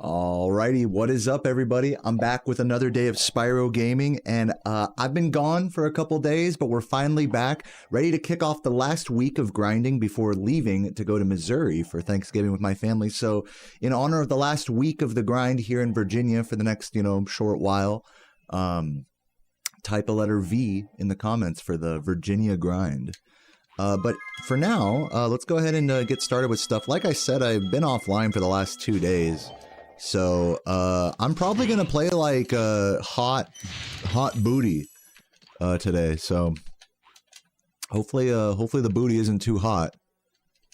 Alrighty, what is up everybody? I'm back with another day of Spyro gaming, and I've been gone for a couple days, but we're finally back, ready to kick off the last week of grinding before leaving to go to Missouri for Thanksgiving with my family. So in honor of the last week of the grind here in Virginia for the next, short while, type a letter V in the comments for the Virginia grind. But for now, let's go ahead and get started with stuff. Like I said, I've been offline for the last 2 days. So, I'm probably gonna play like, hot booty, today, so hopefully the booty isn't too hot,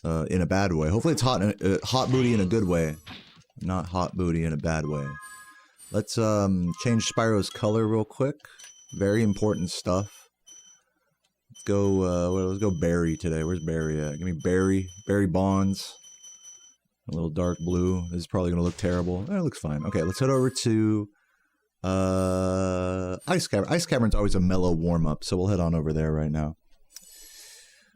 in a bad way. Hopefully it's hot booty in a good way, not hot booty in a bad way. Let's, change Spyro's color real quick. Very important stuff. Let's go berry today. Where's berry at? Give me berry bonds. A little dark blue. This is probably going to look terrible. It looks fine. Okay, let's head over to Ice Cavern. Ice Cavern's always a mellow warm-up, so we'll head on over there right now.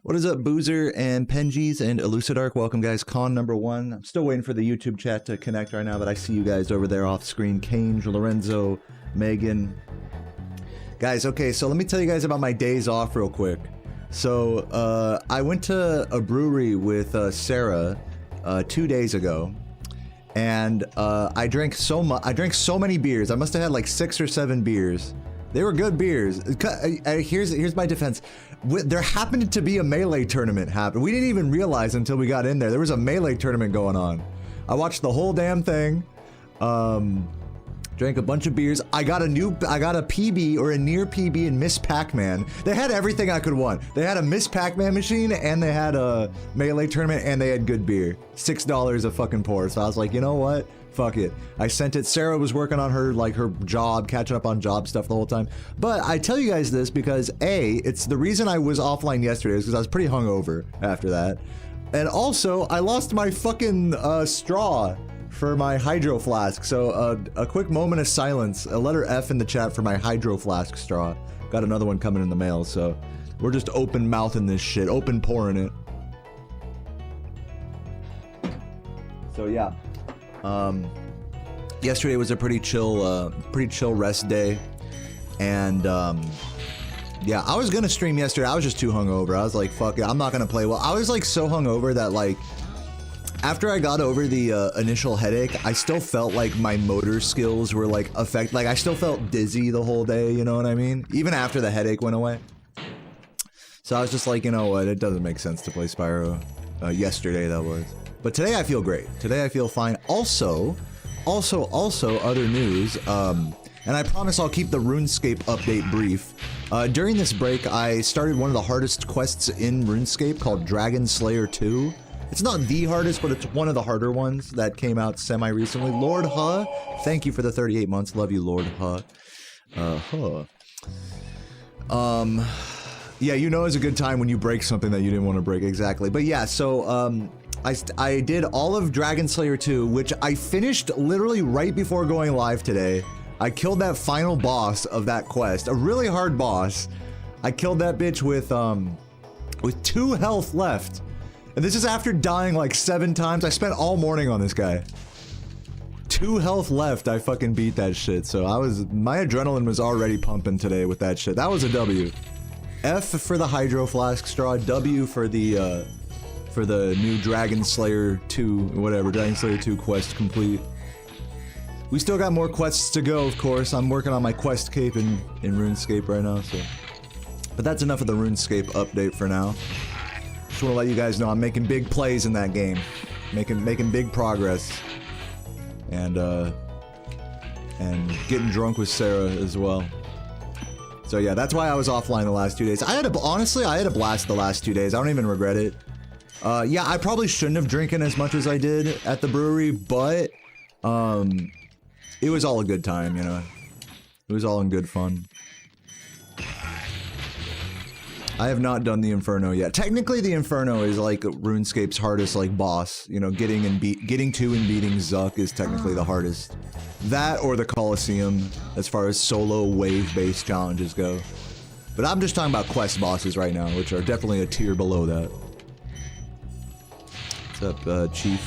What is up, Boozer and Penjies and Elucidark? Welcome, guys. Con number 1. I'm still waiting for the YouTube chat to connect right now, but I see you guys over there off screen. Kange, Lorenzo, Megan. Guys, okay, so let me tell you guys about my days off real quick. So, I went to a brewery with Sarah 2 days ago, and I drank so many beers. I must have had like 6 or 7 beers. They were good beers. Here's my defense. There happened to be a melee tournament happen. We didn't even realize until we got in there. There was a melee tournament going on. I watched the whole damn thing. Drank a bunch of beers. I got a PB or a near PB in Miss Pac-Man. They had everything I could want. They had a Miss Pac-Man machine, and they had a melee tournament, and they had good beer. $6 a fucking pour. So I was like, you know what? Fuck it. I sent it. Sarah was working on her job, catching up on job stuff the whole time. But I tell you guys this because it's the reason I was offline yesterday is because I was pretty hungover after that. And also, I lost my fucking straw for my hydro flask. So a quick moment of silence, a letter F in the chat for my hydro flask straw. Got another one coming in the mail, so we're just open mouthing this shit, open pouring it. So yeah, yesterday was a pretty chill rest day, and yeah, I was gonna stream yesterday. I was just too hungover. I was like, fuck it, I'm not gonna play well. I was like so hungover that like, after I got over the initial headache, I still felt like my motor skills were like affected. Like I still felt dizzy the whole day, you know what I mean? Even after the headache went away. So I was just like, you know what? It doesn't make sense to play Spyro. Yesterday that was. But today I feel great. Today I feel fine. Also, other news. And I promise I'll keep the RuneScape update brief. During this break, I started one of the hardest quests in RuneScape called Dragon Slayer 2. It's not the hardest, but it's one of the harder ones that came out semi-recently. Lord Huh, thank you for the 38 months. Love you, Lord Huh. Yeah, you know it's a good time when you break something that you didn't want to break, exactly. But yeah, so, I did all of Dragon Slayer 2, which I finished literally right before going live today. I killed that final boss of that quest, a really hard boss. I killed that bitch with 2 health left. And this is after dying like 7 times. I spent all morning on this guy. 2 health left, I fucking beat that shit. So my adrenaline was already pumping today with that shit. That was a W. F for the Hydro Flask Straw, W for the new Dragon Slayer 2, whatever, Dragon Slayer 2 quest complete. We still got more quests to go, of course. I'm working on my quest cape in RuneScape right now, so. But that's enough of the RuneScape update for now. Just want to let you guys know I'm making big plays in that game, making big progress, and getting drunk with Sarah as well. So yeah, that's why I was offline the last 2 days. Honestly, I had a blast the last 2 days. I don't even regret it. Yeah, I probably shouldn't have drinking as much as I did at the brewery, but it was all a good time, you know. It was all in good fun. I have not done the Inferno yet. Technically, the Inferno is like RuneScape's hardest like boss. You know, getting to and beating Zuck is technically the hardest. That or the Colosseum, as far as solo wave-based challenges go. But I'm just talking about quest bosses right now, which are definitely a tier below that. What's up, Chief?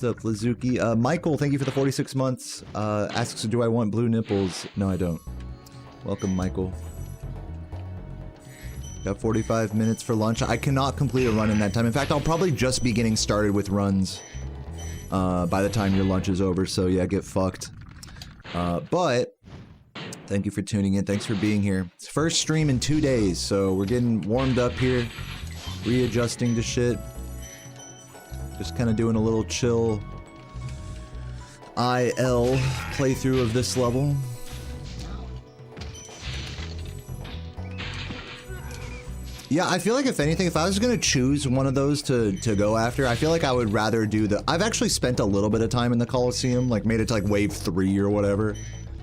What's up, Lizuki? Michael, thank you for the 46 months. Asks, do I want blue nipples? No, I don't. Welcome, Michael. Got 45 minutes for lunch. I cannot complete a run in that time. In fact, I'll probably just be getting started with runs by the time your lunch is over. So yeah, get fucked. But thank you for tuning in. Thanks for being here. It's first stream in 2 days, so we're getting warmed up here. Readjusting to shit. Just kind of doing a little chill IL playthrough of this level. Yeah, I feel like if anything, if I was gonna choose one of those to go after, I feel like I would rather do the... I've actually spent a little bit of time in the Coliseum, like made it to like wave 3 or whatever.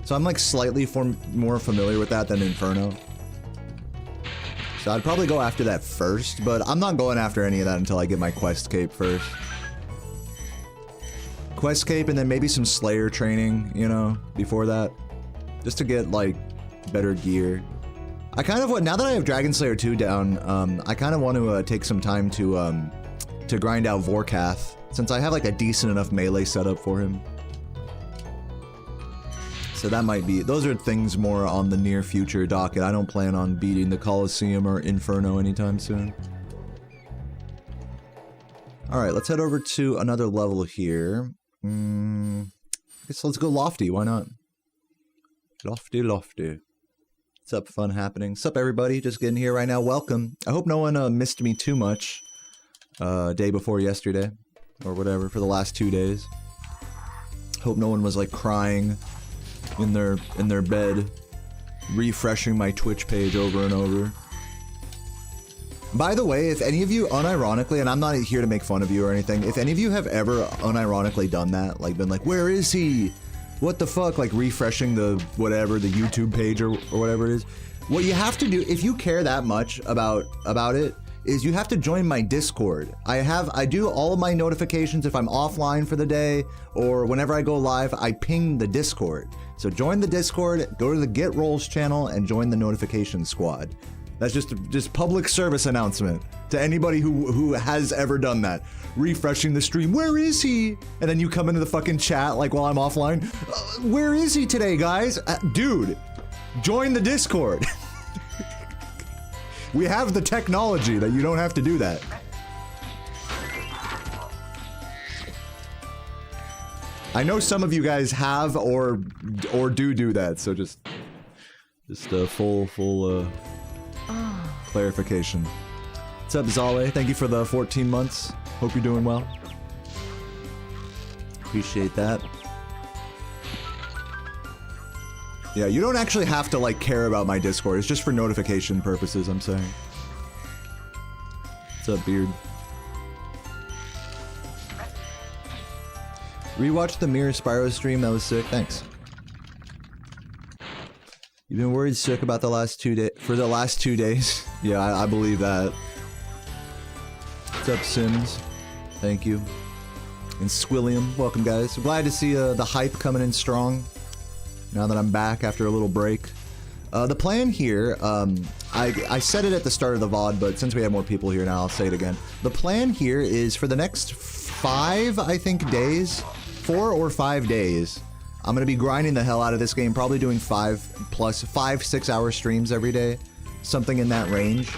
So I'm like slightly more familiar with that than Inferno. So I'd probably go after that first, but I'm not going after any of that until I get my Quest Cape first. Quest Cape and then maybe some Slayer training, you know, before that. Just to get like better gear. I kind of want, now that I have Dragon Slayer 2 down, I kind of want to take some time to grind out Vorkath, since I have like a decent enough melee setup for him. So that might be, those are things more on the near future docket. I don't plan on beating the Coliseum or Inferno anytime soon. Alright, let's head over to another level here. I guess let's go Lofty, why not? Lofty, Lofty. What's up, fun happening? What's up, everybody? Just getting here right now. Welcome. I hope no one missed me too much day before yesterday or whatever for the last 2 days. Hope no one was like crying in their bed, refreshing my Twitch page over and over. By the way, if any of you unironically, and I'm not here to make fun of you or anything, if any of you have ever unironically done that, like been like, where is he? What the fuck? Like refreshing the whatever, the YouTube page or whatever it is. What you have to do, if you care that much about it, is you have to join my Discord. I do all of my notifications if I'm offline for the day or whenever I go live, I ping the Discord. So join the Discord, go to the Get Rolls channel and join the notification squad. That's just public service announcement to anybody who has ever done that. Refreshing the stream, where is he? And then you come into the fucking chat like while I'm offline. Where is he today, guys? Dude, join the Discord. We have the technology that you don't have to do that. I know some of you guys have or do that, so just full clarification. What's up, Zale? Thank you for the 14 months. Hope you're doing well. Appreciate that. Yeah, you don't actually have to like care about my Discord. It's just for notification purposes, I'm saying. What's up, Beard? Rewatch the Mirror Spyro stream, that was sick. Thanks. You've been worried sick about the last 2 days for the last 2 days. Yeah, I believe that. What's up, Sims? Thank you. And Squilliam, welcome guys. Glad to see the hype coming in strong. Now that I'm back after a little break. The plan here, I said it at the start of the VOD, but since we have more people here now, I'll say it again. The plan here is for the next 5, I think, days, 4 or 5 days, I'm gonna be grinding the hell out of this game, probably doing 5-6 hour streams every day. Something in that range.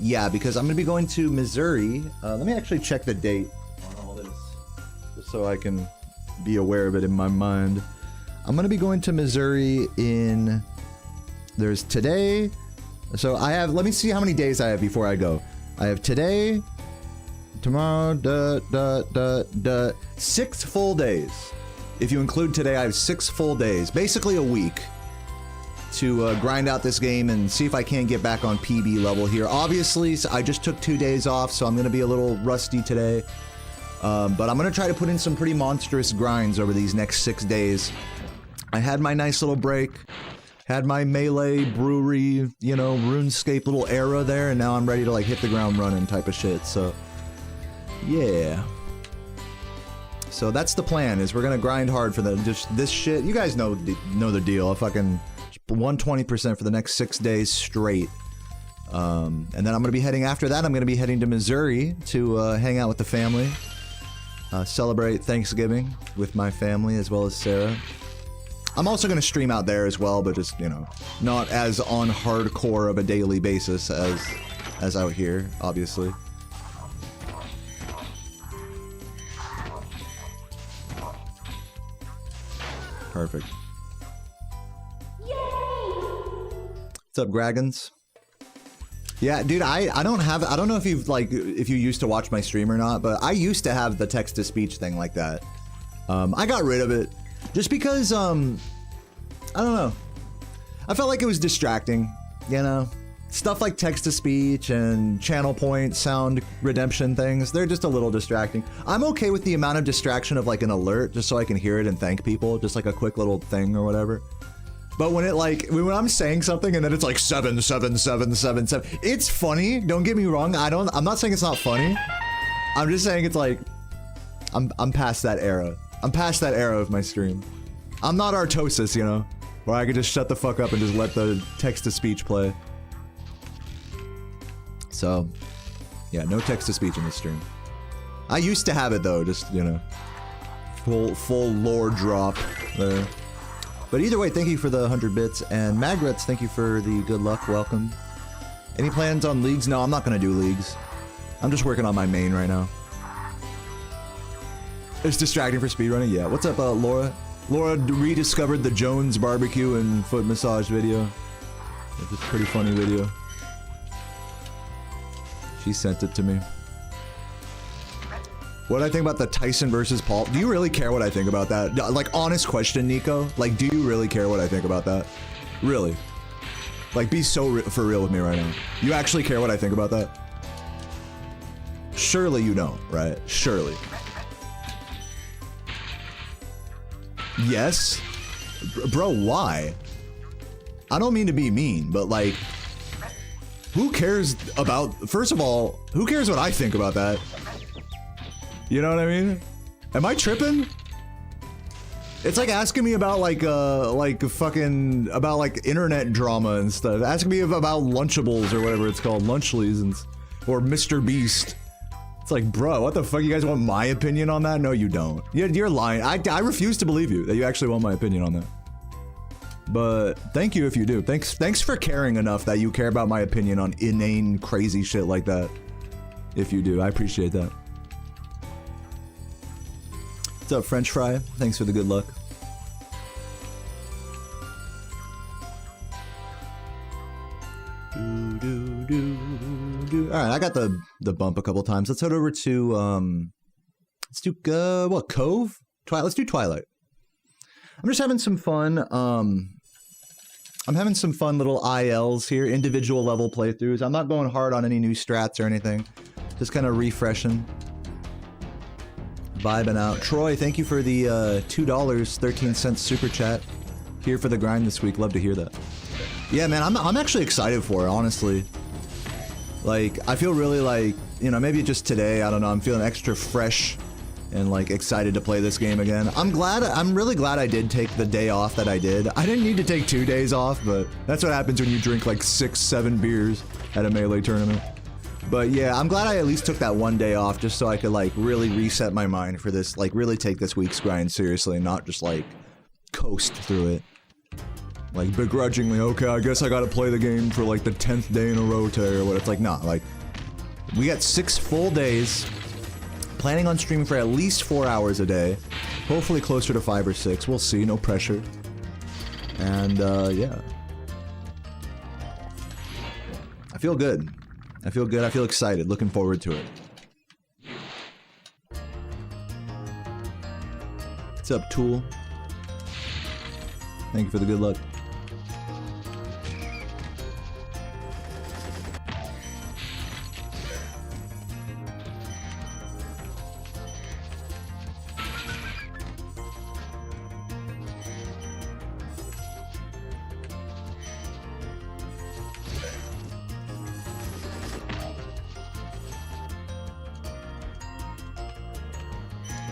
Yeah, because I'm gonna be going to Missouri. Let me actually check the date on all this, just so I can be aware of it in my mind. I'm gonna be going to Missouri in... There's today. So I have... Let me see how many days I have before I go. I have today, tomorrow, 6 full days. If you include today, I have 6 full days. Basically a week. To grind out this game and see if I can't get back on PB level here. Obviously, I just took 2 days off, so I'm going to be a little rusty today. But I'm going to try to put in some pretty monstrous grinds over these next 6 days. I had my nice little break. Had my melee, brewery, you know, RuneScape little era there, and now I'm ready to like hit the ground running type of shit, so... Yeah. So that's the plan, is we're going to grind hard for just this shit. You guys know the deal. I fucking... 120% for the next 6 days straight. And then I'm gonna be heading after that. I'm gonna be heading to Missouri to hang out with the family, celebrate Thanksgiving with my family as well as Sarah. I'm also gonna stream out there as well, but just, you know, not as on hardcore of a daily basis as out here, obviously. Perfect. What's up, Dragons? Yeah, dude, I don't know if you've if you used to watch my stream or not, but I used to have the text-to-speech thing like that. I got rid of it just because I don't know. I felt like it was distracting, you know? Stuff like text-to-speech and channel point, sound redemption things, they're just a little distracting. I'm okay with the amount of distraction of like an alert just so I can hear it and thank people, just like a quick little thing or whatever. But when it when I'm saying something and then it's like 77777, it's funny. Don't get me wrong. I'm not saying it's not funny. I'm just saying it's like I'm past that era. I'm past that era of my stream. I'm not Artosis, you know, where I could just shut the fuck up and just let the text-to-speech play. So, yeah, no text-to-speech in this stream. I used to have it though, just, you know, full lore drop there. But either way, thank you for the 100 bits, and Magrets, thank you for the good luck, welcome. Any plans on leagues? No, I'm not gonna do leagues. I'm just working on my main right now. It's distracting for speedrunning? Yeah. What's up, Laura? Laura rediscovered the Jones barbecue and foot massage video. It's a pretty funny video. She sent it to me. What do I think about the Tyson versus Paul? Do you really care what I think about that? Like, honest question, Nico. Like, do you really care what I think about that? Really? Like, be so for real with me right now. You actually care what I think about that? Surely you don't, right? Surely. Yes? Bro, why? I don't mean to be mean, but like, who cares about, first of all, who cares what I think about that? You know what I mean? Am I tripping? It's like asking me about like fucking, about like internet drama and stuff. Asking me about Lunchables or whatever it's called, Lunchlies and, or Mr. Beast. It's like, bro, what the fuck? You guys want my opinion on that? No, you don't. You're lying. I refuse to believe you that you actually want my opinion on that. But thank you if you do. Thanks for caring enough that you care about my opinion on inane, crazy shit like that. If you do, I appreciate that. What's up, French Fry? Thanks for the good luck. Alright, I got the bump a couple times. Let's head over to, let's do, what, Cove? Let's do Twilight. I'm just having some fun, I'm having some fun little ILs here, individual level playthroughs. I'm not going hard on any new strats or anything. Just kind of refreshing. Vibing out. Troy, thank you for the $2.13 super chat. Here for the grind this week. Love to hear that. Yeah, man, I'm actually excited for it, honestly. Like, I feel really like, you know, maybe just today, I don't know, I'm feeling extra fresh and like excited to play this game again. I'm really glad I did take the day off that I did. I didn't need to take 2 days off, but that's what happens when you drink like 6-7 beers at a Melee tournament. But yeah, I'm glad I at least took that 1 day off just so I could like really reset my mind for this, like really take this week's grind seriously and not just like coast through it. Like begrudgingly, okay, I guess I gotta play the game for like the 10th day in a row today or what. It's like, nah, like we got 6 full days, planning on streaming for at least 4 hours a day, hopefully closer to 5 or 6, we'll see, no pressure. And yeah. I feel good. I feel good, I feel excited, looking forward to it. What's up, Tool? Thank you for the good luck.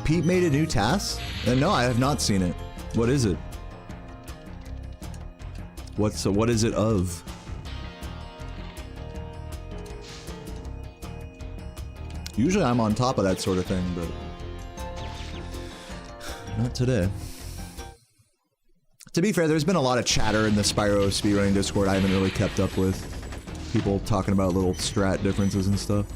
Pete made a new task? No, I have not seen it. What is it? What is it of? Usually I'm on top of that sort of thing, but not today. To be fair, there's been a lot of chatter in the Spyro speedrunning Discord I haven't really kept up with. People talking about little strat differences and stuff.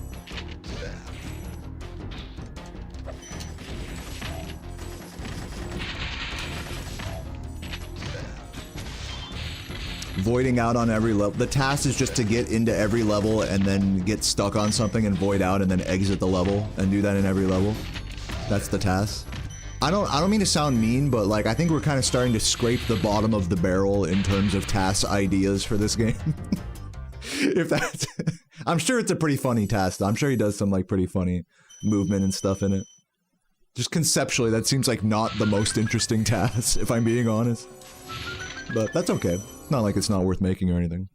Voiding out on every level. The task is just to get into every level and then get stuck on something and void out and then exit the level and do that in every level. That's the task. I don't mean to sound mean, but like I think we're kind of starting to scrape the bottom of the barrel in terms of task ideas for this game. If that's I'm sure it's a pretty funny task. I'm sure he does some like pretty funny movement and stuff in it. Just conceptually that seems like not the most interesting task, if I'm being honest. But that's okay. Not like it's not worth making or anything.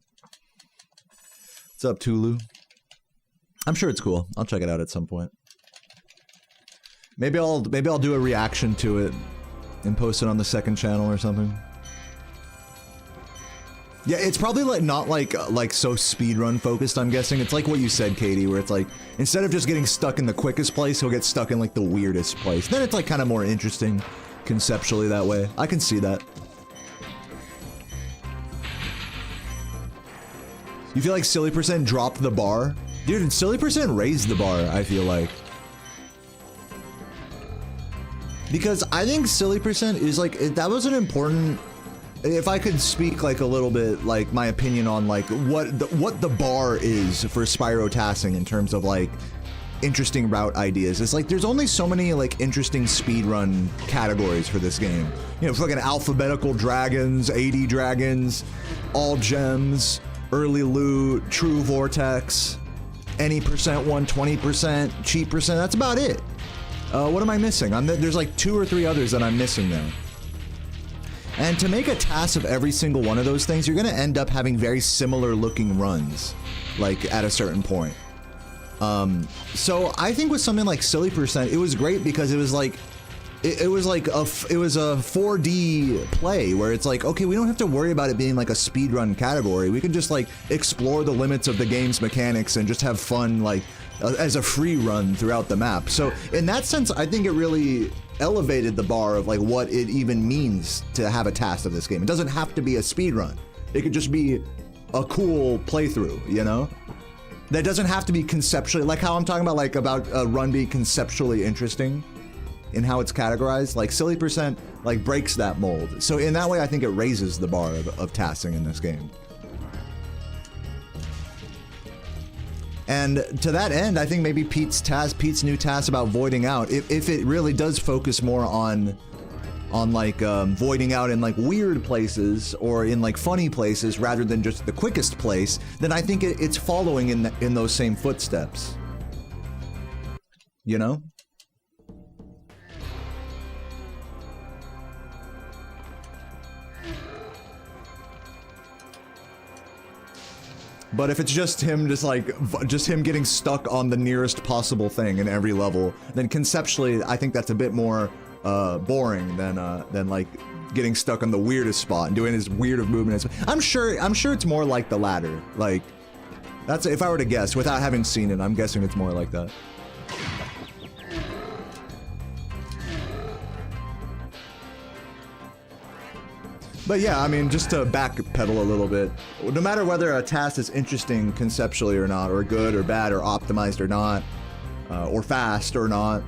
What's up, Tulu? I'm sure it's cool. I'll check it out at some point. Maybe I'll do a reaction to it and post it on the second channel or something. Yeah, it's probably like not like so speedrun focused, I'm guessing. It's like what you said, Katie, where it's like instead of just getting stuck in the quickest place, he'll get stuck in like the weirdest place. Then it's like kind of more interesting conceptually that way. I can see that. You feel like Silly Percent dropped the bar? Dude, Silly Percent raised the bar, I feel like. Because I think Silly Percent is like, that was an important, if I could speak like a little bit, like my opinion on like what the bar is for Spyro tasking in terms of like interesting route ideas. It's like there's only so many like interesting speedrun categories for this game. You know, fucking alphabetical dragons, 80 dragons, all gems, early loot, true vortex, any percent one, 20%, cheap percent, that's about it. What am I missing? There's like 2 or 3 others that I'm missing there. And to make a task of every single one of those things, you're gonna end up having very similar looking runs, like at a certain point. So I think with something like Silly Percent, it was great because it was like, it was a 4D play where it's like, okay, we don't have to worry about it being like a speedrun category. We can just like explore the limits of the game's mechanics and just have fun like as a free run throughout the map. So in that sense, I think it really elevated the bar of like what it even means to have a task of this game. It doesn't have to be a speedrun. It could just be a cool playthrough, you know? That doesn't have to be conceptually, like how I'm talking about like about a run being conceptually interesting in how it's categorized. Like Silly Percent like breaks that mold. So in that way, I think it raises the bar of tasking in this game. And to that end, I think maybe Pete's new task about voiding out, if it really does focus more on like voiding out in like weird places or in like funny places rather than just the quickest place, then I think it's following in those same footsteps. You know? But if it's just him getting stuck on the nearest possible thing in every level, then conceptually, I think that's a bit more boring than like getting stuck on the weirdest spot and doing as weird of movements. I'm sure it's more like the latter. Like, that's if I were to guess without having seen it, I'm guessing it's more like that. But yeah, I mean, just to backpedal a little bit, no matter whether a task is interesting conceptually or not, or good or bad, or optimized or not, or fast or not,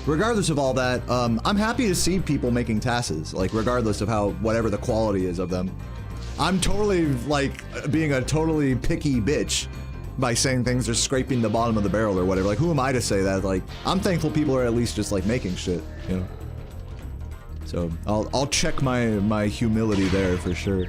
regardless of all that, I'm happy to see people making tasks, like regardless of how, whatever the quality is of them. I'm totally like being a totally picky bitch by saying things are scraping the bottom of the barrel or whatever. Like, who am I to say that? Like, I'm thankful people are at least just like making shit, you know? So I'll check my humility there for sure.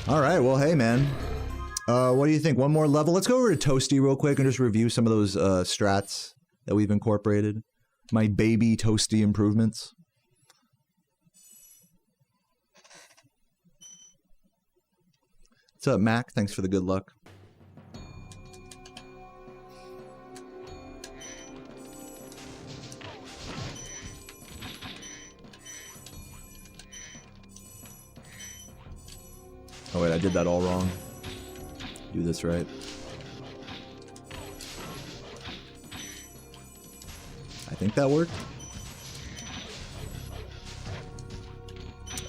All right, well, hey man. What do you think? One more level? Let's go over to Toasty real quick and just review some of those strats that we've incorporated. My baby Toasty improvements. What's up, Mac? Thanks for the good luck. Oh wait, I did that all wrong. Do this right. I think that worked.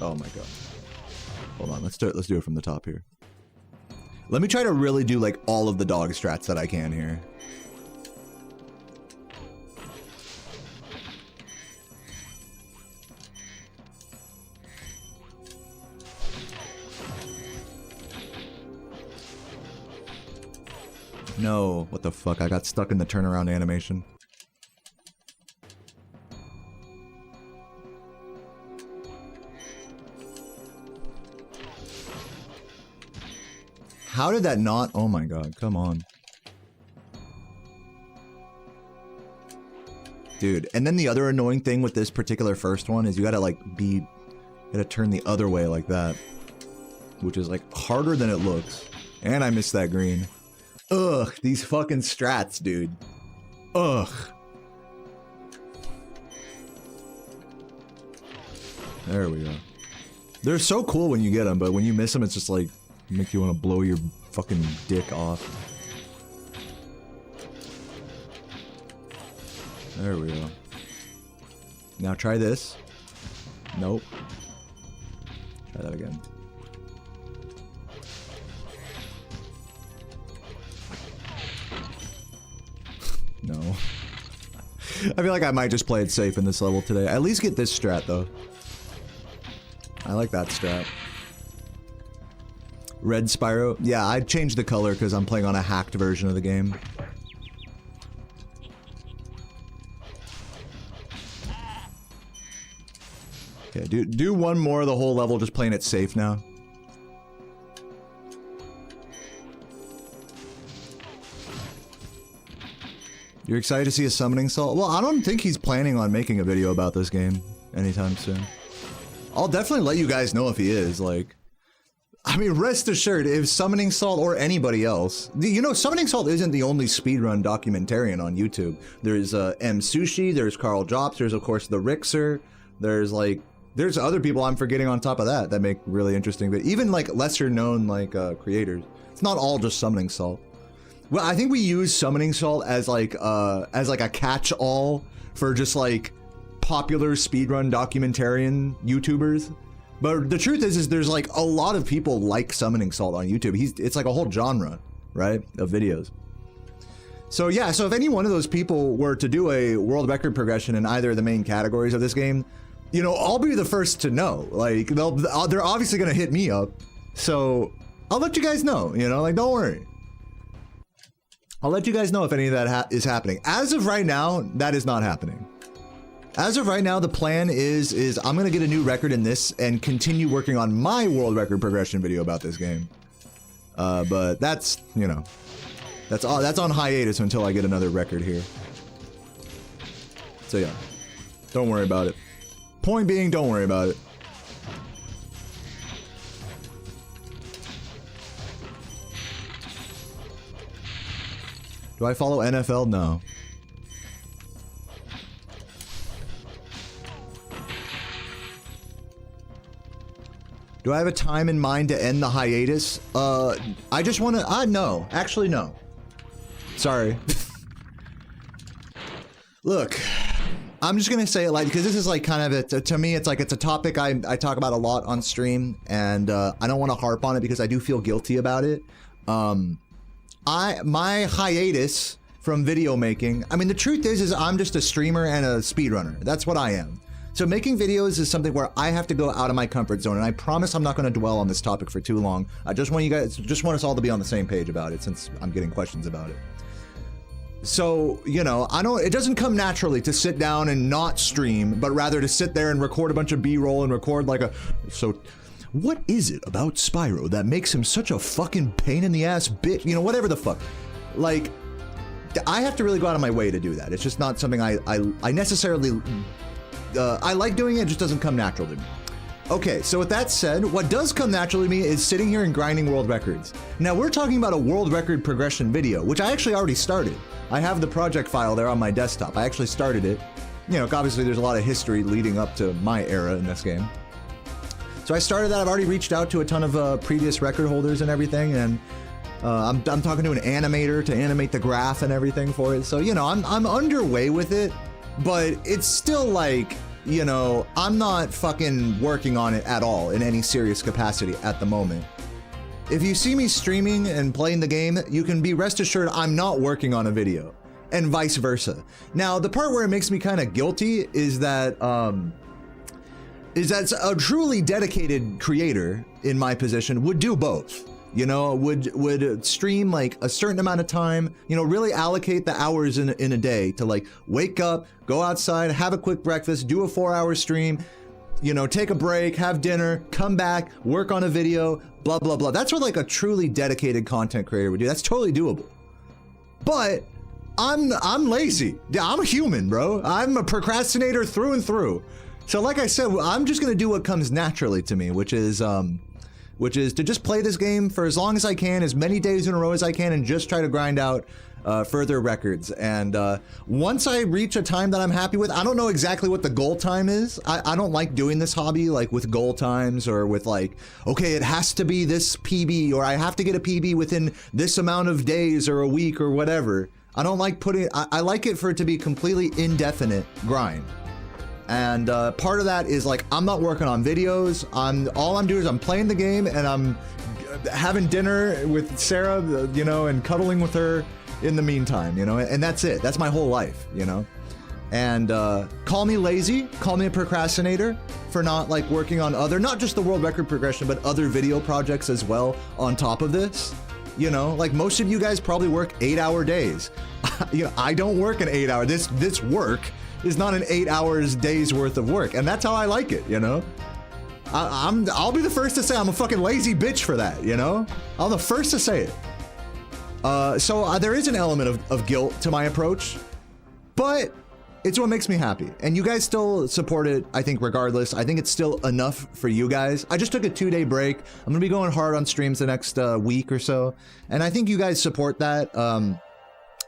Oh my god. Hold on, let's do it from the top here. Let me try to really do like all of the dog strats that I can here. No, what the fuck? I got stuck in the turnaround animation. How did that not? Oh my god, come on. Dude, and then the other annoying thing with this particular first one is you gotta like you gotta turn the other way like that. Which is like harder than it looks. And I missed that green. Ugh, these fucking strats, dude. Ugh. There we go. They're so cool when you get them, but when you miss them, it's just like, make you want to blow your fucking dick off. There we go. Now try this. Nope. Try that again. No. I feel like I might just play it safe in this level today. At least get this strat, though. I like that strat. Red Spyro? Yeah, I changed the color because I'm playing on a hacked version of the game. Okay, do one more of the whole level just playing it safe now. You're excited to see a summoning salt? Well, I don't think he's planning on making a video about this game anytime soon. I'll definitely let you guys know if he is, like... I mean, rest assured, if Summoning Salt or anybody else... You know, Summoning Salt isn't the only speedrun documentarian on YouTube. There's M Sushi, there's Carl Drops, there's of course the Rixer, there's like... There's other people I'm forgetting on top of that make really interesting, but even like lesser known like creators. It's not all just Summoning Salt. Well, I think we use Summoning Salt as like a catch-all for just like popular speedrun documentarian YouTubers. But the truth is there's like a lot of people like Summoning Salt on YouTube. It's like a whole genre, right, of videos. So yeah, so if any one of those people were to do a world record progression in either of the main categories of this game, you know, I'll be the first to know. Like, they're obviously gonna hit me up. So I'll let you guys know, you know, like, don't worry. I'll let you guys know if any of that is happening. As of right now, that is not happening. As of right now, the plan is I'm gonna get a new record in this and continue working on my world record progression video about this game. But that's, you know, that's on hiatus until I get another record here. So yeah, don't worry about it. Point being, don't worry about it. Do I follow NFL? No. Do I have a time in mind to end the hiatus? I just want to... no. Actually, no. Sorry. Look, I'm just going to say it like... Because this is like kind of... to me, it's like it's a topic I talk about a lot on stream. And I don't want to harp on it because I do feel guilty about it. My hiatus from video making... I mean, the truth is I'm just a streamer and a speedrunner. That's what I am. So making videos is something where I have to go out of my comfort zone, and I promise I'm not going to dwell on this topic for too long. I just want us all to be on the same page about it, since I'm getting questions about it. So, you know, it doesn't come naturally to sit down and not stream, but rather to sit there and record a bunch of B-roll and record like so what is it about Spyro that makes him such a fucking pain in the ass bitch? You know, whatever the fuck. Like, I have to really go out of my way to do that. It's just not something I necessarily... I like doing it, it just doesn't come natural to me. Okay, so with that said, what does come naturally to me is sitting here and grinding world records. Now we're talking about a world record progression video, which I actually already started. I have the project file there on my desktop. I actually started it. You know, obviously there's a lot of history leading up to my era in this game. So I started that. I've already reached out to a ton of previous record holders and everything, and I'm talking to an animator to animate the graph and everything for it. So, you know, I'm underway with it, but it's still like, you know, I'm not fucking working on it at all in any serious capacity at the moment. If you see me streaming and playing the game, you can be rest assured I'm not working on a video, and vice versa. Now, the part where it makes me kind of guilty is that a truly dedicated creator in my position would do both. You know, would stream like a certain amount of time, you know, really allocate the hours in a day to like wake up, go outside, have a quick breakfast, do a 4-hour stream, you know, take a break, have dinner, come back, work on a video, blah, blah, blah. That's what like a truly dedicated content creator would do. That's totally doable. But I'm lazy. Yeah, I'm a human, bro. I'm a procrastinator through and through. So like I said, I'm just gonna do what comes naturally to me, which is to just play this game for as long as I can, as many days in a row as I can, and just try to grind out further records. And once I reach a time that I'm happy with, I don't know exactly what the goal time is. I don't like doing this hobby like with goal times or with like, okay, it has to be this PB, or I have to get a PB within this amount of days or a week or whatever. I don't like putting, I like it for it to be completely indefinite grind. And part of that is like, I'm not working on videos. All I'm doing is I'm playing the game and I'm having dinner with Sarah, you know, and cuddling with her in the meantime, you know, and that's it. That's my whole life, you know. And call me lazy, call me a procrastinator for not like working on other, not just the world record progression, but other video projects as well on top of this. You know, like most of you guys probably work 8-hour days. You know, I don't work an 8-hour. This work is not an 8 hours days worth of work, and that's how I like it, you know. I'll be the first to say I'm a fucking lazy bitch for that, you know. I'm the first to say it. So there is an element of guilt to my approach, but it's what makes me happy. And you guys still support it, I think, regardless. I think it's still enough for you guys. I just took a 2-day break. I'm gonna be going hard on streams the next week or so, and I think you guys support that.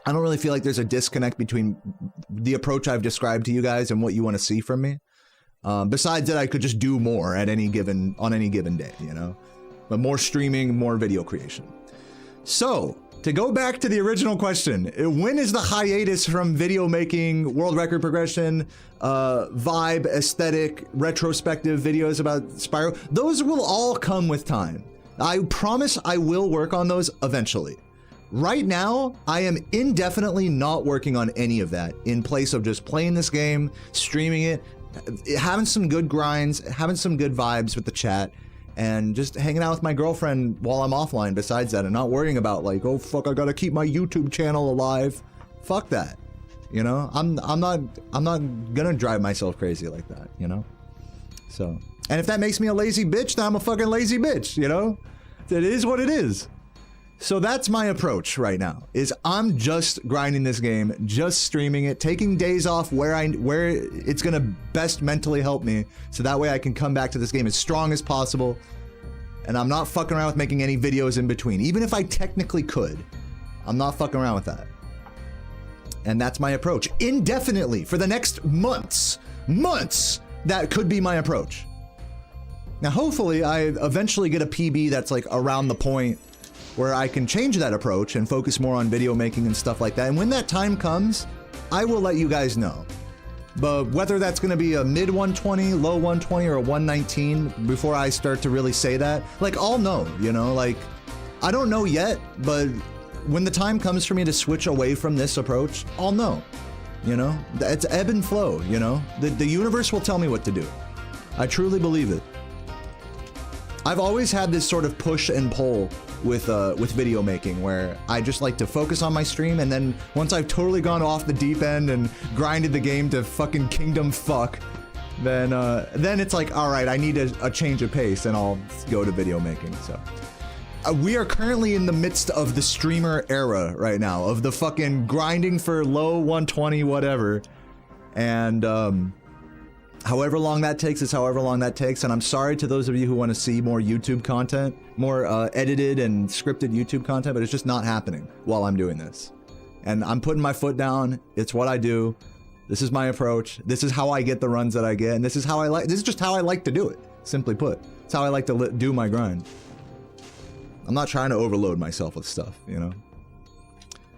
I don't really feel like there's a disconnect between the approach I've described to you guys and what you want to see from me. Besides that, I could just do more on any given day, you know? But more streaming, more video creation. So, to go back to the original question, when is the hiatus from video making, world record progression, vibe, aesthetic, retrospective videos about Spyro? Those will all come with time. I promise I will work on those eventually. Right now, I am indefinitely not working on any of that, in place of just playing this game, streaming it, having some good grinds, having some good vibes with the chat, and just hanging out with my girlfriend while I'm offline besides that, and not worrying about like, oh fuck, I gotta keep my YouTube channel alive. Fuck that. You know, I'm not gonna drive myself crazy like that, you know? So, and if that makes me a lazy bitch, then I'm a fucking lazy bitch, you know? It is what it is. So that's my approach right now, is I'm just grinding this game, just streaming it, taking days off where it's gonna best mentally help me, so that way I can come back to this game as strong as possible, and I'm not fucking around with making any videos in between. Even if I technically could, I'm not fucking around with that. And that's my approach, indefinitely, for the next months, that could be my approach. Now hopefully I eventually get a PB that's like around the point where I can change that approach and focus more on video making and stuff like that. And when that time comes, I will let you guys know. But whether that's gonna be a mid 120, low 120, or a 119 before I start to really say that, like, I'll know, you know, like, I don't know yet, but when the time comes for me to switch away from this approach, I'll know, you know? It's ebb and flow, you know? The universe will tell me what to do. I truly believe it. I've always had this sort of push and pull with video making, where I just like to focus on my stream, and then once I've totally gone off the deep end and grinded the game to fucking kingdom fuck, then it's like, all right, I need a change of pace, and I'll go to video making. So we are currently in the midst of the streamer era right now, of the fucking grinding for low 120 whatever, and However long that takes is however long that takes, and I'm sorry to those of you who want to see more YouTube content, more edited and scripted YouTube content, but it's just not happening while I'm doing this. And I'm putting my foot down. It's what I do. This is my approach. This is how I get the runs that I get, and this is just how I like to do it, simply put. It's how I like to do my grind. I'm not trying to overload myself with stuff, you know?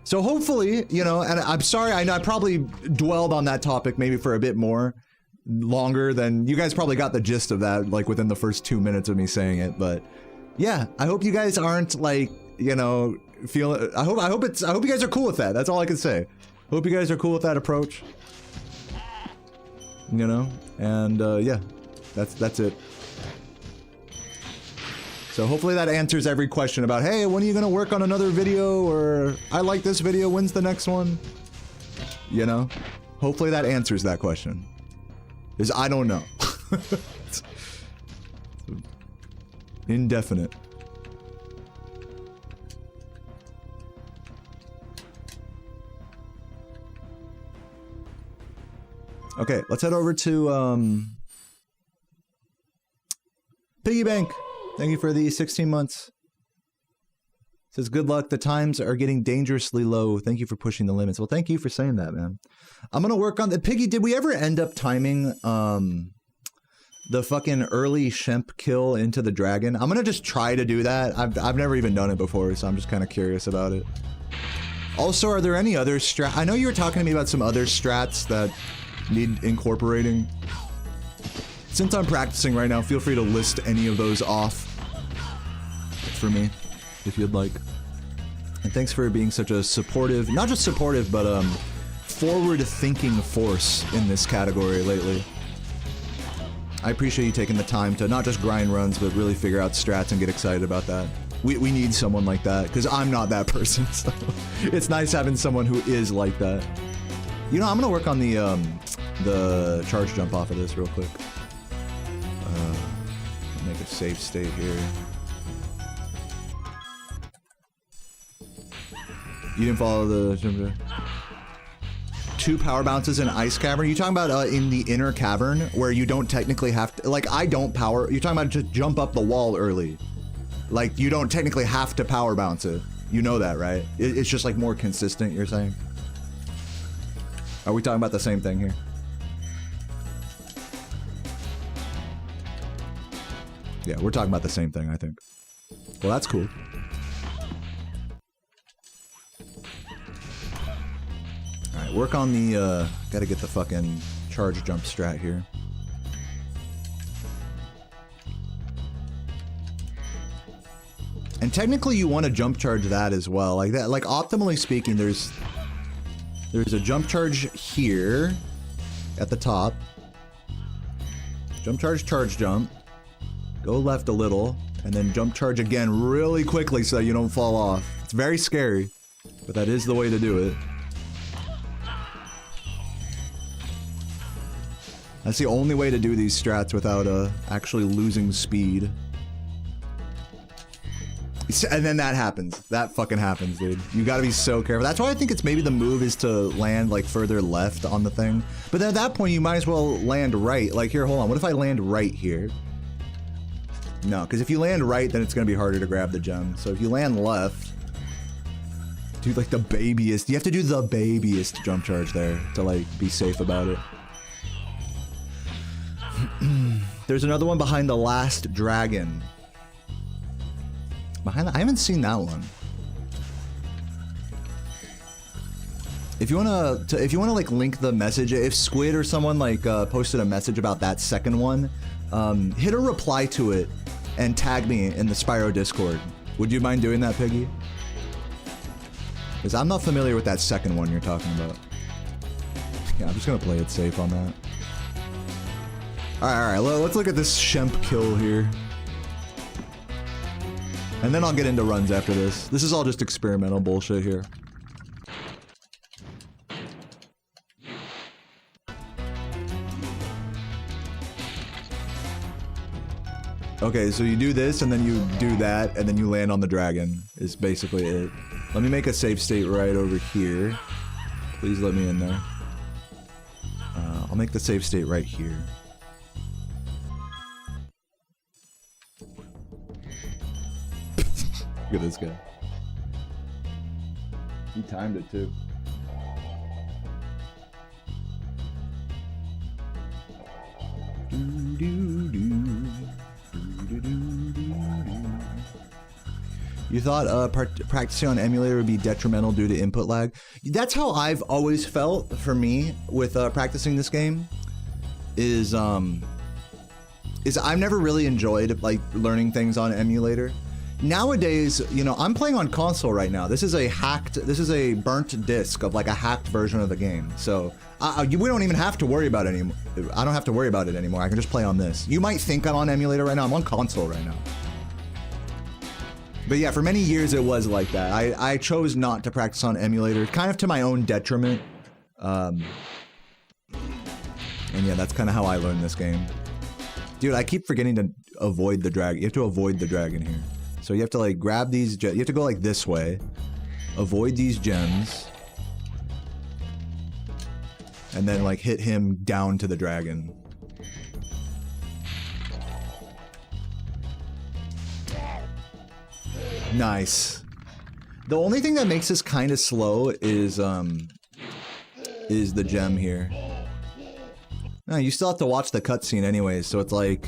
So hopefully, you know, and I'm sorry, I know I probably dwelled on that topic maybe for a bit longer than you guys probably got the gist of that, like within the first 2 minutes of me saying it, but yeah, I hope you guys aren't like, you know, I hope you guys are cool with that. That's all I can say. Hope you guys are cool with that approach. You know, and yeah, that's it. So hopefully that answers every question about, hey, when are you gonna work on another video, or I like this video, when's the next one? You know, hopefully that answers that question. Because I don't know. It's indefinite. Okay, let's head over to Piggy Bank. Thank you for the 16 months. Says, good luck. The times are getting dangerously low. Thank you for pushing the limits. Well, thank you for saying that, man. I'm going to work on the Piggy. Did we ever end up timing the fucking early Shemp kill into the dragon? I'm going to just try to do that. I've never even done it before, so I'm just kind of curious about it. Also, are there any other strats? I know you were talking to me about some other strats that need incorporating. Since I'm practicing right now, feel free to list any of those off for me, if you'd like. And thanks for being such a supportive, not just supportive, but forward-thinking force in this category lately. I appreciate you taking the time to not just grind runs, but really figure out strats and get excited about that. We need someone like that, because I'm not that person, so it's nice having someone who is like that. You know, I'm gonna work on the charge jump off of this real quick. Make a safe state here. You didn't follow the 2 power bounces in Ice Cavern? You talking about in the inner cavern where you don't technically have to, like, I don't power, you're talking about just jump up the wall early. Like, you don't technically have to power bounce it. You know that, right? It's just like more consistent, you're saying? Are we talking about the same thing here? Yeah, we're talking about the same thing, I think. Well, that's cool. Alright, work on the, gotta get the fucking charge jump strat here. And technically you want to jump charge that as well. Like that, like optimally speaking, there's a jump charge here at the top. Jump charge, charge jump. Go left a little, and then jump charge again really quickly so that you don't fall off. It's very scary, but that is the way to do it. That's the only way to do these strats without actually losing speed. And then that happens. That fucking happens, dude. You gotta be so careful. That's why I think it's maybe the move is to land like further left on the thing. But then at that point, you might as well land right. Like here, hold on. What if I land right here? No, because if you land right, then it's going to be harder to grab the gem. So if you land left, do like the babiest. You have to do the babiest jump charge there to like be safe about it. There's another one behind the last dragon. I haven't seen that one. If you wanna like link the message, if Squid or someone like posted a message about that second one, hit a reply to it and tag me in the Spyro Discord. Would you mind doing that, Piggy? Because I'm not familiar with that second one you're talking about. Yeah, I'm just gonna play it safe on that. Alright, let's look at this Shemp kill here. And then I'll get into runs after this. This is all just experimental bullshit here. Okay, so you do this, and then you do that, and then you land on the dragon, is basically it. Let me make a safe state right over here. Please let me in there. I'll make the safe state right here. Look at this guy. He timed it too. You thought practicing on emulator would be detrimental due to input lag? That's how I've always felt for me with practicing this game. Is I've never really enjoyed like learning things on emulator. Nowadays, you know, I'm playing on console right now. This is a burnt disc of like a hacked version of the game. So we don't even have to worry about it anymore. I don't have to worry about it anymore. I can just play on this. You might think I'm on emulator right now. I'm on console right now. But yeah, for many years it was like that. I chose not to practice on emulator, kind of to my own detriment. And yeah, that's kind of how I learned this game. Dude, I keep forgetting to avoid the dragon. You have to avoid the dragon here. So you have to like grab these, you have to go like this way, avoid these gems, and then like hit him down to the dragon. Nice. The only thing that makes this kind of slow is the gem here. No, you still have to watch the cutscene anyways, so it's like,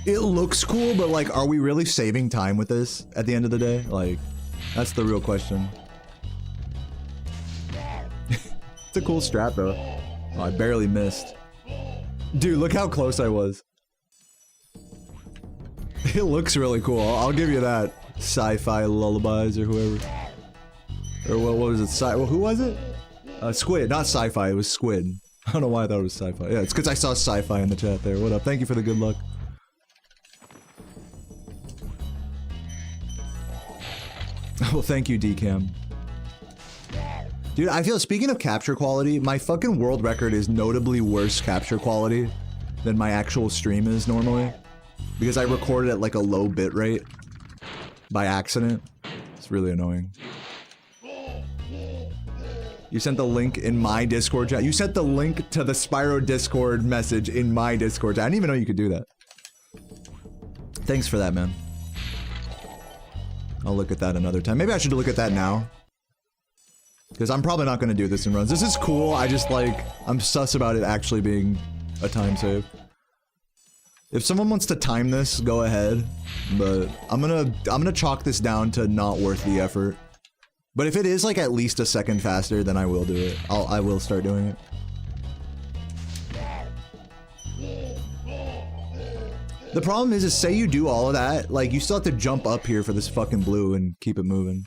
it looks cool, but like, are we really saving time with this at the end of the day? Like, that's the real question. It's a cool strat though. Oh, I barely missed. Dude, look how close I was. It looks really cool, I'll give you that. Sci-fi lullabies or whoever. Or what was it? Well, who was it? Squid, not sci-fi, it was Squid. I don't know why I thought it was sci-fi. Yeah, it's because I saw sci-fi in the chat there. What up? Thank you for the good luck. Well, thank you, DCam. Dude, I feel, speaking of capture quality, my fucking world record is notably worse capture quality than my actual stream is normally. Because I recorded at like a low bit rate by accident. It's really annoying. You sent the link in my Discord chat. You sent the link to the Spyro Discord message in my Discord chat. I didn't even know you could do that. Thanks for that, man. I'll look at that another time. Maybe I should look at that now. Because I'm probably not going to do this in runs. This is cool, I just like, I'm sus about it actually being a time save. If someone wants to time this, go ahead. But I'm gonna chalk this down to not worth the effort. But if it is like at least a second faster, then I will do it. I will start doing it. The problem is say you do all of that, like you still have to jump up here for this fucking blue and keep it moving.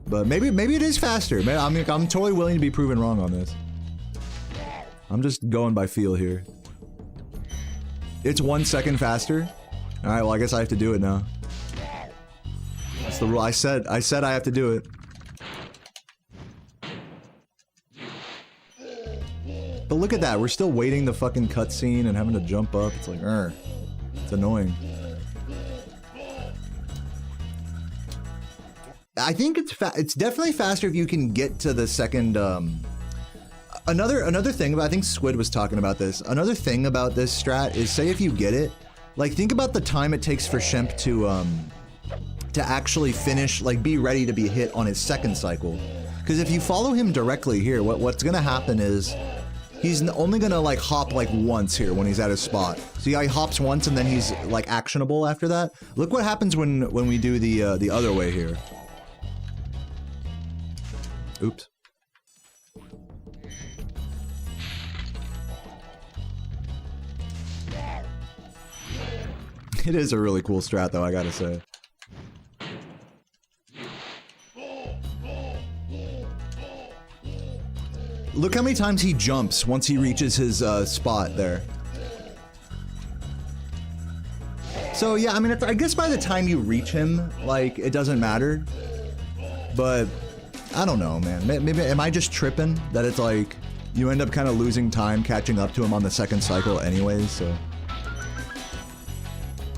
But maybe it is faster. I mean, I'm totally willing to be proven wrong on this. I'm just going by feel here. It's 1 second faster. All right, well I guess I have to do it now. That's the rule. I said I have to do it. But look at that, we're still waiting the fucking cutscene and having to jump up. It's like, it's annoying. I think it's definitely faster if you can get to the second, another thing about, I think Squid was talking about this. Another thing about this strat is, say if you get it, like think about the time it takes for Shemp to actually finish, like be ready to be hit on his second cycle. Because if you follow him directly here, what's gonna happen is he's only gonna like hop like once here when he's at his spot. So yeah, he hops once and then he's like actionable after that. Look what happens when we do the other way here. Oops. It is a really cool strat though, I gotta say. Look how many times he jumps once he reaches his spot there. So yeah, I mean, I guess by the time you reach him, like, it doesn't matter. But, I don't know, man. Maybe, am I just tripping? That it's like, you end up kind of losing time catching up to him on the second cycle anyways, so.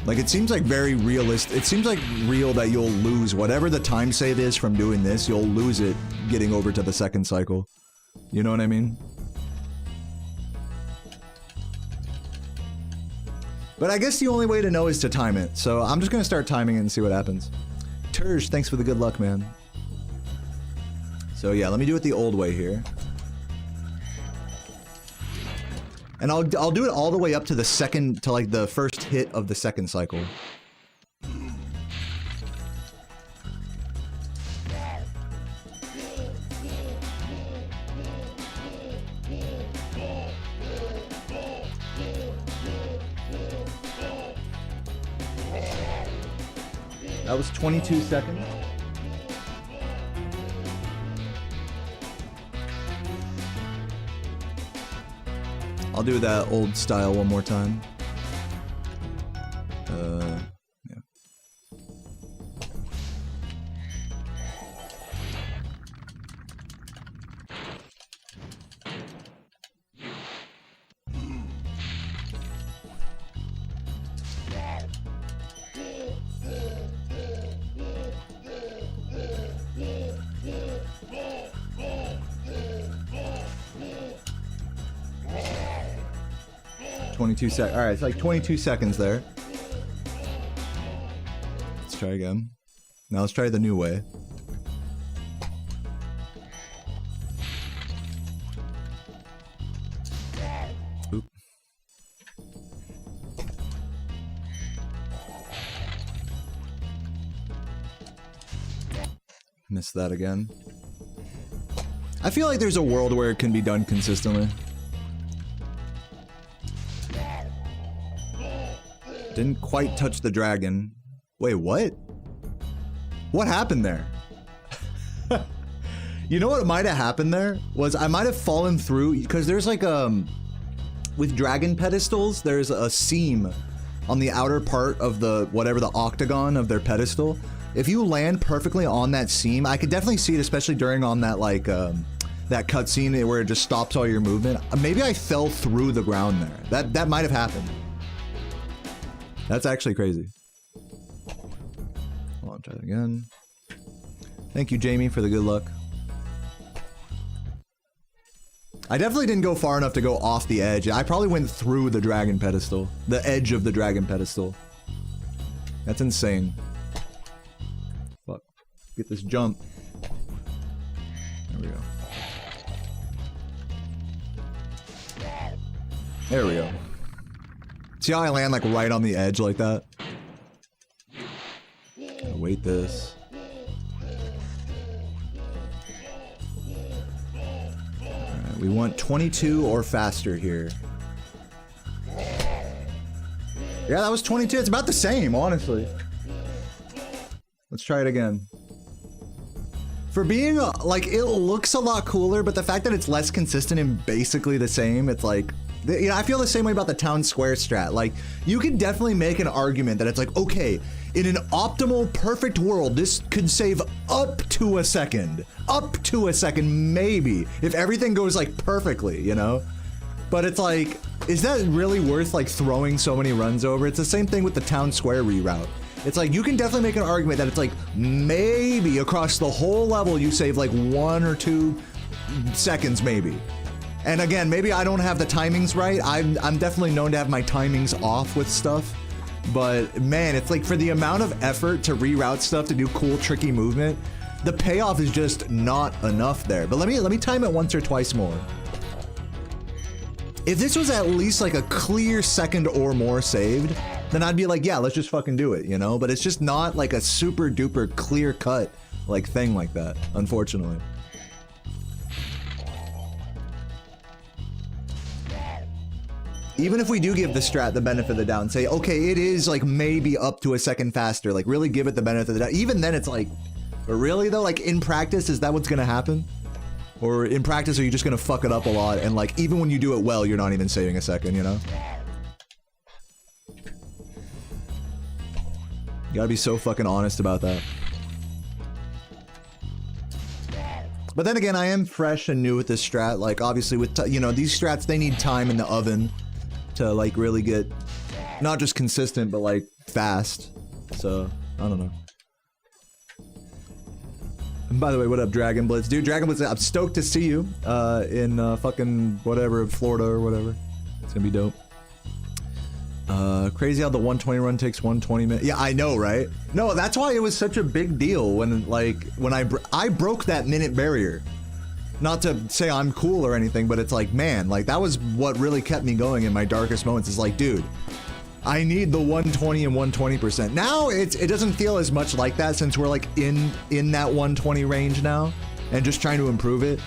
Like, it seems like very realistic. It seems like real that you'll lose whatever the time save is from doing this, you'll lose it getting over to the second cycle. You know what I mean? But I guess the only way to know is to time it, so I'm just gonna start timing it and see what happens. Terj, thanks for the good luck, man. So yeah, let me do it the old way here. And I'll do it all the way up to the second, to like the first hit of the second cycle. That was 22 seconds. I'll do that old style one more time. Yeah. All right, it's like 22 seconds there. Let's try again. Now let's try the new way. Oop. Missed that again. I feel like there's a world where it can be done consistently. Didn't quite touch the dragon. Wait, what? What happened there? You know what might have happened there? Was I might have fallen through, because there's like with dragon pedestals, there's a seam on the outer part of the, whatever the octagon of their pedestal. If you land perfectly on that seam, I could definitely see it, especially during on that like, that cutscene where it just stops all your movement. Maybe I fell through the ground there. That might have happened. That's actually crazy. Hold on, try that again. Thank you, Jamie, for the good luck. I definitely didn't go far enough to go off the edge. I probably went through the dragon pedestal. The edge of the dragon pedestal. That's insane. Fuck. Get this jump. There we go. There we go. See how I land like right on the edge like that? Wait this. Alright, we want 22 or faster here. Yeah, that was 22. It's about the same, honestly. Let's try it again. For being, like, it looks a lot cooler, but the fact that it's less consistent and basically the same, it's like... You know, I feel the same way about the town square strat. Like, you can definitely make an argument that it's like, okay, in an optimal, perfect world, this could save up to a second. Up to a second, maybe. If everything goes, like, perfectly, you know? But it's like, is that really worth, like, throwing so many runs over? It's the same thing with the town square reroute. It's like, you can definitely make an argument that it's like, maybe across the whole level you save, like, 1 or 2 seconds, maybe. And again, maybe I don't have the timings right. I'm definitely known to have my timings off with stuff. But man, it's like for the amount of effort to reroute stuff to do cool, tricky movement, the payoff is just not enough there. But let me time it once or twice more. If this was at least like a clear second or more saved, then I'd be like, yeah, let's just fucking do it, you know? But it's just not like a super duper clear cut like thing like that, unfortunately. Even if we do give the strat the benefit of the doubt and say, okay, it is like maybe up to a second faster, like really give it the benefit of the doubt. Even then it's like, but really though, like in practice, is that what's gonna happen? Or in practice, are you just gonna fuck it up a lot? And like, even when you do it well, you're not even saving a second, you know? You gotta be so fucking honest about that. But then again, I am fresh and new with this strat. Like obviously with, you know, these strats, they need time in the oven to like really get not just consistent but like fast. So I don't know. And by the way, what up, Dragon Blitz? Dude, Dragon Blitz, I'm stoked to see you in fucking whatever, Florida or whatever. It's gonna be dope. Crazy how the 120 run takes 120 minutes. Yeah, I know, right? No, that's why it was such a big deal when, like, when I broke that minute barrier. Not to say I'm cool or anything, but it's like, man, like, that was what really kept me going in my darkest moments. Is like, dude, I need the 120 and 120%. Now it doesn't feel as much like that since we're like in that 120 range now and just trying to improve it.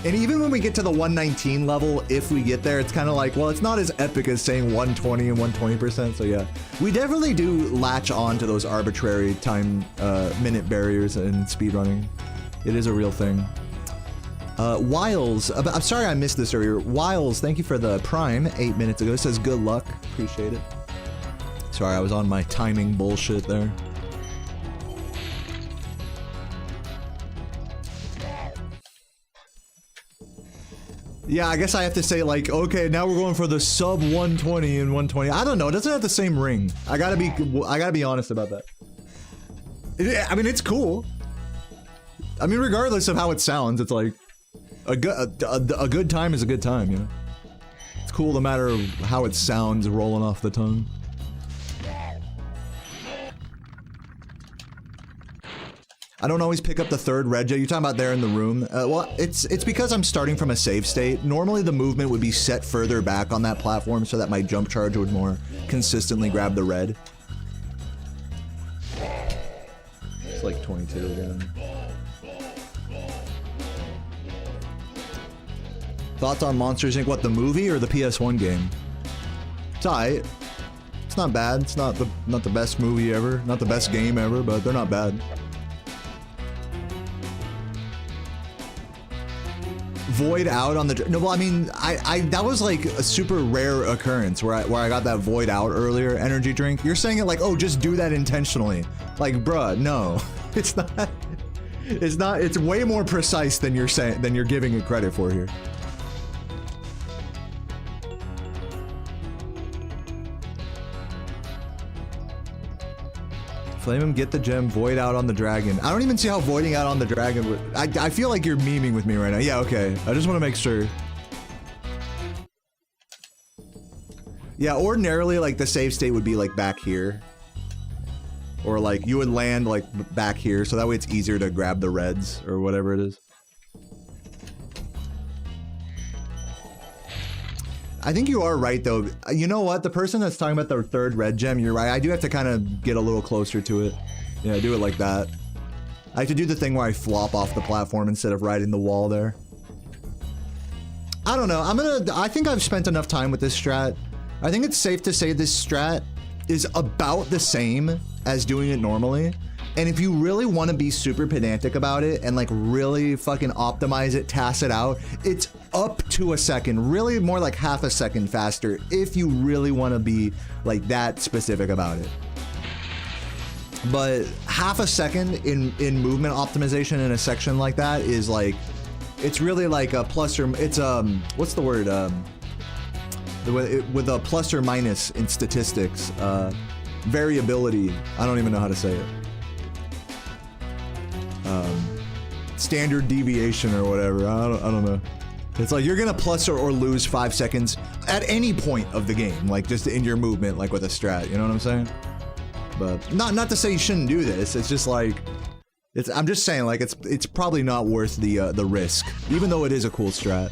And even when we get to the 119 level, if we get there, it's kind of like, well, it's not as epic as saying 120 and 120%. So yeah, we definitely do latch on to those arbitrary time minute barriers in speedrunning. It is a real thing. Wiles, I'm sorry I missed this earlier. Wiles, thank you for the prime 8 minutes ago. It says good luck. Appreciate it. Sorry, I was on my timing bullshit there. Yeah, I guess I have to say, like, okay, now we're going for the sub 120 and 120. I don't know. It doesn't have the same ring. I gotta be honest about that. I mean, it's cool. I mean, regardless of how it sounds, it's like a good time is a good time, you know. It's cool no matter how it sounds rolling off the tongue. I don't always pick up the third red jet. You're talking about there in the room. Well, it's because I'm starting from a save state. Normally the movement would be set further back on that platform so that my jump charge would more consistently grab the red. It's like 22 again. Thoughts on Monsters Inc. What, the movie or the PS1 game? It's alright. It's not bad. It's not the best movie ever, not the best game ever, but they're not bad. Void out on the no, well, I mean, I that was like a super rare occurrence where I got that void out earlier energy drink. You're saying it like, oh, just do that intentionally. Like, bruh, no, it's not. It's not. It's way more precise than you're saying, than you're giving it credit for here. Flame him, get the gem, void out on the dragon. I don't even see how voiding out on the dragon would... I feel like you're memeing with me right now. Yeah, okay. I just want to make sure. Yeah, ordinarily, like, the save state would be, like, back here. Or, like, you would land, like, back here, so that way it's easier to grab the reds, or whatever it is. I think you are right, though. You know what? The person that's talking about the third red gem, you're right. I do have to kind of get a little closer to it. Yeah, do it like that. I have to do the thing where I flop off the platform instead of riding the wall there. I don't know. I think I've spent enough time with this strat. I think it's safe to say this strat is about the same as doing it normally. And if you really want to be super pedantic about it and like really fucking optimize it, task it out, it's up to a second, really more like half a second faster if you really want to be like that specific about it. But half a second in movement optimization in a section like that is like, it's really like a plus or, it's what's the word, with a plus or minus in statistics, variability, I don't even know how to say it. Standard deviation or whatever, I don't know. It's like you're gonna plus or lose 5 seconds at any point of the game, like just in your movement, like with a strat, you know what I'm saying? But not to say you shouldn't do this, it's just like, I'm just saying like it's probably not worth the risk, even though it is a cool strat.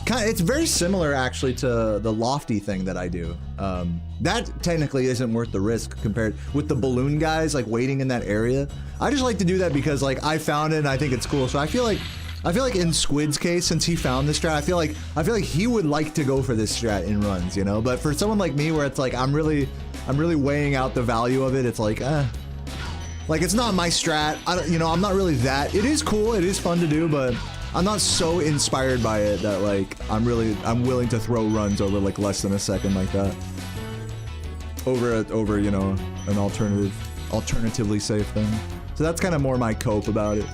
It's very similar actually to the lofty thing that I do. That technically isn't worth the risk compared with the balloon guys like waiting in that area. I just like to do that because like I found it and I think it's cool. So I feel like in Squid's case, since he found this strat, I feel like he would like to go for this strat in runs, you know. But for someone like me, where it's like I'm really weighing out the value of it, it's like like it's not my strat. I'm not really that. It is cool, it is fun to do, but I'm not so inspired by it that like I'm willing to throw runs over like less than a second like that. Over you know, an alternatively safe thing. So that's kind of more my cope about it.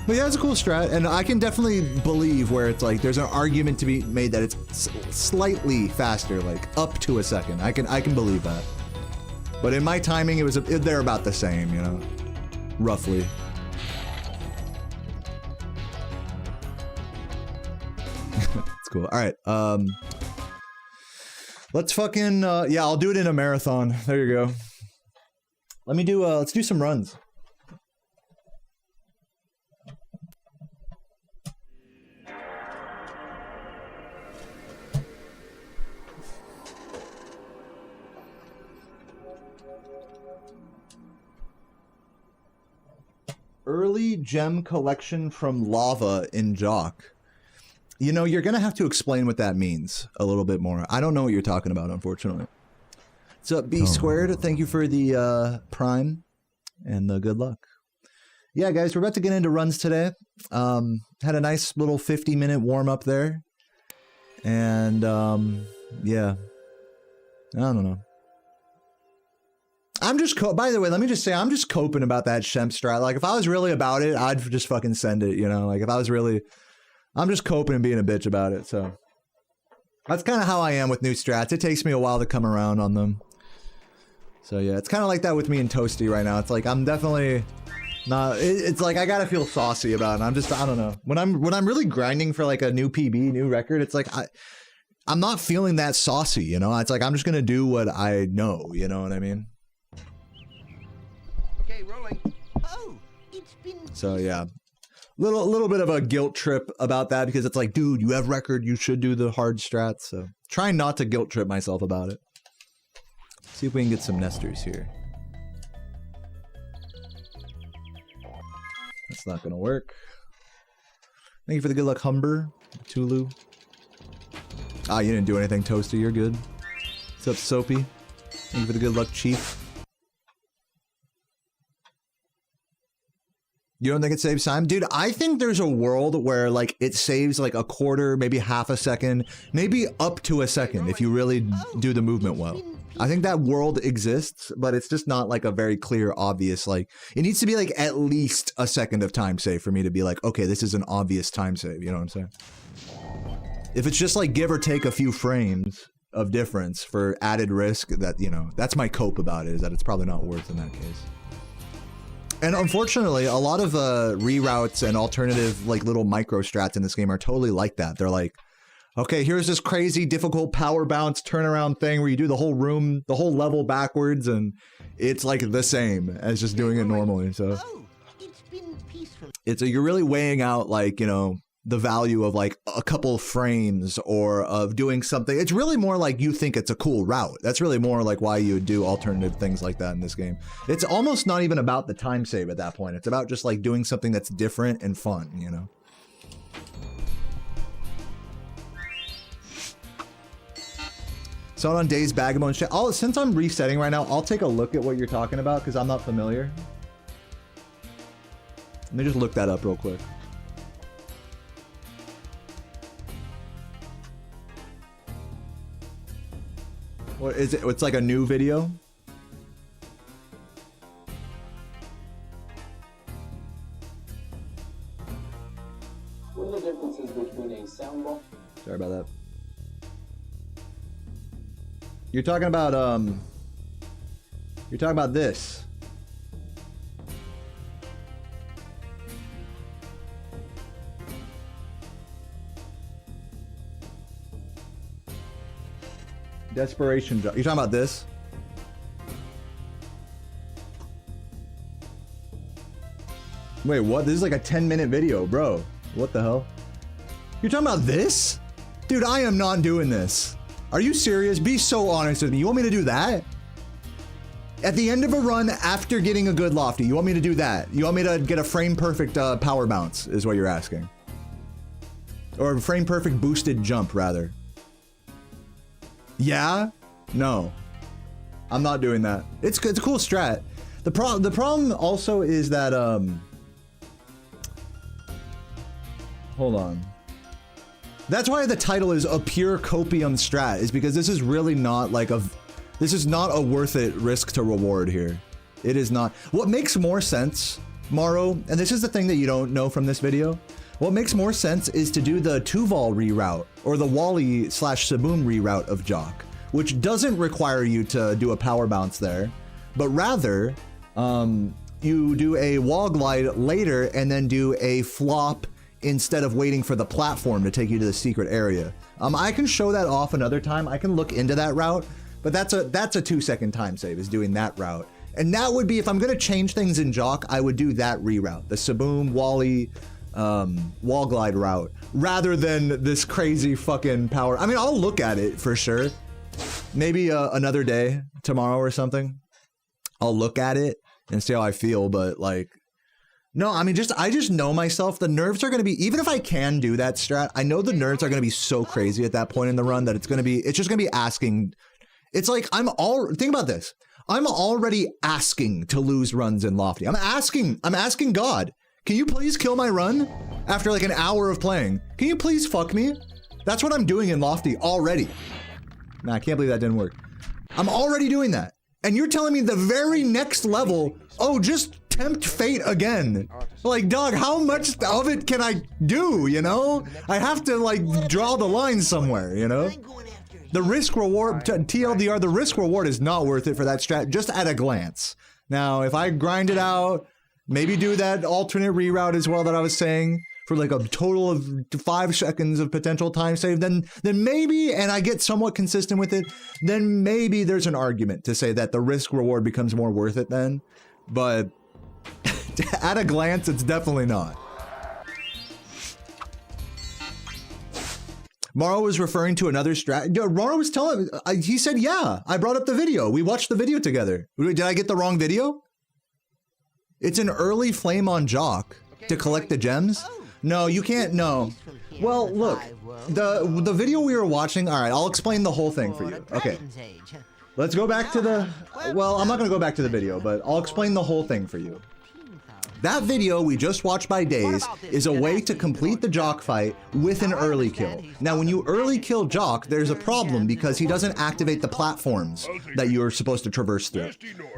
But yeah, it's a cool strat, and I can definitely believe where it's like there's an argument to be made that it's slightly faster, like up to a second. I can believe that. But in my timing, they're about the same, you know, roughly. It's cool. All right. Let's fucking, yeah, I'll do it in a marathon. There you go. Let me do, let's do some runs. Early gem collection from lava in Jock. You know, you're gonna have to explain what that means a little bit more. I don't know what you're talking about, unfortunately. What's up, B squared? Thank you for the prime and the good luck. Yeah, guys, we're about to get into runs today. Had a nice little 50-minute warm up there, and yeah, I don't know. I'm just, by the way, let me just say, I'm just coping about that Shemp strat. Like, if I was really about it, I'd just fucking send it, you know? Like, if I was really, I'm just coping and being a bitch about it, so. That's kind of how I am with new strats. It takes me a while to come around on them. So, yeah, it's kind of like that with me and Toasty right now. It's like, I'm definitely not, it's like, I gotta feel saucy about it. I'm just, I don't know. When I'm really grinding for, like, a new PB, new record, it's like, I'm not feeling that saucy, you know? It's like, I'm just gonna do what I know, you know what I mean? Rolling. Oh, it's been... So yeah, little bit of a guilt trip about that, because it's like, dude, you have record, you should do the hard strats. So trying not to guilt trip myself about it. See if we can get some nesters here. That's not gonna work. Thank you for the good luck, Humber, Tulu. Ah, you didn't do anything, Toasty. You're good. What's up, Soapy? Thank you for the good luck, Chief. You don't think it saves time? Dude, I think there's a world where, like, it saves, like, a quarter, maybe half a second, maybe up to a second if you really do the movement well. I think that world exists, but it's just not, like, a very clear, obvious, like, it needs to be, like, at least a second of time save for me to be like, okay, this is an obvious time save, you know what I'm saying? If it's just, like, give or take a few frames of difference for added risk, that, you know, that's my cope about it, is that it's probably not worth in that case. And unfortunately, a lot of reroutes and alternative, like, little micro strats in this game are totally like that. They're like, okay, here's this crazy, difficult power bounce turnaround thing where you do the whole room, the whole level backwards, and it's like the same as just doing it normally. So it's you're really weighing out, like, you know, the value of, like, a couple frames or of doing something. It's really more like you think it's a cool route. That's really more like why you would do alternative things like that in this game. It's almost not even about the time save at that point. It's about just, like, doing something that's different and fun, you know? So on Days Bagamo shit. Since I'm resetting right now, I'll take a look at what you're talking about because I'm not familiar. Let me just look that up real quick. What is it? It's like a new video. What are the differences between a soundball? Sorry about that. You're talking about this. Desperation job. You're talking about this? Wait, what? This is like a 10-minute video, bro. What the hell? You're talking about this? Dude, I am not doing this. Are you serious? Be so honest with me. You want me to do that? At the end of a run after getting a good lofty, you want me to do that? You want me to get a frame perfect power bounce is what you're asking. Or a frame perfect boosted jump, rather. Yeah? No. I'm not doing that. It's a cool strat. The problem also is that hold on. That's why the title is a pure copium strat, is because this is really not like this is not a worth it risk to reward here. It is not. What makes more sense, Morrow, and this is the thing that you don't know from this video, what makes more sense is to do the Tuval reroute or the Wally / Saboom reroute of Jock, which doesn't require you to do a power bounce there, but rather you do a wall glide later and then do a flop instead of waiting for the platform to take you to the secret area. I can show that off another time. I can look into that route, but that's a 2-second time save is doing that route. And that would be, if I'm gonna change things in Jock, I would do that reroute, the Saboom, Wally, wall glide route, rather than this crazy fucking power. I mean, I'll look at it for sure. Maybe another day, tomorrow or something. I'll look at it and see how I feel, but like, no, I mean, I just know myself. The nerves are going to be, even if I can do that strat, I know the nerves are going to be so crazy at that point in the run that it's just going to be asking. It's like, think about this. I'm already asking to lose runs in Lofty. I'm asking God, can you please kill my run after like an hour of playing? Can you please fuck me? That's what I'm doing in Lofty already. Nah, I can't believe that didn't work. I'm already doing that. And you're telling me the very next level, oh, just tempt fate again. Like, dog, how much of it can I do, you know? I have to, like, draw the line somewhere, you know? The risk reward, TLDR, the risk reward is not worth it for that strat, just at a glance. Now, if I grind it out, maybe do that alternate reroute as well that I was saying, for like a total of 5 seconds of potential time save, then maybe, and I get somewhat consistent with it, then maybe there's an argument to say that the risk reward becomes more worth it then. But at a glance, it's definitely not. Maro was referring to another strat. Maro was telling, he said, yeah, I brought up the video. We watched the video together. Did I get the wrong video? It's an early flame on Jock to collect the gems. No, you can't, no. Well, look, the video we were watching, all right, I'll explain the whole thing for you. Okay. Let's go back to the, well, I'm not gonna go back to the video, but I'll explain the whole thing for you. That video we just watched by Days is a way to complete the Jock fight with an early kill. Now, when you early kill Jock, there's a problem because he doesn't activate the platforms that you're supposed to traverse through.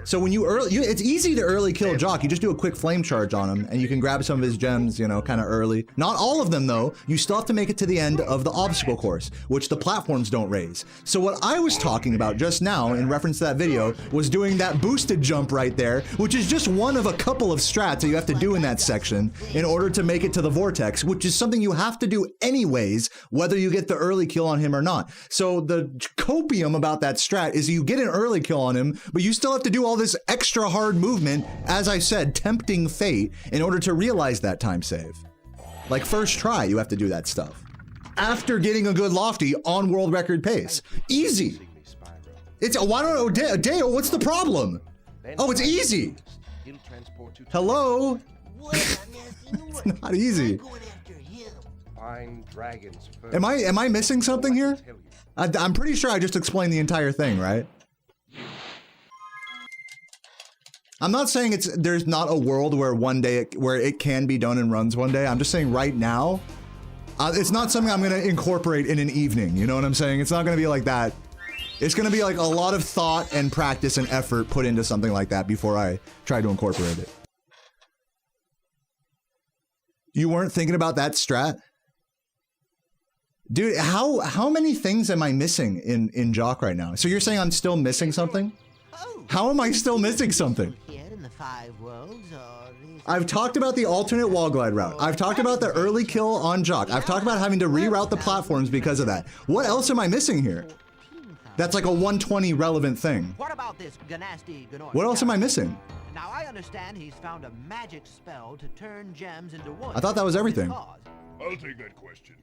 So when it's easy to early kill Jock. You just do a quick flame charge on him and you can grab some of his gems, you know, kind of early. Not all of them though. You still have to make it to the end of the obstacle course, which the platforms don't raise. So what I was talking about just now in reference to that video was doing that boosted jump right there, which is just one of a couple of strats that you have to do in that section in order to make it to the vortex, which is something you have to do anyways, whether you get the early kill on him or not. So the copium about that strat is you get an early kill on him, but you still have to do all this extra hard movement, as I said, tempting fate, in order to realize that time save. Like first try, you have to do that stuff. After getting a good Lofty on world record pace. Easy. It's, why don't, Dale, what's the problem? Oh, it's easy. Hello? It's not easy. Am I missing something here? I'm pretty sure I just explained the entire thing, right? I'm not saying there's not a world where one day where it can be done in runs one day. I'm just saying right now, it's not something I'm gonna incorporate in an evening. You know what I'm saying? It's not gonna be like that. It's gonna be like a lot of thought and practice and effort put into something like that before I try to incorporate it. You weren't thinking about that strat? Dude, how many things am I missing in Jock right now? So you're saying I'm still missing something? How am I still missing something? I've talked about the alternate wall glide route. I've talked about the early kill on Jock. I've talked about having to reroute the platforms because of that. What else am I missing here? That's like a 120 relevant thing. What about this Ganasty Gnor? What else am I missing? Now I understand he's found a magic spell to turn gems into wood. I thought that was everything. I'll take that question.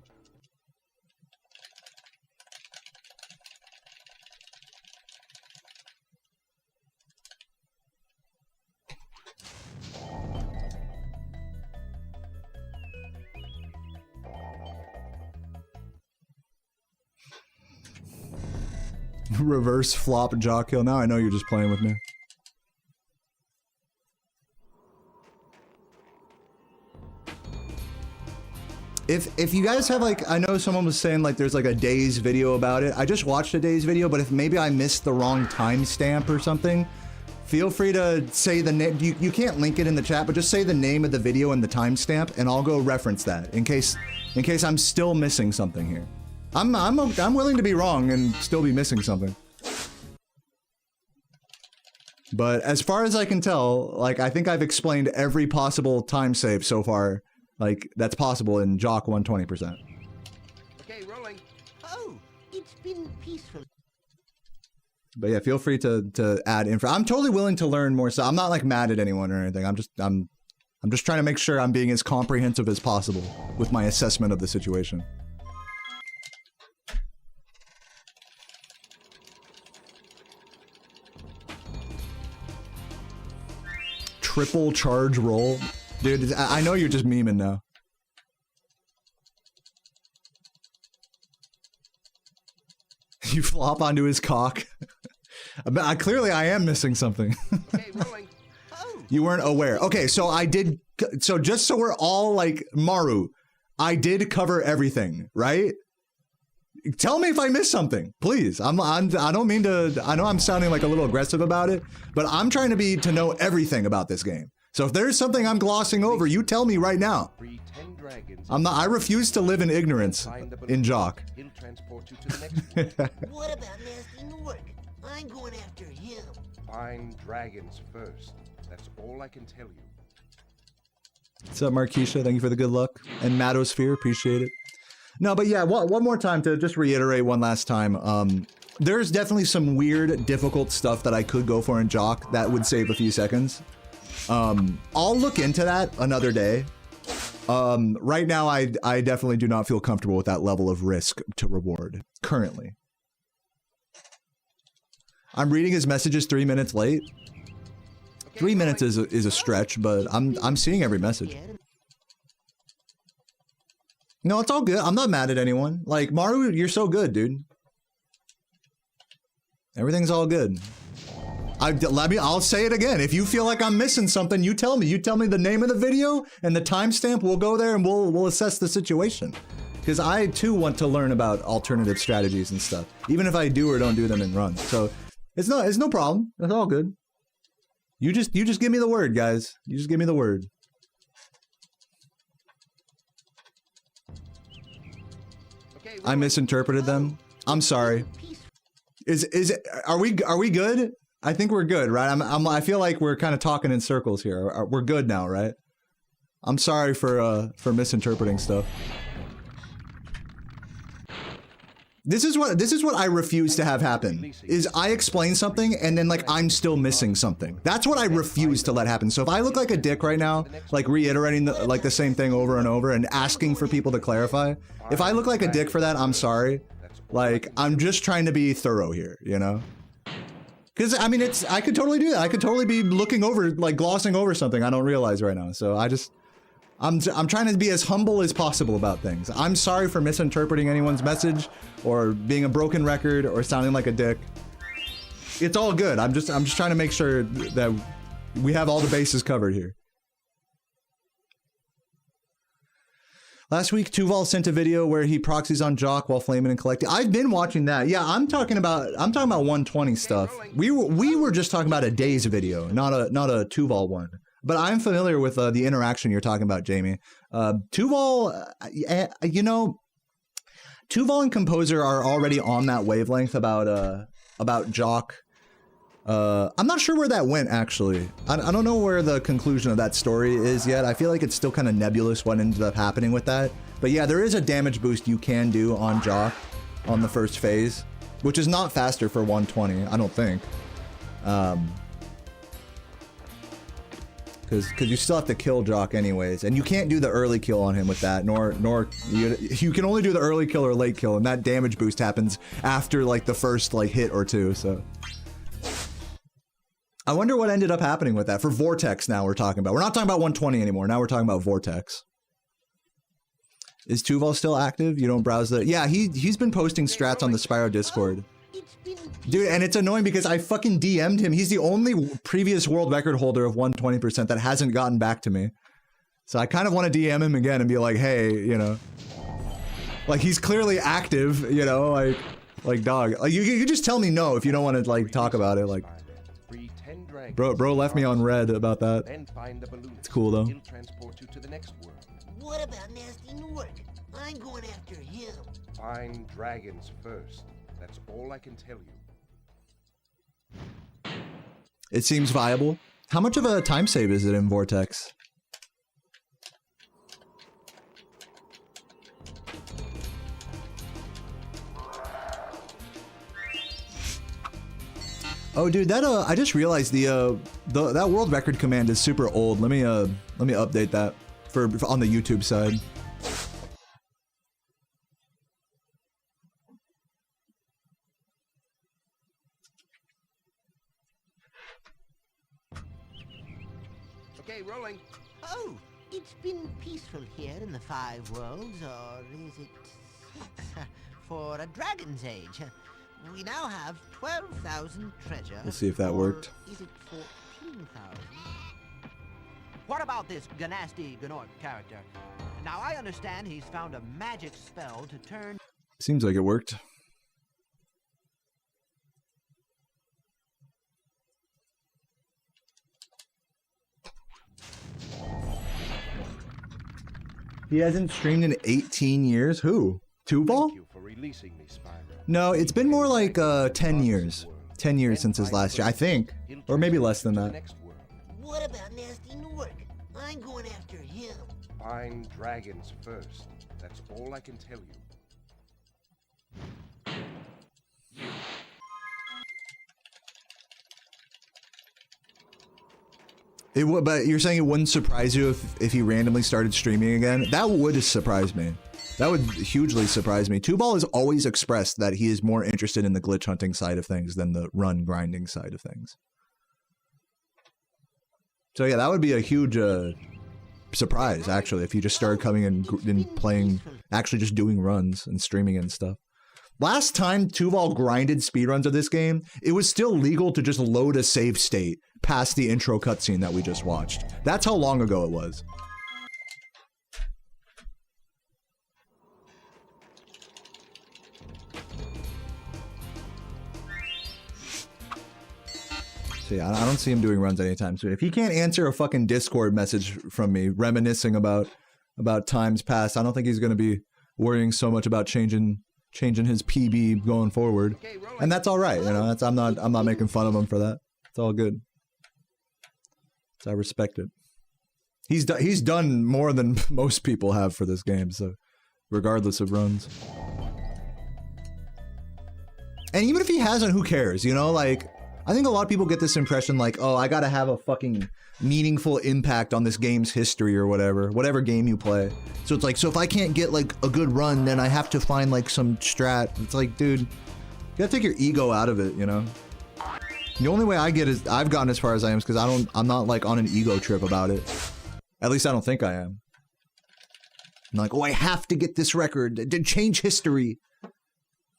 Reverse flop Jock kill. Now I know you're just playing with me. If you guys have like, I know someone was saying like there's like a Days video about it. I just watched a Days video, but if maybe I missed the wrong timestamp or something, feel free to say the name. You can't link it in the chat, but just say the name of the video and the timestamp, and I'll go reference that in case I'm still missing something here. I'm willing to be wrong and still be missing something. But as far as I can tell, like I think I've explained every possible time save so far Like, that's possible in Jock 120%. Okay, rolling. Oh, it's been peaceful. But yeah, feel free to add info. I'm totally willing to learn more. So I'm not like mad at anyone or anything. I'm just trying to make sure I'm being as comprehensive as possible with my assessment of the situation. Triple charge roll. Dude, I know you're just memeing now. You flop onto his cock. Clearly I am missing something. Okay, rolling. Oh. You weren't aware. Okay, so I did. So just so we're all like Maru, I did cover everything, right? Tell me if I missed something, please. I don't mean to. I know I'm sounding like a little aggressive about it, but I'm trying to know everything about this game. So if there's something I'm glossing over, you tell me right now. I'm not. I refuse to live in ignorance in Jock. What about Nasty Nork? I'm going after him. Find dragons first. That's all I can tell you. What's up, Marquisha? Thank you for the good luck. And Matosphere, appreciate it. No, but yeah, one more time to just reiterate one last time. There's definitely some weird, difficult stuff that I could go for in Jock that would save a few seconds. I'll look into that another day. Right now, I definitely do not feel comfortable with that level of risk to reward currently. I'm reading his messages 3 minutes late. 3 minutes is a stretch, but I'm seeing every message. No, it's all good. I'm not mad at anyone. Like, Maru, you're so good, dude. Everything's all good. I'll say it again. If you feel like I'm missing something, you tell me. You tell me the name of the video and the timestamp. We'll go there and we'll assess the situation. Because I too want to learn about alternative strategies and stuff, even if I do or don't do them in runs. So it's no problem. It's all good. You just give me the word, guys. You just give me the word. I misinterpreted them. I'm sorry. Are we good? I think we're good, right? I feel like we're kind of talking in circles here. We're good now, right? I'm sorry for misinterpreting stuff. This is what I refuse to have happen. Is I explain something and then like I'm still missing something. That's what I refuse to let happen. So if I look like a dick right now, like reiterating the same thing over and over and asking for people to clarify, if I look like a dick for that, I'm sorry. Like, I'm just trying to be thorough here, you know? Because, I mean, I could totally do that. I could totally be looking over, like, glossing over something I don't realize right now. So I'm trying to be as humble as possible about things. I'm sorry for misinterpreting anyone's message or being a broken record or sounding like a dick. It's all good. I'm just trying to make sure that we have all the bases covered here. Last week, Tuval sent a video where he proxies on Jock while flaming and collecting. I've been watching that. Yeah, I'm talking about 120 stuff. We were just talking about a Days video, not a Tuval one. But I'm familiar with the interaction you're talking about, Jamie. Tuval, you know, Tuval and Composer are already on that wavelength about Jock. I'm not sure where that went, actually. I don't know where the conclusion of that story is yet. I feel like it's still kind of nebulous what ended up happening with that. But yeah, there is a damage boost you can do on Jock on the first phase, which is not faster for 120, I don't think. Because you still have to kill Jock anyways, and you can't do the early kill on him with that, nor you can only do the early kill or late kill, and that damage boost happens after like the first like hit or two, so. I wonder what ended up happening with that. For Vortex now we're talking about. We're not talking about 120 anymore. Now we're talking about Vortex. Is Tuval still active? You don't browse the... Yeah, he's been posting strats on the Spyro Discord. Dude, and it's annoying because I fucking DM'd him. He's the only previous world record holder of 120% that hasn't gotten back to me. So I kind of want to DM him again and be like, hey, you know... Like, he's clearly active, you know, like dog. Like, you just tell me no if you don't want to, like, talk about it, like... Bro left me on red about that. It's cool though. What about Nasty Nork? I'm going after him. Find dragons first. That's all I can tell you. It seems viable. How much of a time save is it in Vortex? Oh, dude, that I just realized that world record command is super old. Let me update that for on the YouTube side. Okay, rolling. Oh, it's been peaceful here in the Five Worlds, or is it 6? For a Dragon's Age. We now have 12,000 treasure. We'll see if that or worked. Is it 14,000? What about this Ganasty Gnorc character? Now I understand he's found a magic spell to turn... Seems like it worked. He hasn't streamed in 18 years? Who? Tubal? Thank you for releasing me, Spyro. No, it's been more like 10 years. 10 years since his last year, I think. Or maybe less than that. What about Nasty Gnorc? I'm going after him. Find dragons first. That's all I can tell you. It would, but you're saying it wouldn't surprise you if he randomly started streaming again? That would surprise me. That would hugely surprise me. Tubal has always expressed that he is more interested in the glitch hunting side of things than the run grinding side of things. So yeah, that would be a huge surprise, actually, if he just started coming and playing, actually just doing runs and streaming and stuff. Last time Tubal grinded speedruns of this game, it was still legal to just load a save state past the intro cutscene that we just watched. That's how long ago it was. So yeah, I don't see him doing runs anytime soon. If he can't answer a fucking Discord message from me reminiscing about times past, I don't think he's going to be worrying so much about changing his PB going forward. And that's all right, you know. I'm not making fun of him for that. It's all good. So I respect it. He's done more than most people have for this game, so regardless of runs. And even if he hasn't, who cares? You know, like, I think a lot of people get this impression like, oh, I gotta have a fucking meaningful impact on this game's history or whatever game you play. So it's like, so if I can't get like a good run, then I have to find like some strat. It's like, dude, you gotta take your ego out of it, you know? The only way I've gotten as far as I am is because I'm not like on an ego trip about it. At least I don't think I am. I'm like, oh, I have to get this record to change history.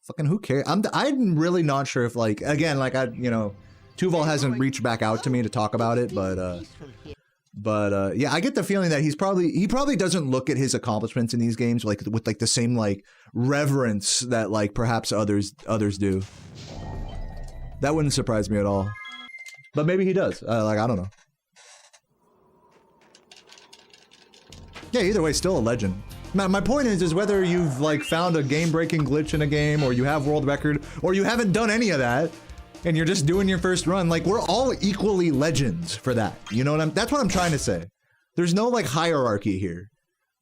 Fucking who cares? I'm really not sure if like, again, like Tubal hasn't reached back out to me to talk about it, but yeah, I get the feeling that he probably doesn't look at his accomplishments in these games like with like the same like reverence that like perhaps others do. That wouldn't surprise me at all. But maybe he does. Like, I don't know. Yeah, either way, still a legend. My point is whether you've like found a game-breaking glitch in a game, or you have world record, or you haven't done any of that, and you're just doing your first run, like, we're all equally legends for that. You know what that's what I'm trying to say. There's no like hierarchy here.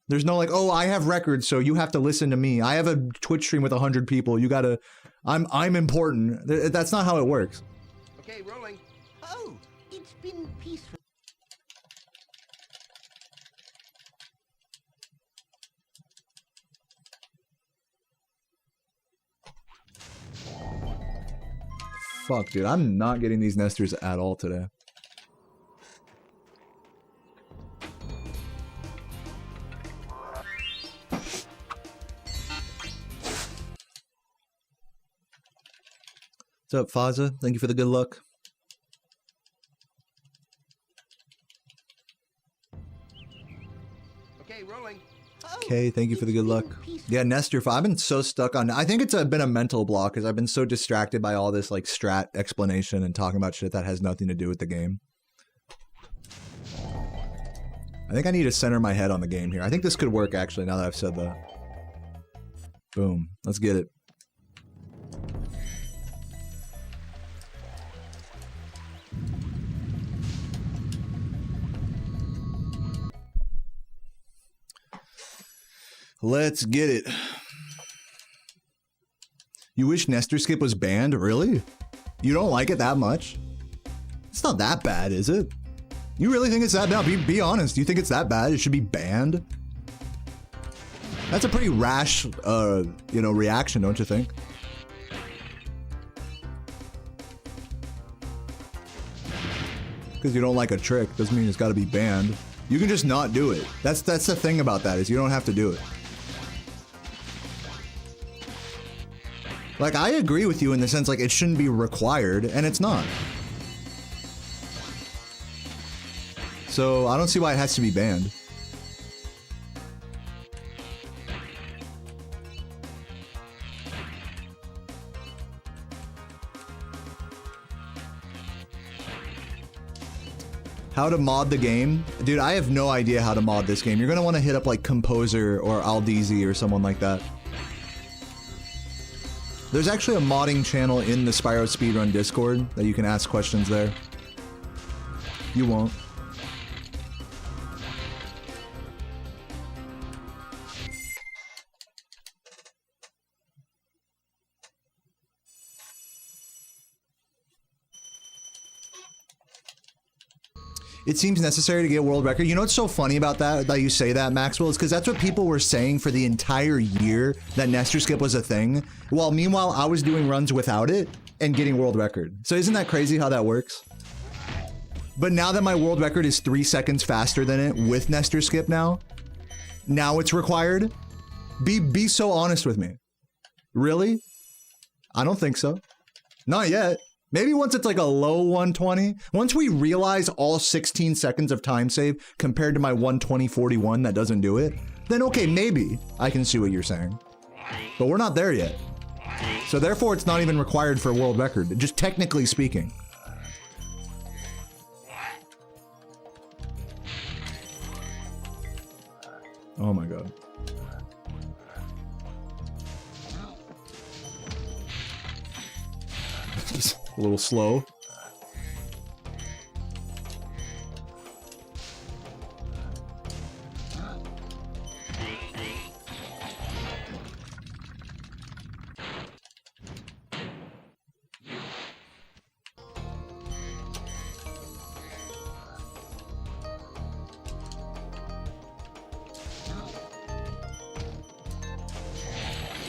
There's no like, oh, I have records, so you have to listen to me. I have a Twitch stream with 100 people. You gotta, I'm important. That's not how it works. Okay, rolling. Oh, it's been peaceful. Fuck, dude, I'm not getting these nesters at all today. What's up, Faza? Thank you for the good luck. Okay, rolling. Okay, thank you for the good luck. Yeah, Nestor, I've been so stuck on... I think it's been a mental block because I've been so distracted by all this like strat explanation and talking about shit that has nothing to do with the game. I think I need to center my head on the game here. I think this could work actually now that I've said that. Boom. Let's get it. Let's get it. You wish Nestor Skip was banned? Really? You don't like it that much? It's not that bad, is it? You really think it's that bad? Be honest. Do you think it's that bad? It should be banned? That's a pretty rash, you know, reaction, don't you think? Because you don't like a trick doesn't mean it's got to be banned. You can just not do it. That's the thing about that, is you don't have to do it. Like, I agree with you in the sense, like, it shouldn't be required, and it's not. So, I don't see why it has to be banned. How to mod the game? Dude, I have no idea how to mod this game. You're gonna want to hit up like Composer or Aldeezy or someone like that. There's actually a modding channel in the Spyro Speedrun Discord that you can ask questions there. You won't. It seems necessary to get a world record. You know what's so funny about that you say that, Maxwell, is because that's what people were saying for the entire year that Nestor Skip was a thing. While meanwhile, I was doing runs without it and getting world record. So isn't that crazy how that works? But now that my world record is 3 seconds faster than it with Nestor Skip now it's required? Be so honest with me. Really? I don't think so. Not yet. Maybe once it's like a low 120, once we realize all 16 seconds of time save compared to my 120.41 that doesn't do it, then okay, maybe I can see what you're saying. But we're not there yet. So therefore it's not even required for a world record, just technically speaking. Oh my god. Just a little slow.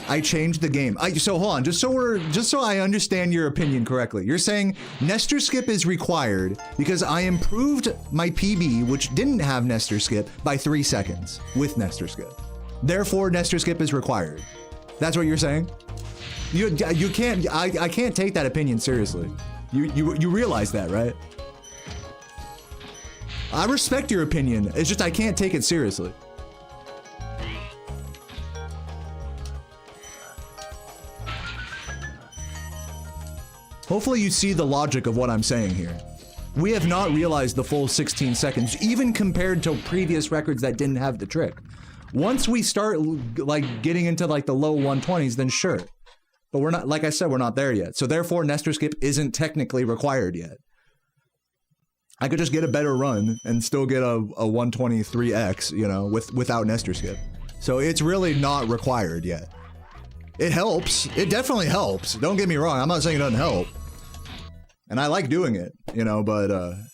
I changed the game. So hold on, just so I understand your opinion correctly. You're saying Nestor Skip is required because I improved my PB, which didn't have Nestor Skip, by 3 seconds with Nestor Skip. Therefore, Nestor Skip is required. That's what you're saying? You can't. I can't take that opinion seriously. You realize that, right? I respect your opinion. It's just I can't take it seriously. Hopefully you see the logic of what I'm saying here. We have not realized the full 16 seconds, even compared to previous records that didn't have the trick. Once we start like getting into like the low 120s, then sure. But we're not, like I said, we're not there yet. So therefore Nestor Skip isn't technically required yet. I could just get a better run and still get a 123x, you know, without Nestor Skip. So it's really not required yet. It helps. It definitely helps. Don't get me wrong. I'm not saying it doesn't help. And I like doing it, you know, but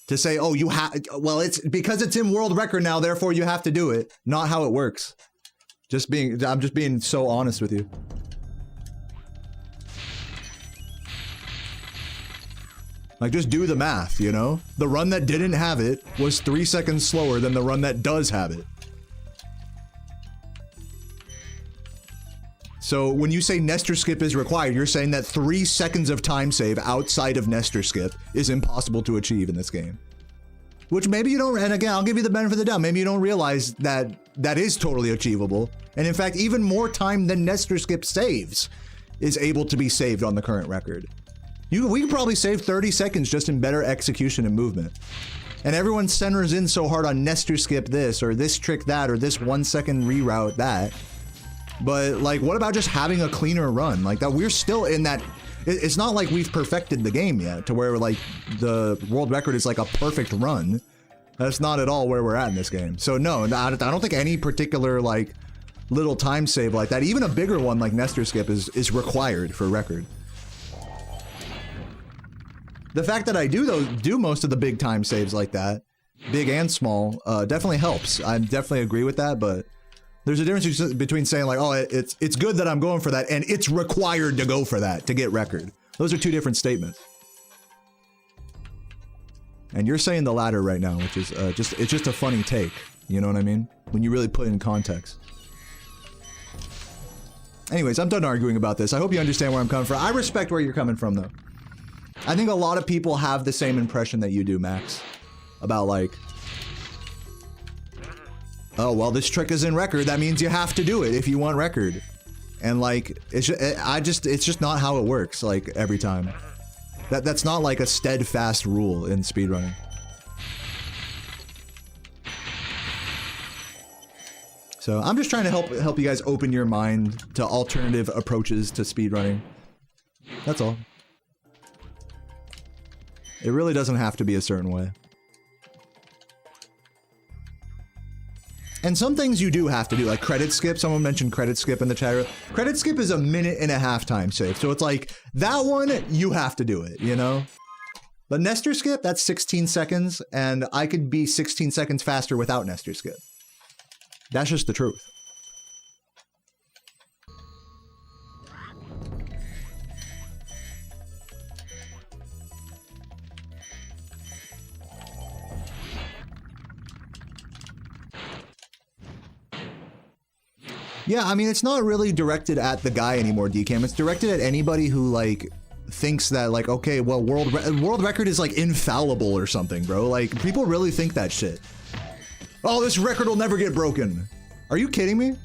to say, oh, you have, well, it's because it's in world record now, therefore you have to do it. Not how it works. I'm just being so honest with you. Like, just do the math, you know? The run that didn't have it was 3 seconds slower than the run that does have it. So when you say Nestor Skip is required, you're saying that 3 seconds of time save outside of Nestor Skip is impossible to achieve in this game. Which maybe you don't, and again, I'll give you the benefit of the doubt, maybe you don't realize that that is totally achievable. And in fact, even more time than Nestor Skip saves is able to be saved on the current record. We could probably save 30 seconds just in better execution and movement. And everyone centers in so hard on Nestor Skip this, or this trick that, or this 1 second reroute that. But like, what about just having a cleaner run? Like that, we're still in that, it's not like we've perfected the game yet to where like the world record is like a perfect run. That's not at all where we're at in this game. So no, I don't think any particular like little time save like that, even a bigger one like Nestor Skip is required for record. The fact that I do most of the big time saves like that, big and small, definitely helps. I definitely agree with that, but there's a difference between saying like, oh, it's good that I'm going for that, and it's required to go for that to get record. Those are two different statements. And you're saying the latter right now, which is it's just a funny take. You know what I mean? When you really put it in context. Anyways, I'm done arguing about this. I hope you understand where I'm coming from. I respect where you're coming from, though. I think a lot of people have the same impression that you do, Max. About like, oh, well, this trick is in record. That means you have to do it if you want record. And like, it's just not how it works, like, every time. That's not like a steadfast rule in speedrunning. So I'm just trying to help you guys open your mind to alternative approaches to speedrunning. That's all. It really doesn't have to be a certain way. And some things you do have to do, like credit skip. Someone mentioned credit skip in the chat. Credit skip is a 1.5 time save. So it's like, that one, you have to do it, you know? But Nestor skip, that's 16 seconds, and I could be 16 seconds faster without Nestor skip. That's just the truth. Yeah, I mean, it's not really directed at the guy anymore, DCam. It's directed at anybody who, like, thinks that, like, okay, well, world record is, like, infallible or something, bro. Like, people really think that shit. Oh, this record will never get broken. Are you kidding me?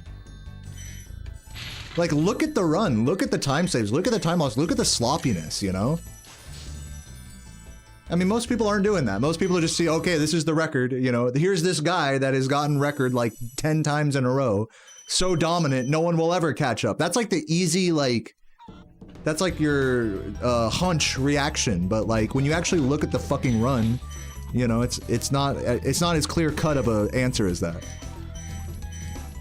Like, look at the run. Look at the time saves. Look at the time loss. Look at the sloppiness, you know? I mean, most people aren't doing that. Most people just see, okay, this is the record, you know? Here's this guy that has gotten record, like, 10 times in a row. So dominant, no one will ever catch up. That's like the easy, like, that's like your hunch reaction. But like when you actually look at the fucking run, you know, it's not as clear cut of a answer as that.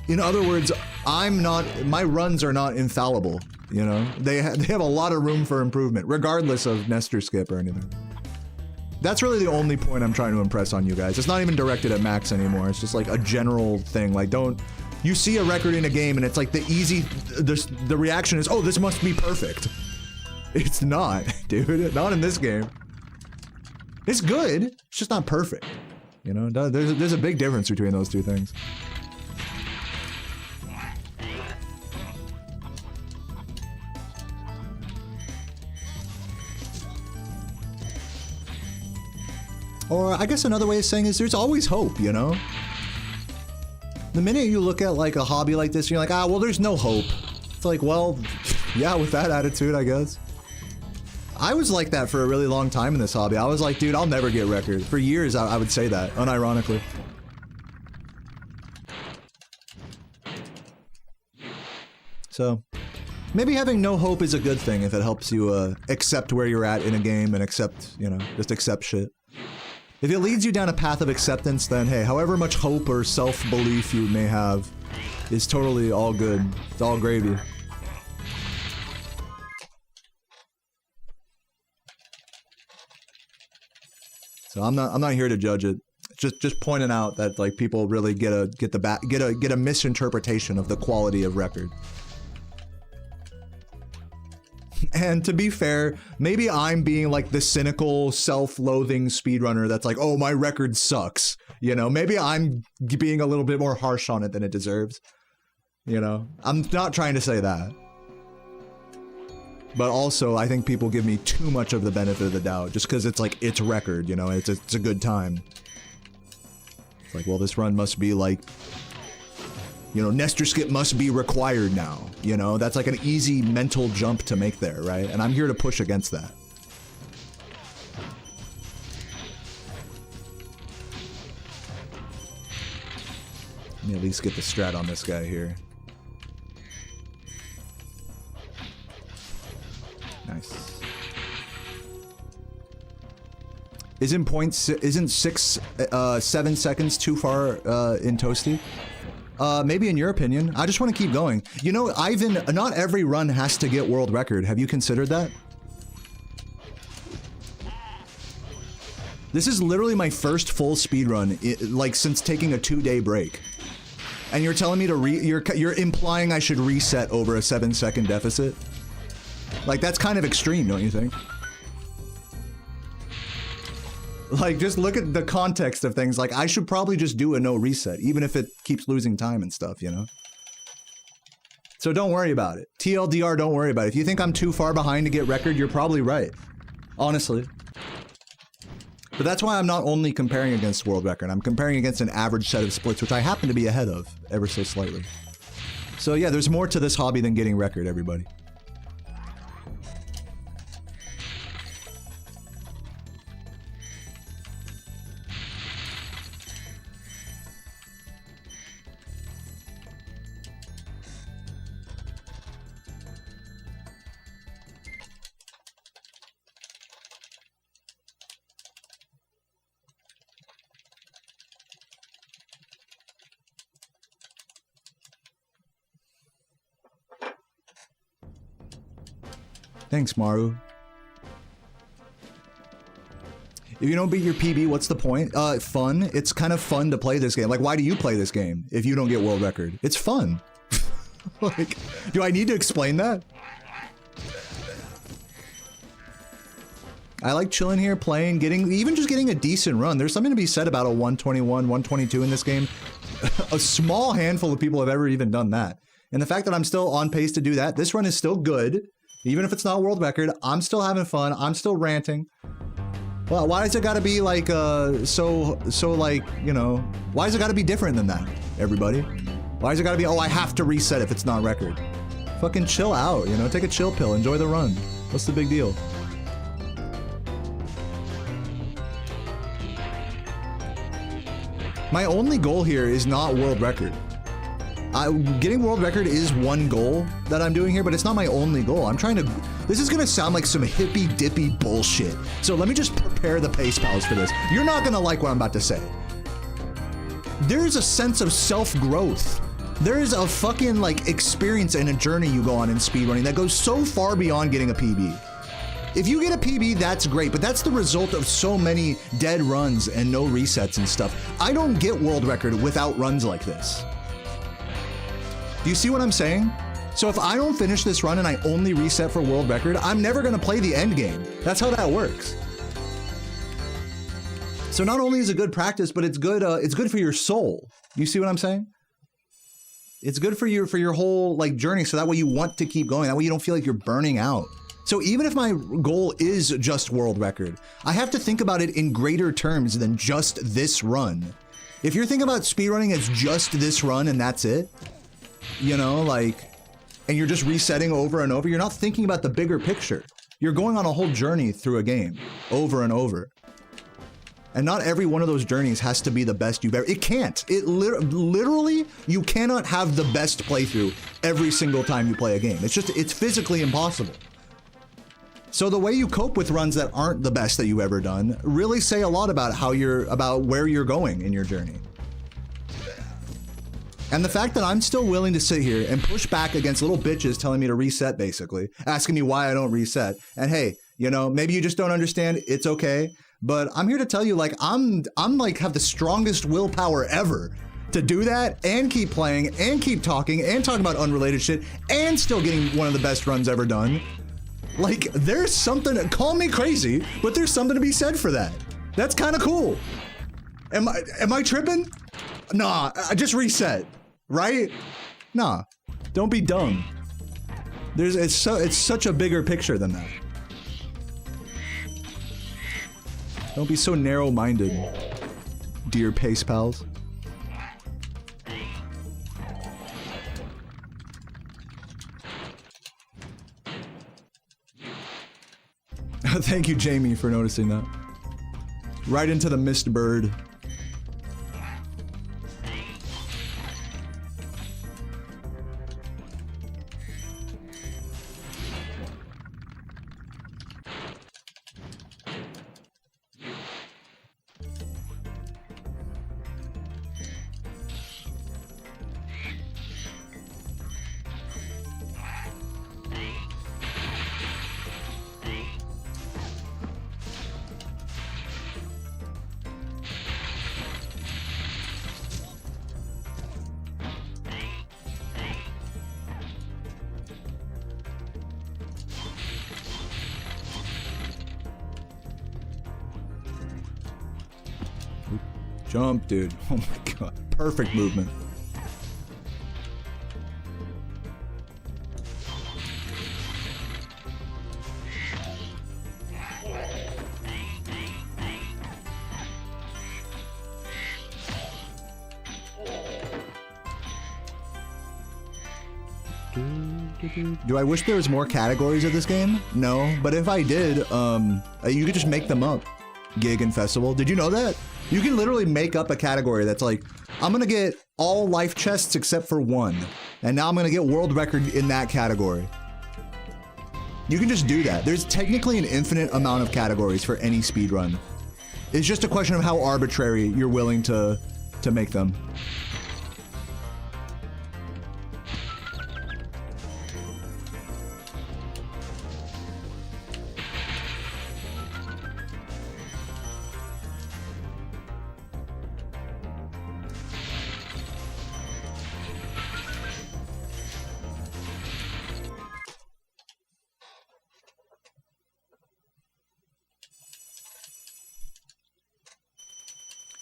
In other words, my runs are not infallible. You know, they have a lot of room for improvement, regardless of Nestor skip or anything. That's really the only point I'm trying to impress on you guys. It's not even directed at Max anymore. It's just like a general thing. Like, don't. You see a record in a game and it's like the reaction is, oh, this must be perfect. It's not, dude. Not in this game. It's good. It's just not perfect. You know, there's a big difference between those two things. Or I guess another way of saying is there's always hope, you know? The minute you look at like a hobby like this, you're like, ah, well, there's no hope. It's like, well, yeah, with that attitude, I guess. I was like that for a really long time in this hobby. I was like, dude, I'll never get record. For years, I would say that, unironically. So, maybe having no hope is a good thing if it helps you accept where you're at in a game and accept, you know, just accept shit. If it leads you down a path of acceptance, then hey, however much hope or self-belief you may have is totally all good. It's all gravy. So I'm not here to judge it. Just pointing out that like people really get a misinterpretation of the quality of record. And to be fair, maybe I'm being like the cynical, self-loathing speedrunner that's like, oh, my record sucks. You know, maybe I'm being a little bit more harsh on it than it deserves. You know, I'm not trying to say that. But also, I think people give me too much of the benefit of the doubt just because it's like, it's record, you know, it's a good time. It's like, well, this run must be like, you know, Nestor skip must be required now, you know? That's like an easy mental jump to make there, right? And I'm here to push against that. Let me at least get the strat on this guy here. Nice. Isn't 7 seconds too far in Toasty? Maybe in your opinion. I just want to keep going. You know, Ivan, not every run has to get world record. Have you considered that? This is literally my first full speedrun, like, since taking a 2-day break. And you're telling me to you're implying I should reset over a 7-second deficit? Like, that's kind of extreme, don't you think? Like, just look at the context of things. Like, I should probably just do a no reset, even if it keeps losing time and stuff, you know? So don't worry about it. TLDR, don't worry about it. If you think I'm too far behind to get record, you're probably right. Honestly. But that's why I'm not only comparing against world record. I'm comparing against an average set of splits, which I happen to be ahead of, ever so slightly. So yeah, there's more to this hobby than getting record, everybody. Thanks, Maru. If you don't beat your PB, what's the point? Fun. It's kind of fun to play this game. Like, why do you play this game if you don't get world record? It's fun. Like, do I need to explain that? I like chilling here, playing, even just getting a decent run. There's something to be said about a 121, 122 in this game. A small handful of people have ever even done that. And the fact that I'm still on pace to do that, this run is still good. Even if it's not world record, I'm still having fun. I'm still ranting. Well, why does it gotta be like, so like, you know, why does it gotta be different than that, everybody? Why does it gotta be, oh, I have to reset if it's not record? Fucking chill out, you know, take a chill pill, enjoy the run. What's the big deal? My only goal here is not world record. Getting world record is one goal that I'm doing here, but it's not my only goal. I'm trying to... This is gonna sound like some hippy-dippy bullshit. So let me just prepare the pace pals for this. You're not gonna like what I'm about to say. There's a sense of self-growth. There is a fucking, like, experience and a journey you go on in speedrunning that goes so far beyond getting a PB. If you get a PB, that's great, but that's the result of so many dead runs and no resets and stuff. I don't get world record without runs like this. Do you see what I'm saying? So if I don't finish this run and I only reset for world record, I'm never gonna play the end game. That's how that works. So not only is it good practice, but it's good for your soul. You see what I'm saying? It's good for your whole like journey, so that way you want to keep going. That way you don't feel like you're burning out. So even if my goal is just world record, I have to think about it in greater terms than just this run. If you're thinking about speedrunning as just this run and that's it, you know, like, and you're just resetting over and over, you're not thinking about the bigger picture. You're going on a whole journey through a game, over and over. And not every one of those journeys has to be the best you've ever... It can't. It literally, you cannot have the best playthrough every single time you play a game. It's physically impossible. So the way you cope with runs that aren't the best that you've ever done really say a lot about about where you're going in your journey. And the fact that I'm still willing to sit here and push back against little bitches telling me to reset, basically, asking me why I don't reset. And hey, you know, maybe you just don't understand, it's okay. But I'm here to tell you, like, I'm like have the strongest willpower ever to do that and keep playing and keep talking and talking about unrelated shit and still getting one of the best runs ever done. Like, there's something, call me crazy, but there's something to be said for that. That's kind of cool. Am I tripping? Nah, I just reset. Right? Nah, don't be dumb. It's such a bigger picture than that. Don't be so narrow-minded, dear pace pals. Thank you, Jamie, for noticing that. Right into the mist bird. Jump, dude. Oh my god. Perfect movement. Do I wish there was more categories of this game? No, but if I did, you could just make them up. Gig and festival. Did you know that? You can literally make up a category that's like, I'm gonna get all life chests except for one, and now I'm gonna get world record in that category. You can just do that. There's technically an infinite amount of categories for any speedrun. It's just a question of how arbitrary you're willing to make them.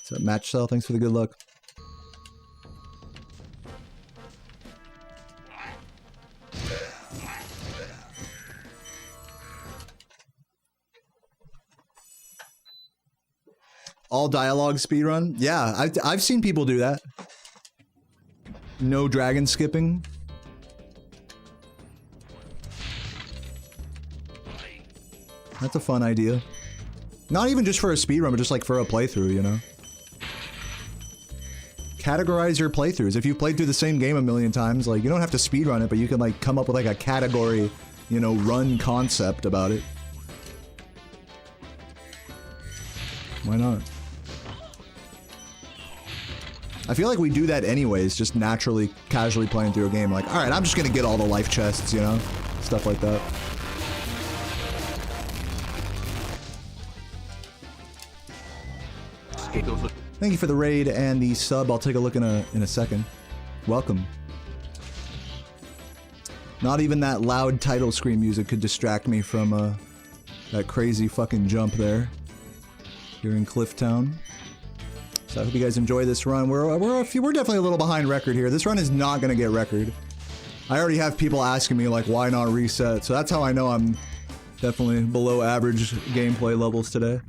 So match cell, thanks for the good luck. All dialogue speedrun? Yeah, I've seen people do that. No dragon skipping. That's a fun idea. Not even just for a speedrun, but just like for a playthrough, you know? Categorize your playthroughs. If you've played through the same game a million times, like, you don't have to speedrun it, but you can, like, come up with, like, a category, you know, run concept about it. Why not? I feel like we do that anyways, just naturally, casually playing through a game. Like, alright, I'm just gonna get all the life chests, you know? Stuff like that. Thank you for the raid and the sub. I'll take a look in a second. Welcome. Not even that loud title screen music could distract me from that crazy fucking jump there. Here in Clifftown. So I hope you guys enjoy this run. We're definitely a little behind record here. This run is not gonna get record. I already have people asking me like, why not reset? So that's how I know I'm definitely below average gameplay levels today.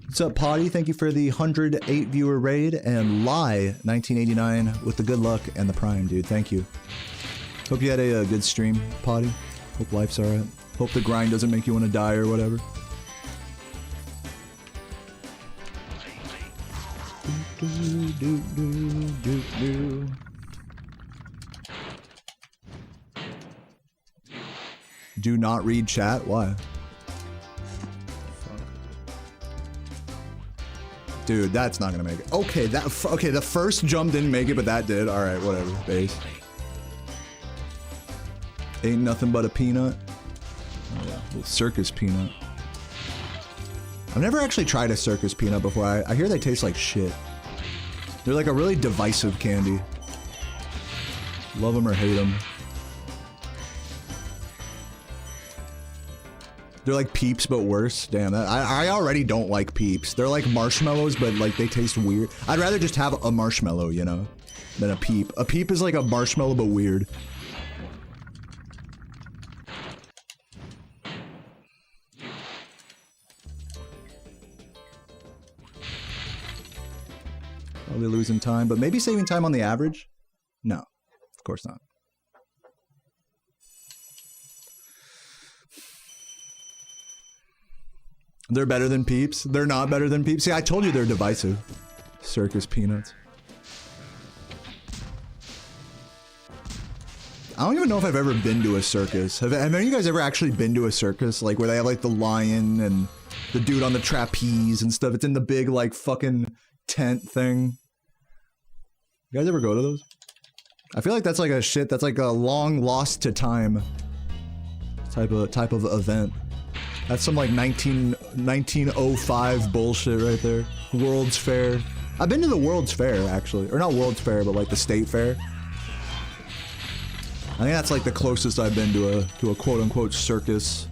What's up, Potty? Thank you for the 108 viewer raid, and Lie 1989 with the good luck and the prime, dude. Thank you. Hope you had a good stream, Potty. Hope life's alright. Hope the grind doesn't make you want to die or whatever. Do not read chat? Why? Dude, that's not gonna make it. Okay, okay, the first jump didn't make it, but that did. All right, whatever. Base. Ain't nothing but a peanut. Oh yeah, little circus peanut. I've never actually tried a circus peanut before. I hear they taste like shit. They're like a really divisive candy. Love them or hate them. They're like Peeps, but worse. Damn, I already don't like Peeps. They're like marshmallows, but like they taste weird. I'd rather just have a marshmallow, you know, than a Peep. A Peep is like a marshmallow, but weird. Probably losing time, but maybe saving time on the average? No, of course not. They're better than Peeps? They're not better than Peeps? See, I told you they're divisive. Circus peanuts. I don't even know if I've ever been to a circus. Have any of you guys ever actually been to a circus? Like, where they have, like, the lion and the dude on the trapeze and stuff? It's in the big, like, fucking tent thing. You guys ever go to those? I feel like that's like a shit, that's like a long lost to time type of event. That's some like 1905 bullshit right there. World's Fair. I've been to the World's Fair actually, or not World's Fair, but like the State Fair. I think that's like the closest I've been to a quote unquote circus.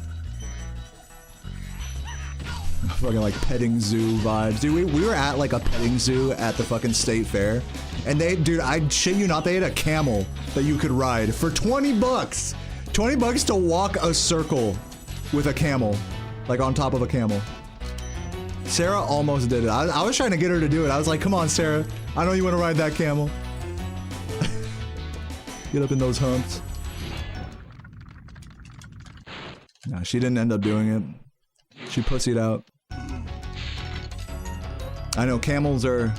Fucking like petting zoo vibes. Dude, we were at like a petting zoo at the fucking state fair. And they, dude, I shit you not, they had a camel that you could ride for 20 bucks. 20 bucks to walk a circle with a camel. Like on top of a camel. Sarah almost did it. I was trying to get her to do it. I was like, come on, Sarah. I know you want to ride that camel. Get up in those humps. Nah, she didn't end up doing it. She pussied out. I know camels are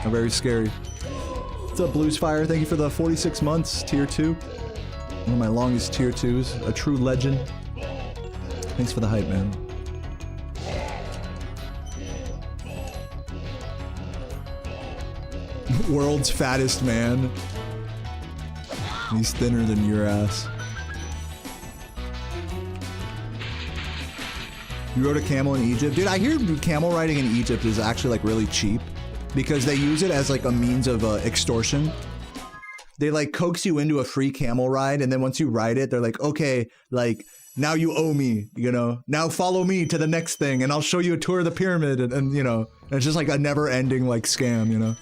very scary. What's up, Bluesfire? Thank you for the 46 months, tier 2. One of my longest tier 2s. A true legend. Thanks for the hype, man. World's fattest man. He's thinner than your ass. You rode a camel in Egypt? Dude, I hear camel riding in Egypt is actually like really cheap because they use it as like a means of extortion. They like coax you into a free camel ride, and then once you ride it, they're like, okay, like now you owe me, you know, now follow me to the next thing and I'll show you a tour of the pyramid, and you know, and it's just like a never ending like scam, you know.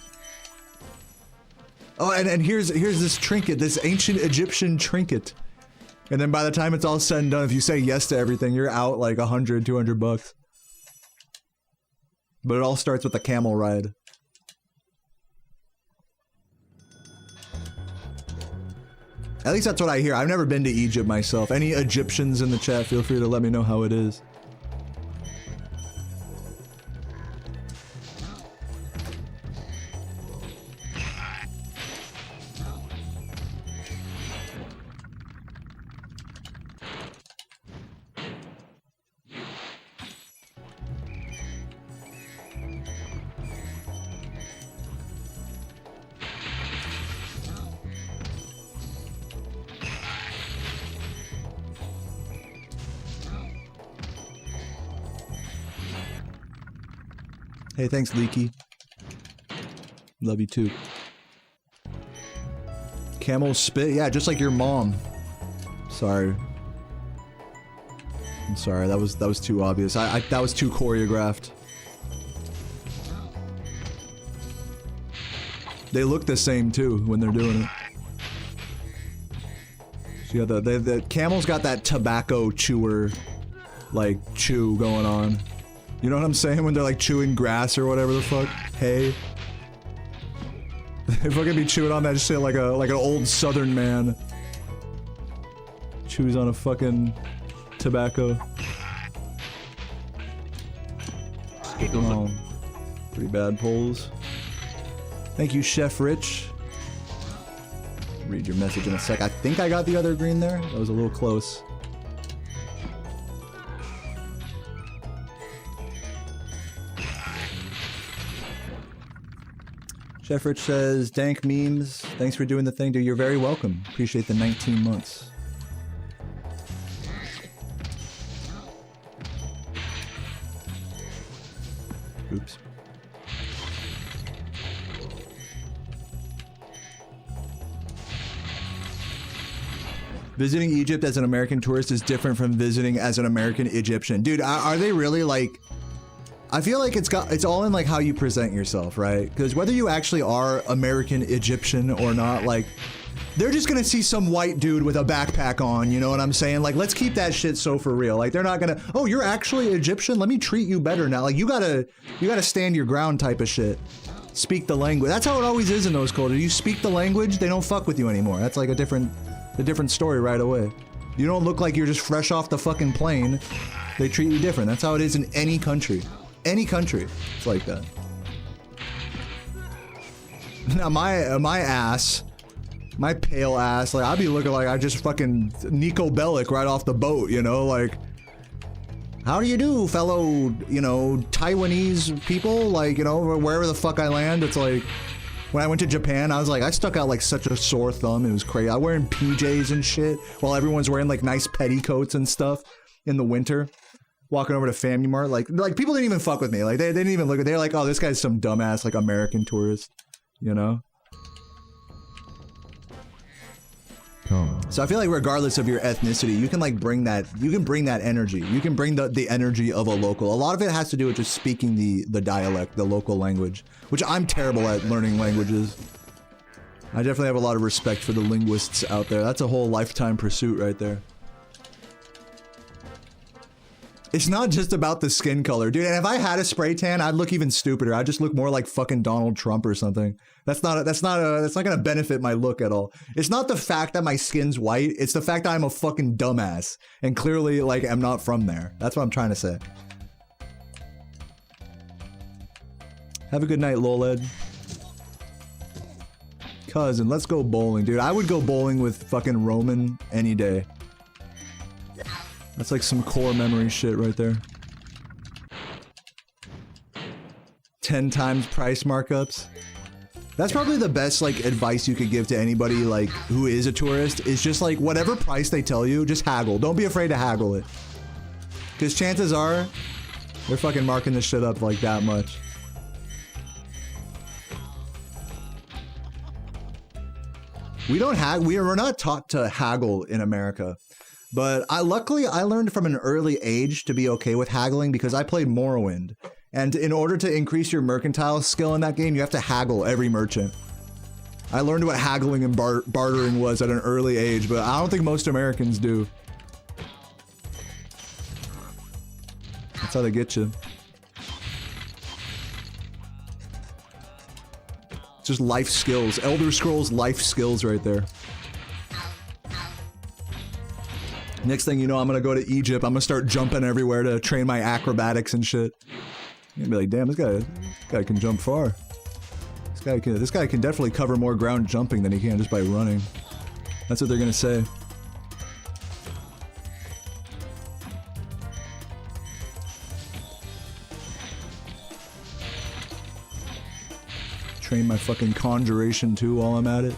Oh, and here's this trinket, this ancient Egyptian trinket. And then by the time it's all said and done, if you say yes to everything, you're out like 100, 200 bucks. But it all starts with a camel ride. At least that's what I hear. I've never been to Egypt myself. Any Egyptians in the chat, feel free to let me know how it is. Hey, thanks, Leaky. Love you too. Camel spit? Yeah, just like your mom. Sorry. I'm sorry, that was too obvious. That was too choreographed. They look the same too when they're doing it. So yeah, the camel's got that tobacco chewer, like, chew going on. You know what I'm saying? When they're like chewing grass or whatever the fuck? Hay. They fucking be chewing on that shit like an old southern man. Chews on a fucking tobacco. Oh, pretty bad polls. Thank you, Chef Rich. Read your message in a sec. I think I got the other green there. That was a little close. Chef Rich says, dank memes. Thanks for doing the thing, dude. You're very welcome. Appreciate the 19 months. Oops. Visiting Egypt as an American tourist is different from visiting as an American Egyptian. Dude, are they really like... I feel like it's all in like how you present yourself, right? Because whether you actually are American Egyptian or not, like, they're just gonna see some white dude with a backpack on, you know what I'm saying? Like, let's keep that shit so for real. Like, they're not gonna, oh, you're actually Egyptian? Let me treat you better now. Like, you gotta stand your ground type of shit. Speak the language. That's how it always is in those cultures. You speak the language, they don't fuck with you anymore. That's like a different story right away. You don't look like you're just fresh off the fucking plane. They treat you different. That's how it is in any country. Any country, it's like that. Now my ass, my pale ass, like I'd be looking like I just fucking Nico Bellic right off the boat, you know, like, how do you do, fellow, you know, Taiwanese people, like, you know, wherever the fuck I land. It's like, when I went to Japan, I was like, I stuck out like such a sore thumb. It was crazy. I'm wearing PJs and shit while everyone's wearing like nice petticoats and stuff in the winter. Walking over to Family Mart, like people didn't even fuck with me. Like they didn't even look at. They're like, oh, this guy's some dumbass like American tourist, you know. So I feel like regardless of your ethnicity, you can like bring that, energy. You can bring the energy of a local. A lot of it has to do with just speaking the dialect, the local language, which I'm terrible at learning languages. I definitely have a lot of respect for the linguists out there. That's a whole lifetime pursuit right there. It's not just about the skin color, dude. And if I had a spray tan, I'd look even stupider. I'd just look more like fucking Donald Trump or something. That's not gonna benefit my look at all. It's not the fact that my skin's white. It's the fact that I'm a fucking dumbass and clearly like I'm not from there. That's what I'm trying to say. Have a good night, Loled. Cousin, let's go bowling, dude. I would go bowling with fucking Roman any day. That's like some core memory shit right there. 10 times price markups. That's probably the best like advice you could give to anybody like who is a tourist, is just like whatever price they tell you, just haggle. Don't be afraid to haggle it. Because chances are, they're fucking marking this shit up like that much. We're not taught to haggle in America. But luckily I learned from an early age to be okay with haggling because I played Morrowind. And in order to increase your mercantile skill in that game, you have to haggle every merchant. I learned what haggling and bartering was at an early age, but I don't think most Americans do. That's how they get you. It's just life skills. Elder Scrolls life skills right there. Next thing you know, I'm gonna go to Egypt. I'm gonna start jumping everywhere to train my acrobatics and shit. You're gonna be like, damn, this guy can jump far. This guy can definitely cover more ground jumping than he can just by running. That's what they're gonna say. Train my fucking conjuration too while I'm at it.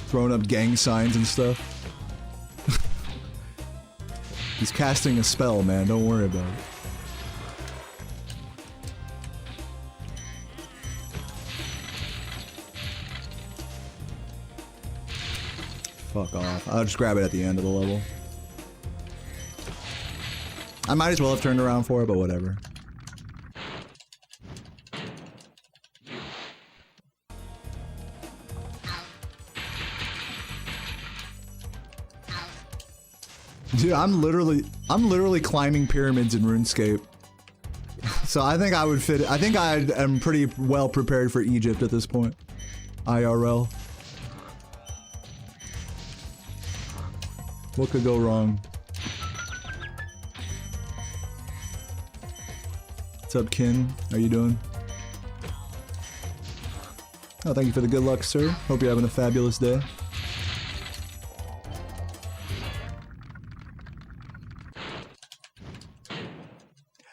Throwing up gang signs and stuff. He's casting a spell, man. Don't worry about it. Fuck off. I'll just grab it at the end of the level. I might as well have turned around for it, but whatever. Dude, I'm literally climbing pyramids in RuneScape. So I think I would fit. I think I am pretty well prepared for Egypt at this point. IRL. What could go wrong? What's up, Kin? How you doing? Oh, thank you for the good luck, sir. Hope you're having a fabulous day.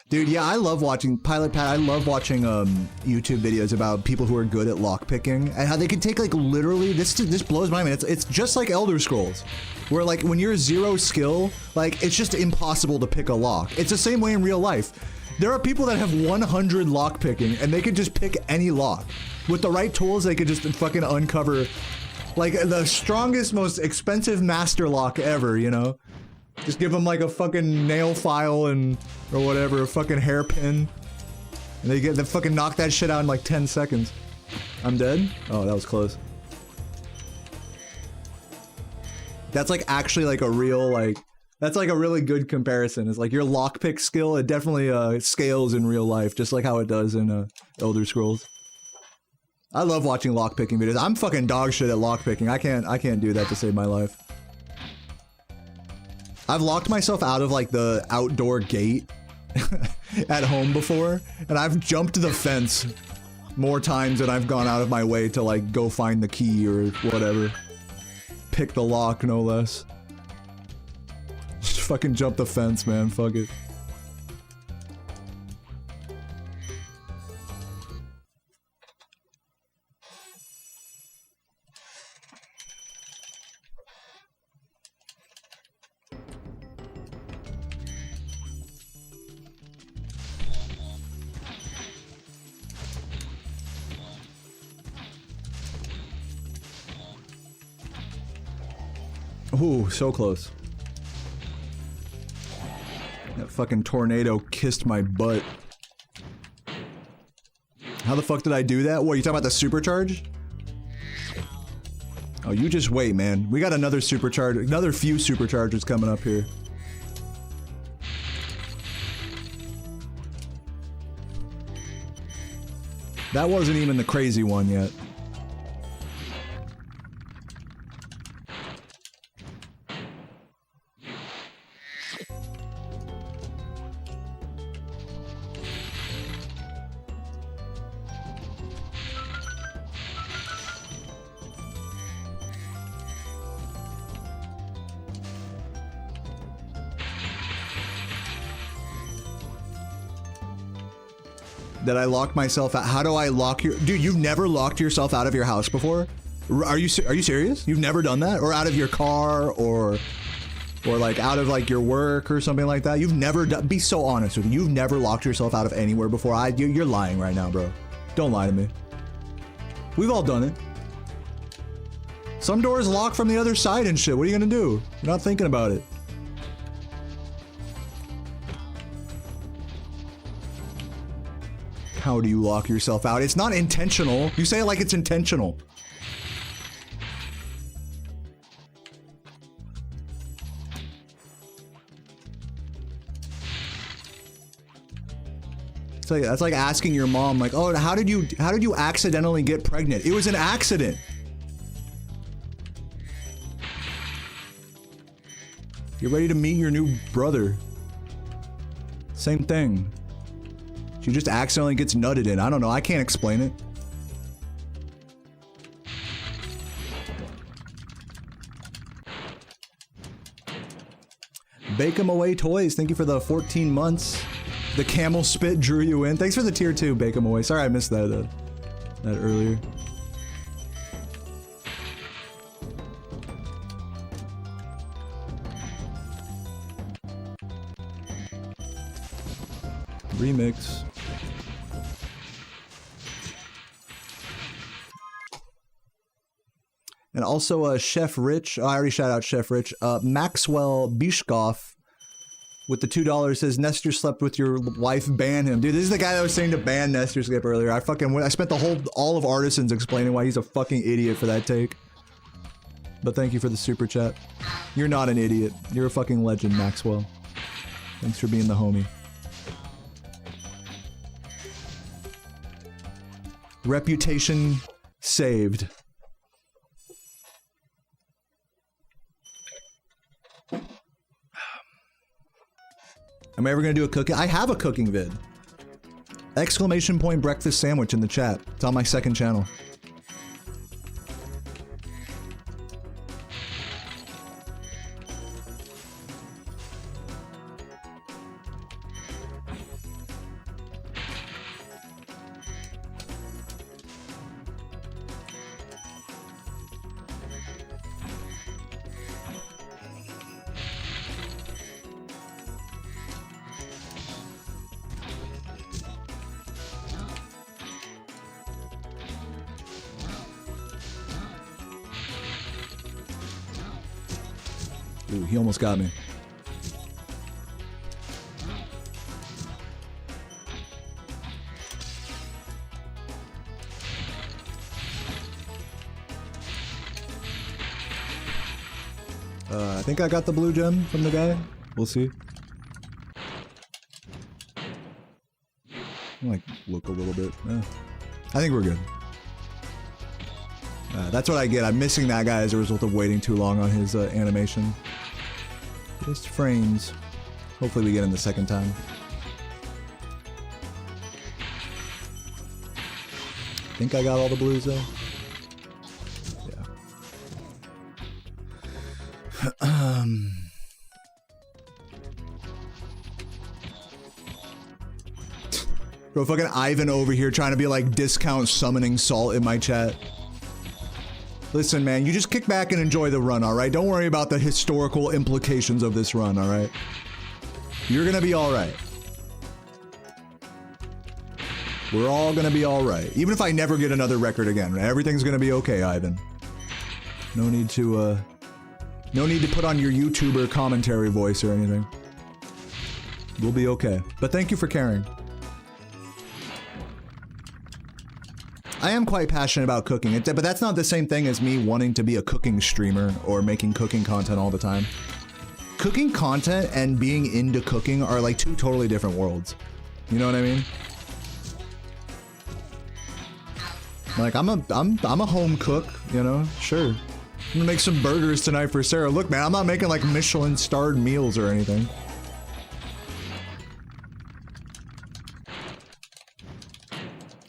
Dude, yeah, I love watching Pilot Pat. I love watching YouTube videos about people who are good at lockpicking and how they can take like literally this blows my mind. It's just like Elder Scrolls, where like when you're zero skill, like it's just impossible to pick a lock. It's the same way in real life. There are people that have 100 lockpicking and they can just pick any lock. With the right tools, they could just fucking uncover like the strongest, most expensive master lock ever, you know? Just give them like a fucking nail file and or whatever, a fucking hairpin, and they fucking knock that shit out in like 10 seconds. I'm dead? Oh, that was close. That's like actually like a real like that's like a really good comparison. It's like your lockpick skill, it definitely scales in real life, just like how it does in Elder Scrolls. I love watching lockpicking videos. I'm fucking dog shit at lockpicking. I can't do that to save my life. I've locked myself out of like the outdoor gate at home before, and I've jumped the fence more times than I've gone out of my way to like go find the key or whatever. Pick the lock, no less. Just fucking jump the fence, man. Fuck it. Ooh, so close. That fucking tornado kissed my butt. How the fuck did I do that? What, you talking about the supercharge? Oh, you just wait, man. We got another supercharge, another few superchargers coming up here. That wasn't even the crazy one yet. Did I lock myself out? How do I lock your... Dude, you've never locked yourself out of your house before? Are you serious? You've never done that? Or out of your car, or like out of like your work or something like that? You've never done... Be so honest with me. You've never locked yourself out of anywhere before. You're lying right now, bro. Don't lie to me. We've all done it. Some doors lock from the other side and shit. What are you gonna do? You're not thinking about it. How do you lock yourself out? It's not intentional. You say it like it's intentional. It's like, that's like asking your mom, like, oh, how did you accidentally get pregnant? It was an accident. You're ready to meet your new brother. Same thing. She just accidentally gets nutted in. I don't know. I can't explain it. Bake 'em away toys. Thank you for the 14 months. The camel spit drew you in. Thanks for the tier 2, Bake 'em away. Sorry I missed that earlier. Remix. And also Chef Rich, I already shout out Chef Rich, Maxwell Bishkoff with the $2 says, Nestor slept with your wife, ban him. Dude, this is the guy that was saying to ban Nestor Skip earlier. I spent all of Artisans explaining why he's a fucking idiot for that take. But thank you for the super chat. You're not an idiot. You're a fucking legend, Maxwell. Thanks for being the homie. Reputation saved. Am I ever gonna do a cooking? I have a cooking vid. Exclamation point breakfast sandwich in the chat. It's on my second channel. Ooh, he almost got me. I think I got the blue gem from the guy. We'll see. I like look a little bit. I think we're good. That's what I get. I'm missing that guy as a result of waiting too long on his animation. Just frames. Hopefully we get him the second time. I think I got all the blues though. Yeah. Bro, fucking Ivan over here trying to be like discount summoning salt in my chat. Listen, man, you just kick back and enjoy the run, alright? Don't worry about the historical implications of this run, alright? You're gonna be alright. We're all gonna be alright. Even if I never get another record again, everything's gonna be okay, Ivan. No need to No need to put on your YouTuber commentary voice or anything. We'll be okay. But thank you for caring. I am quite passionate about cooking, but that's not the same thing as me wanting to be a cooking streamer or making cooking content all the time. Cooking content and being into cooking are like two totally different worlds. You know what I mean? Like I'm a home cook, you know? Sure. I'm gonna make some burgers tonight for Sarah. Look, man, I'm not making like Michelin-starred meals or anything.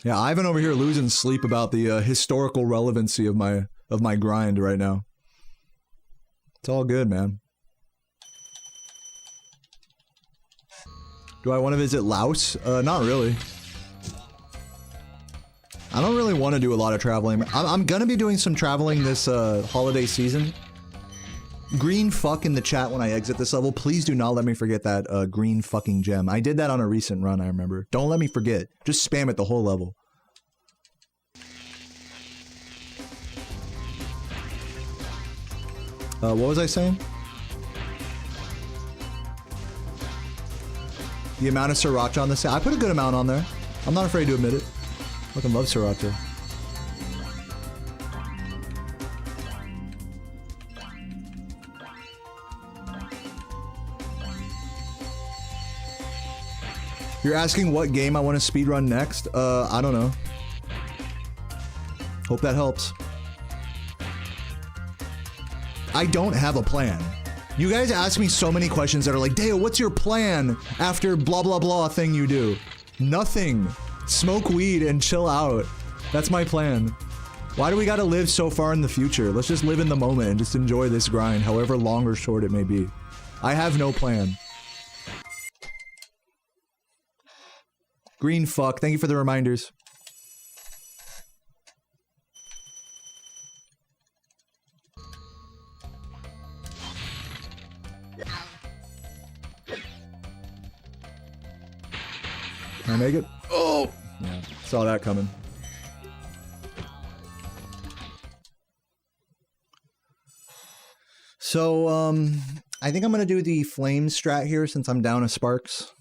Yeah, Ivan over here losing sleep about the historical relevancy of my grind right now. It's all good, man. Do I want to visit Laos? Not really. I don't really want to do a lot of traveling. I'm gonna be doing some traveling this holiday season. Green fuck in the chat when I exit this level. Please do not let me forget that green fucking gem. I did that on a recent run, I remember. Don't let me forget. Just spam it the whole level. What was I saying? The amount of sriracha on the side. I put a good amount on there. I'm not afraid to admit it. Fucking love sriracha. You're asking what game I want to speedrun next? I don't know. Hope that helps. I don't have a plan. You guys ask me so many questions that are like, Dale, what's your plan after blah blah blah thing you do? Nothing. Smoke weed and chill out. That's my plan. Why do we gotta live so far in the future? Let's just live in the moment and just enjoy this grind, however long or short it may be. I have no plan. Green fuck, thank you for the reminders. Can I make it? Oh! Yeah, saw that coming. So, I think I'm gonna do the flame strat here since I'm down a sparks.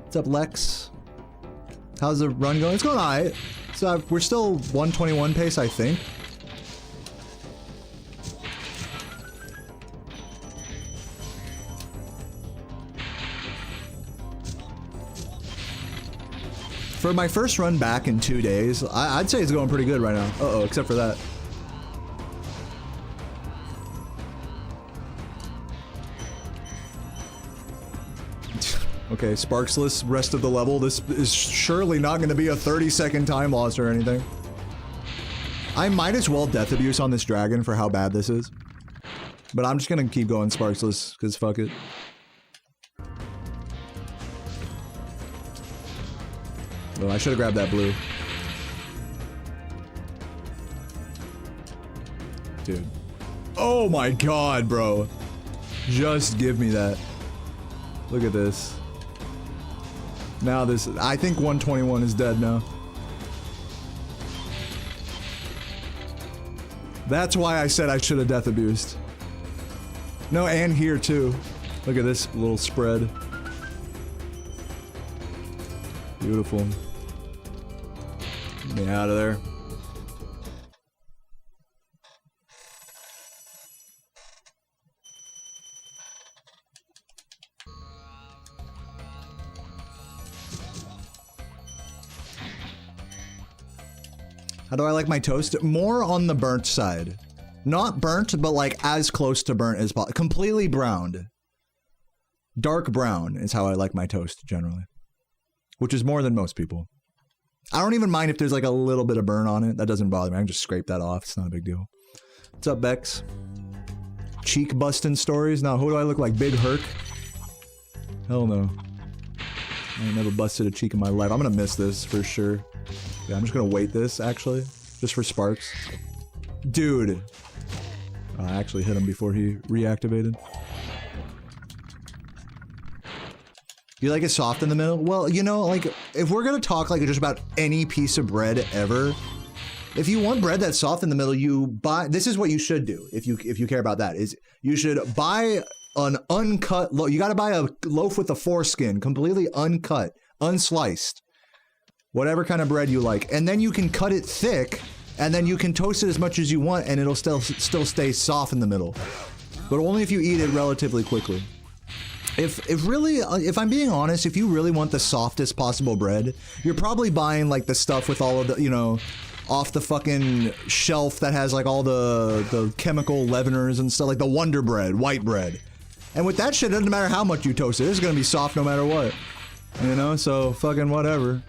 What's up, Lex? How's the run going? It's going alright. So we're still 121 pace, I think. For my first run back in 2 days, I'd say it's going pretty good right now. Uh-oh, except for that. Okay, sparksless, rest of the level. This is surely not going to be a 30-second time loss or anything. I might as well death abuse on this dragon for how bad this is. But I'm just going to keep going sparksless, because fuck it. Oh, I should have grabbed that blue. Dude. Oh my god, bro. Just give me that. Look at this. Now this, I think 121 is dead now. That's why I said I should have death abused. No, and here too. Look at this little spread. Beautiful. Get me out of there. How do I like my toast? More on the burnt side. Not burnt, but like as close to burnt as possible. Completely browned. Dark brown is how I like my toast generally. Which is more than most people. I don't even mind if there's like a little bit of burn on it. That doesn't bother me. I can just scrape that off. It's not a big deal. What's up, Bex? Cheek busting stories? Now, who do I look like? Big Herc? Hell no. I ain't never busted a cheek in my life. I'm gonna miss this for sure. Yeah, I'm just gonna wait this, actually. Just for sparks. Dude. Oh, I actually hit him before he reactivated. You like it soft in the middle? Well, you know, like, if we're gonna talk like just about any piece of bread ever, If you want bread that's soft in the middle, you buy. This is what you should do if you care about that. Is you should buy an uncut loaf. You got to buy a loaf with a foreskin, completely uncut, unsliced, whatever kind of bread you like, and then you can cut it thick, and then you can toast it as much as you want, and it'll still stay soft in the middle, but only if you eat it relatively quickly. If I'm being honest, if you really want the softest possible bread, you're probably buying like the stuff with all of the, you know, off the fucking shelf that has like all the chemical leaveners and stuff, like the Wonder Bread, white bread. And with that shit, it doesn't matter how much you toast it, it's gonna be soft no matter what. You know, so fucking whatever.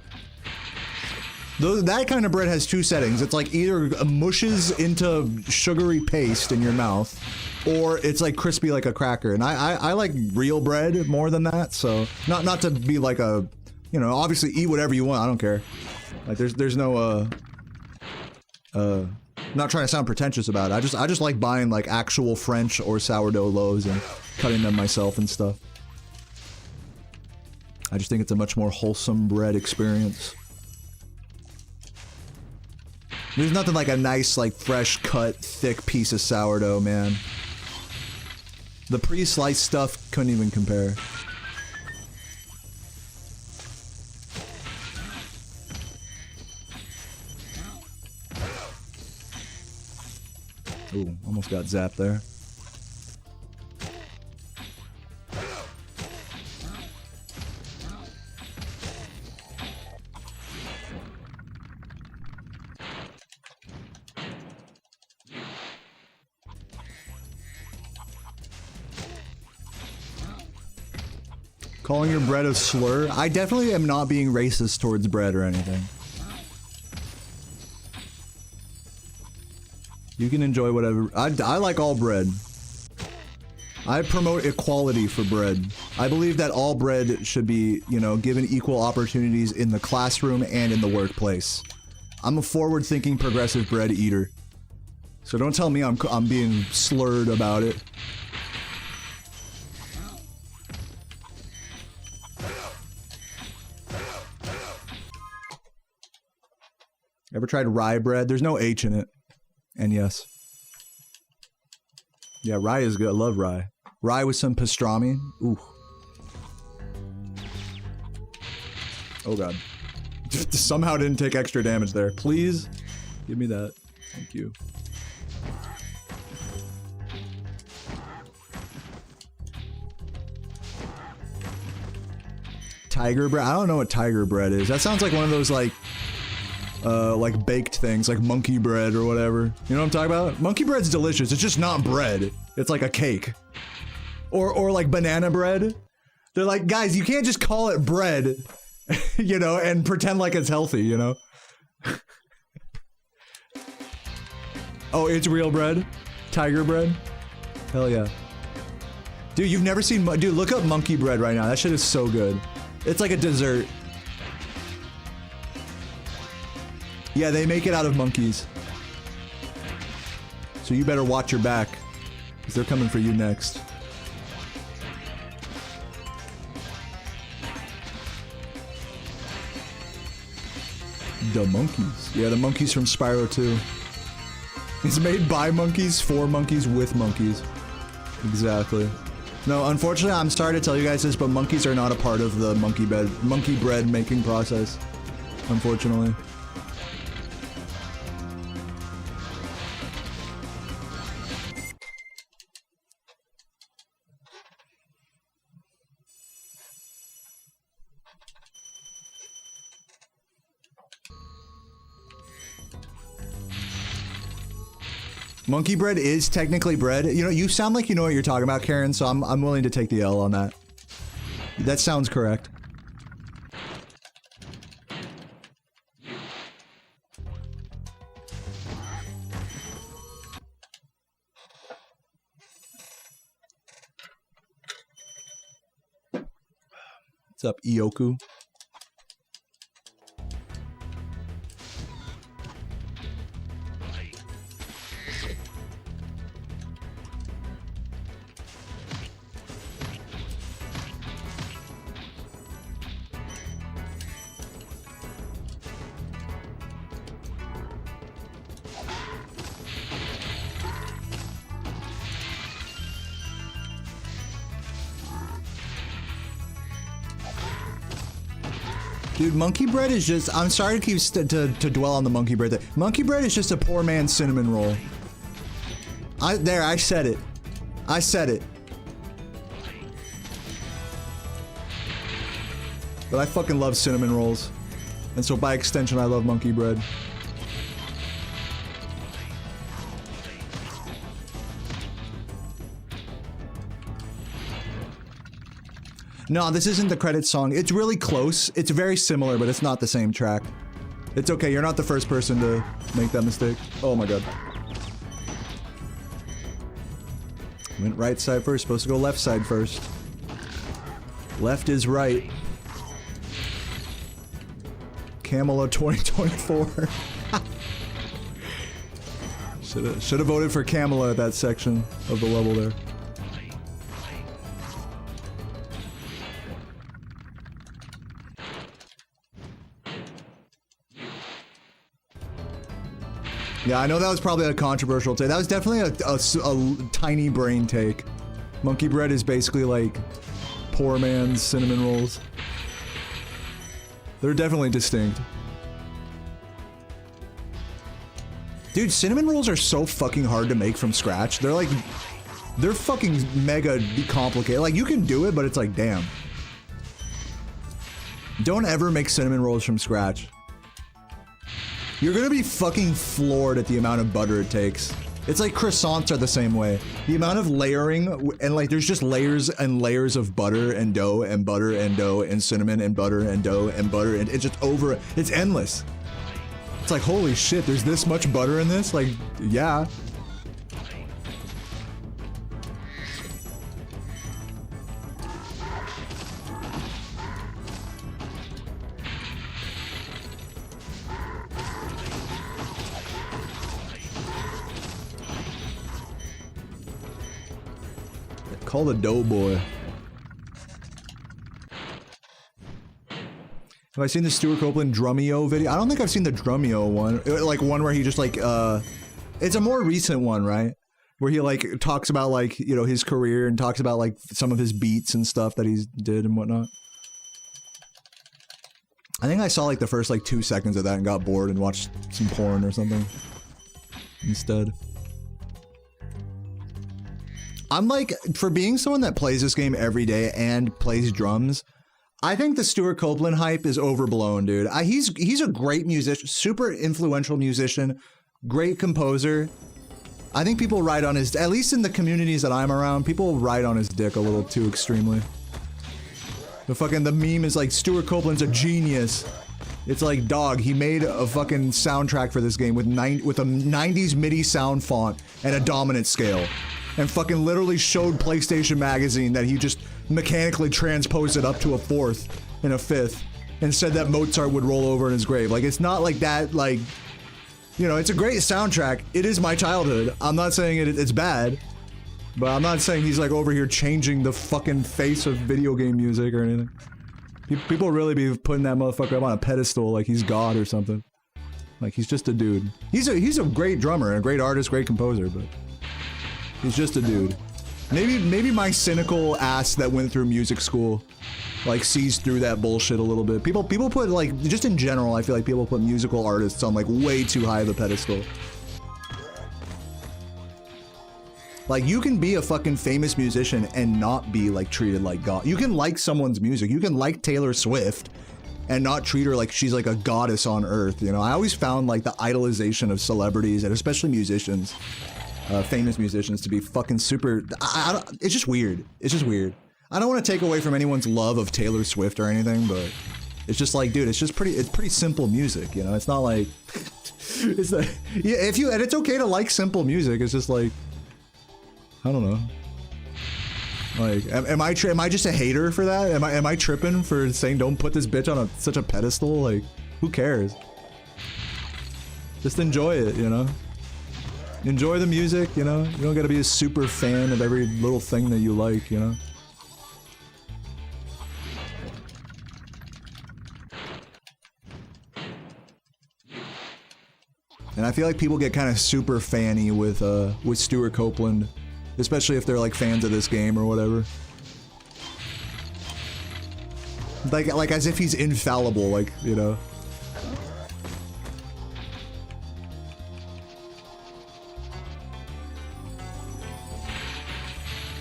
That kind of bread has two settings. It's like either mushes into sugary paste in your mouth, or it's like crispy like a cracker. And I like real bread more than that, so not to be like a, you know, obviously eat whatever you want, I don't care. Like there's no not trying to sound pretentious about it. I just like buying like actual French or sourdough loaves and cutting them myself and stuff. I just think it's a much more wholesome bread experience. There's nothing like a nice, like, fresh cut, thick piece of sourdough, man. The pre-sliced stuff couldn't even compare. Ooh, almost got zapped there. Calling your bread a slur? I definitely am not being racist towards bread or anything. You can enjoy whatever. I like all bread. I promote equality for bread. I believe that all bread should be, you know, given equal opportunities in the classroom and in the workplace. I'm a forward-thinking progressive bread eater. So don't tell me I'm being slurred about it. Ever tried rye bread? There's no H in it. And yes. Yeah, rye is good. I love rye. Rye with some pastrami. Ooh. Oh god. Somehow didn't take extra damage there. Please give me that. Thank you. Tiger bread? I don't know what tiger bread is. That sounds like one of those like baked things, like monkey bread or whatever. You know what I'm talking about? Monkey bread's delicious. It's just not bread. It's like a cake. Or like banana bread. They're like, guys, you can't just call it bread, you know, and pretend like it's healthy, you know? Oh, it's real bread? Tiger bread? Hell yeah. Dude, you've never seen... Dude, look up monkey bread right now. That shit is so good. It's like a dessert. Yeah, they make it out of monkeys. So you better watch your back, because they're coming for you next. The monkeys. Yeah, the monkeys from Spyro 2. It's made by monkeys, for monkeys, with monkeys. Exactly. No, unfortunately, I'm sorry to tell you guys this, but monkeys are not a part of the monkey bread making process. Unfortunately. Monkey bread is technically bread. You know, you sound like you know what you're talking about, Karen, so I'm willing to take the L on that. That sounds correct. What's up, Ioku? Dude, monkey bread is just, I'm sorry to keep to dwell on the monkey bread thing. Monkey bread is just a poor man's cinnamon roll. I said it. I said it. But I fucking love cinnamon rolls. And so by extension, I love monkey bread. No, this isn't the credits song. It's really close. It's very similar, but it's not the same track. It's okay, you're not the first person to make that mistake. Oh my god. Went right side first, supposed to go left side first. Left is right. Camelo 2024. Should have voted for Camelo at that section of the level there. Yeah, I know that was probably a controversial take. That was definitely a tiny brain take. Monkey bread is basically like poor man's cinnamon rolls. They're definitely distinct. Dude, cinnamon rolls are so fucking hard to make from scratch. They're like, they're fucking mega complicated. Like, you can do it, but it's like, damn. Don't ever make cinnamon rolls from scratch. You're gonna be fucking floored at the amount of butter it takes. It's like croissants are the same way. The amount of layering, and like there's just layers and layers of butter and dough and butter and dough and cinnamon and butter and dough and butter, and it's just over, it's endless. It's like, holy shit, there's this much butter in this? Like, yeah. Call the doughboy. Have I seen the Stuart Copeland Drumeo video? I don't think I've seen the Drumeo one. Like one where he just like, it's a more recent one, right? Where he like talks about like, you know, his career and talks about like some of his beats and stuff that he's did and whatnot. I think I saw like the first like 2 seconds of that and got bored and watched some porn or something instead. I'm like, for being someone that plays this game every day and plays drums, I think the Stuart Copeland hype is overblown, dude. He's a great musician, super influential musician, great composer. I think people ride on his, at least in the communities that I'm around, people ride on his dick a little too extremely. The meme is like, Stuart Copeland's a genius. It's like, dog, he made a fucking soundtrack for this game with a 90s MIDI sound font and a dominant scale. And fucking literally showed PlayStation Magazine that he just mechanically transposed it up to a 4th and a 5th and said that Mozart would roll over in his grave. Like, it's not like that, like, you know, it's a great soundtrack. It is my childhood. I'm not saying it's bad, but I'm not saying he's like over here changing the fucking face of video game music or anything. People really be putting that motherfucker up on a pedestal like he's God or something. Like, he's just a dude. He's a great drummer and a great artist, great composer, but he's just a dude. Maybe my cynical ass that went through music school, like, sees through that bullshit a little bit. People put, like, just in general, I feel like people put musical artists on, like, way too high of a pedestal. Like, you can be a fucking famous musician and not be, like, treated like God. You can like someone's music. You can like Taylor Swift and not treat her like she's, like, a goddess on earth, you know? I always found, like, the idolization of celebrities, and especially musicians, famous musicians, to be fucking super, it's just weird. It's just weird. I don't want to take away from anyone's love of Taylor Swift or anything, but it's just like, dude, it's pretty simple music, you know? It's not like, it's like, yeah, and it's okay to like simple music, it's just like, I don't know. Like, am I just a hater for that? Am I tripping for saying don't put this bitch on such a pedestal? Like, who cares? Just enjoy it, you know? Enjoy the music, you know? You don't gotta be a super fan of every little thing that you like, you know? And I feel like people get kind of super fanny with Stuart Copeland, especially if they're like fans of this game or whatever. Like as if he's infallible, like, you know.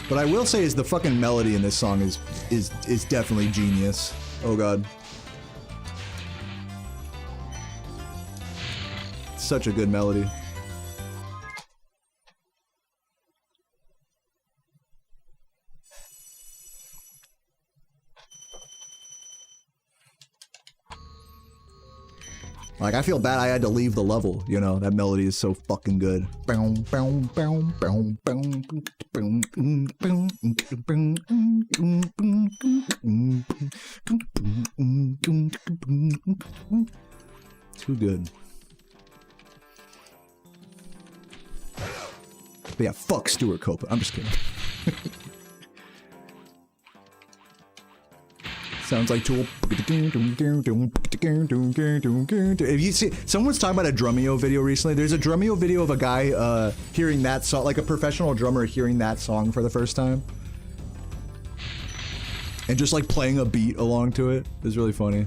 But I will say is the fucking melody in this song is definitely genius. Oh god. Such a good melody. Like, I feel bad I had to leave the level, you know, that melody is so fucking good. Too good. But yeah, fuck Stuart Copeland. I'm just kidding. Sounds like Tool. If you see, someone's talking about a Drumeo video recently. There's a Drumeo video of a guy hearing that song, like a professional drummer hearing that song for the first time. And just like playing a beat along to it. It's really funny.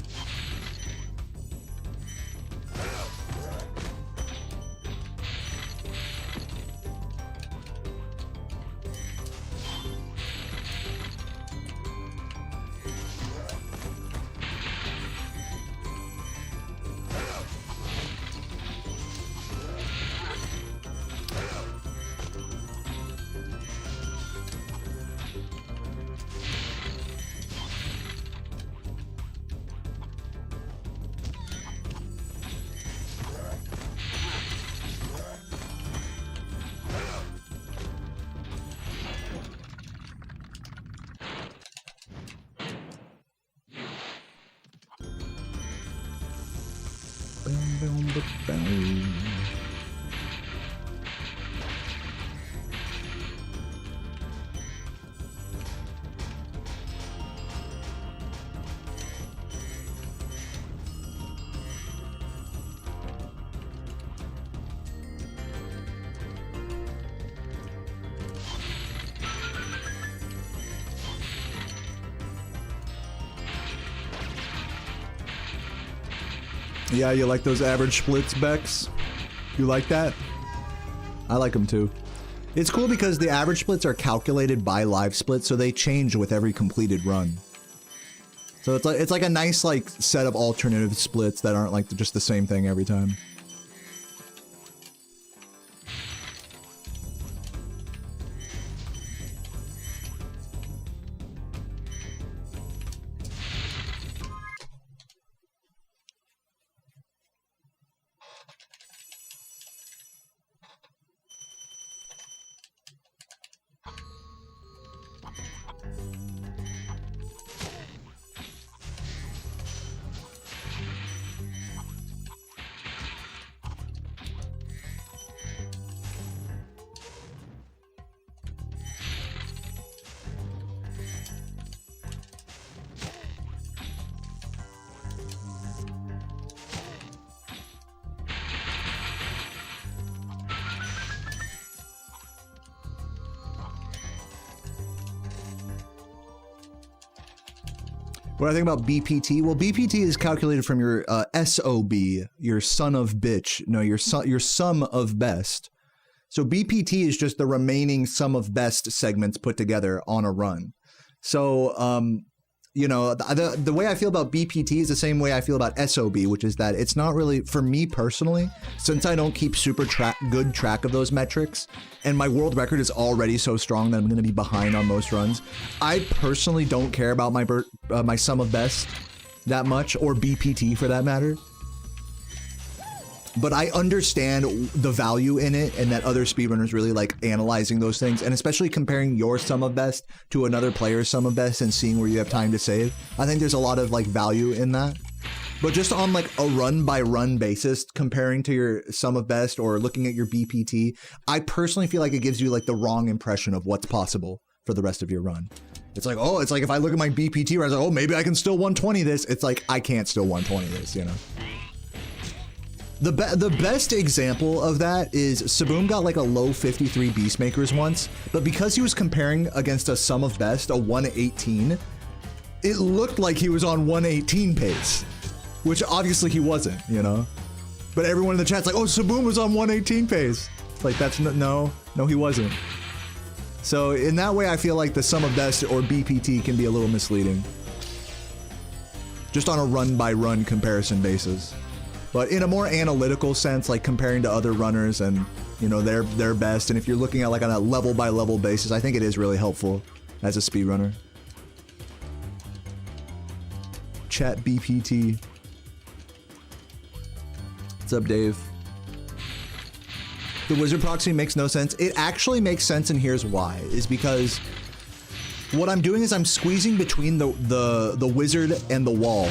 Yeah, you like those average splits, Bex? You like that? I like them too. It's cool because the average splits are calculated by live splits, so they change with every completed run. So it's like a nice like set of alternative splits that aren't like just the same thing every time. What I think about BPT? Well, BPT is calculated from your SOB, your son of bitch. No, your sum of best. So BPT is just the remaining sum of best segments put together on a run. So, you know, the way I feel about BPT is the same way I feel about SOB, which is that it's not really, for me personally, since I don't keep super good track of those metrics, and my world record is already so strong that I'm going to be behind on most runs, I personally don't care about my sum of best that much, or BPT for that matter. But I understand the value in it, and that other speedrunners really like analyzing those things, and especially comparing your sum of best to another player's sum of best and seeing where you have time to save. I think there's a lot of like value in that. But just on like a run by run basis, comparing to your sum of best or looking at your BPT, I personally feel like it gives you like the wrong impression of what's possible for the rest of your run. It's like, oh, it's like if I look at my BPT where I was like, oh, maybe I can still 120 this. It's like, I can't still 120 this, you know? The best example of that is Saboom got like a low 53 Beastmakers once, but because he was comparing against a sum of best, a 118, it looked like he was on 118 pace, which obviously he wasn't, you know? But everyone in the chat's like, oh, Saboom was on 118 pace. Like, that's no, he wasn't. So in that way, I feel like the sum of best or BPT can be a little misleading. Just on a run-by-run comparison basis. But in a more analytical sense, like comparing to other runners and, you know, their best, and if you're looking at like on a level-by-level basis, I think it is really helpful as a speedrunner. Chat BPT. What's up, Dave? The wizard proxy makes no sense. It actually makes sense, and here's why. Is because what I'm doing is I'm squeezing between the wizard and the wall.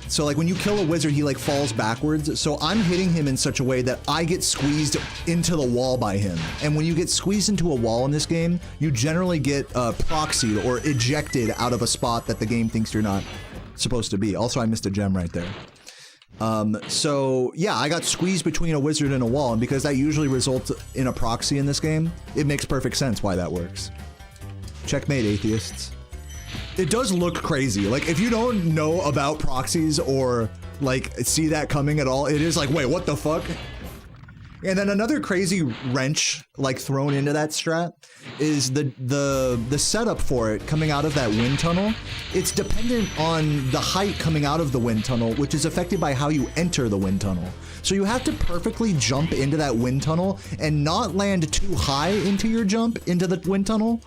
So like when you kill a wizard, he like falls backwards. So I'm hitting him in such a way that I get squeezed into the wall by him. And when you get squeezed into a wall in this game, you generally get proxied or ejected out of a spot that the game thinks you're not supposed to be. Also, I missed a gem right there. So yeah, I got squeezed between a wizard and a wall, and because that usually results in a proxy in this game, it makes perfect sense why that works. Checkmate, atheists. It does look crazy. Like, if you don't know about proxies or like see that coming at all, it is like, wait, what the fuck? And then another crazy wrench like thrown into that strat is the setup for it coming out of that wind tunnel. It's dependent on the height coming out of the wind tunnel, which is affected by how you enter the wind tunnel. So you have to perfectly jump into that wind tunnel and not land too high into your jump into the wind tunnel,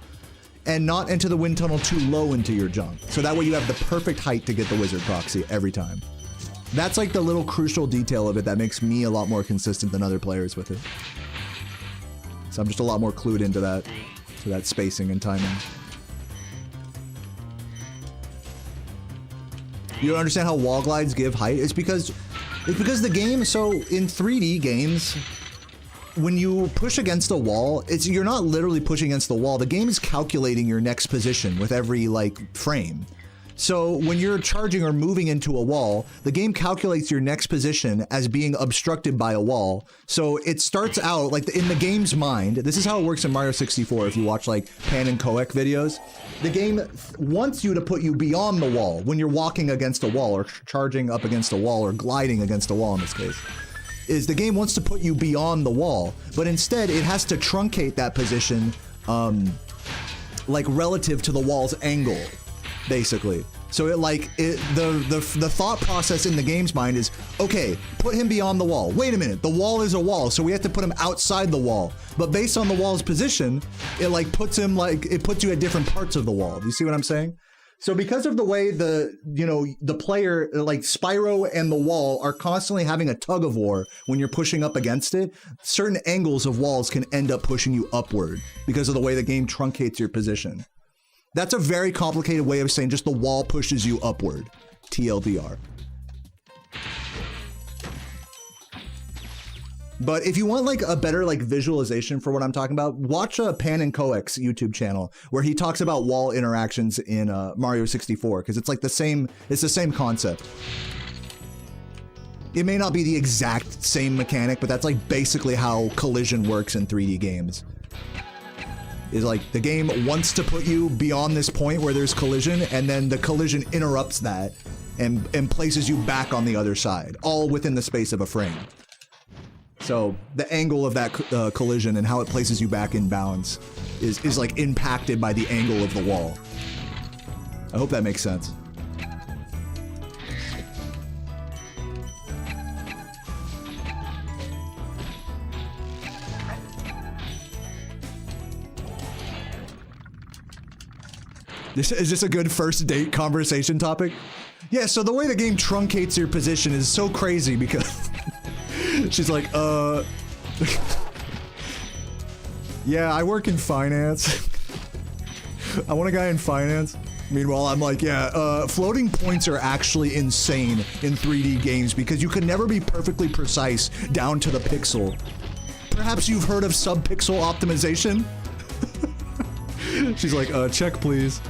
and not enter the wind tunnel too low into your jump. So that way you have the perfect height to get the wizard proxy every time. That's like the little crucial detail of it that makes me a lot more consistent than other players with it. So I'm just a lot more clued into that spacing and timing. You don't understand how wall glides give height? It's because the game, so in 3D games, when you push against a wall, you're not literally pushing against the wall. The game is calculating your next position with every like frame. So when you're charging or moving into a wall, the game calculates your next position as being obstructed by a wall. So it starts out like in the game's mind. This is how it works in Mario 64. If you watch like Pan and Koek videos, the game wants you to put you beyond the wall when you're walking against a wall or charging up against a wall or gliding against a wall in this case. Is the game wants to put you beyond the wall, but instead it has to truncate that position like relative to the wall's angle, basically. So the thought process in the game's mind is, okay, put him beyond the wall. Wait a minute, the wall is a wall, so we have to put him outside the wall. But based on the wall's position, it like puts him it puts you at different parts of the wall. Do you see what I'm saying? So because of the way the player, like Spyro and the wall are constantly having a tug of war when you're pushing up against it, certain angles of walls can end up pushing you upward because of the way the game truncates your position. That's a very complicated way of saying just the wall pushes you upward. TLDR. But if you want like a better like visualization for what I'm talking about, watch Pan and Koek's YouTube channel where he talks about wall interactions in Mario 64, because it's like the same concept. It may not be the exact same mechanic, but that's like basically how collision works in 3D games. Is like the game wants to put you beyond this point where there's collision, and then the collision interrupts that and places you back on the other side, all within the space of a frame. So the angle of that collision and how it places you back in bounds is like impacted by the angle of the wall. I hope that makes sense. Is this a good first date conversation topic? Yeah, so the way the game truncates your position is so crazy because she's like, yeah, I work in finance. I want a guy in finance. Meanwhile, I'm like, yeah, floating points are actually insane in 3D games because you can never be perfectly precise down to the pixel. Perhaps you've heard of sub-pixel optimization? She's like, check please.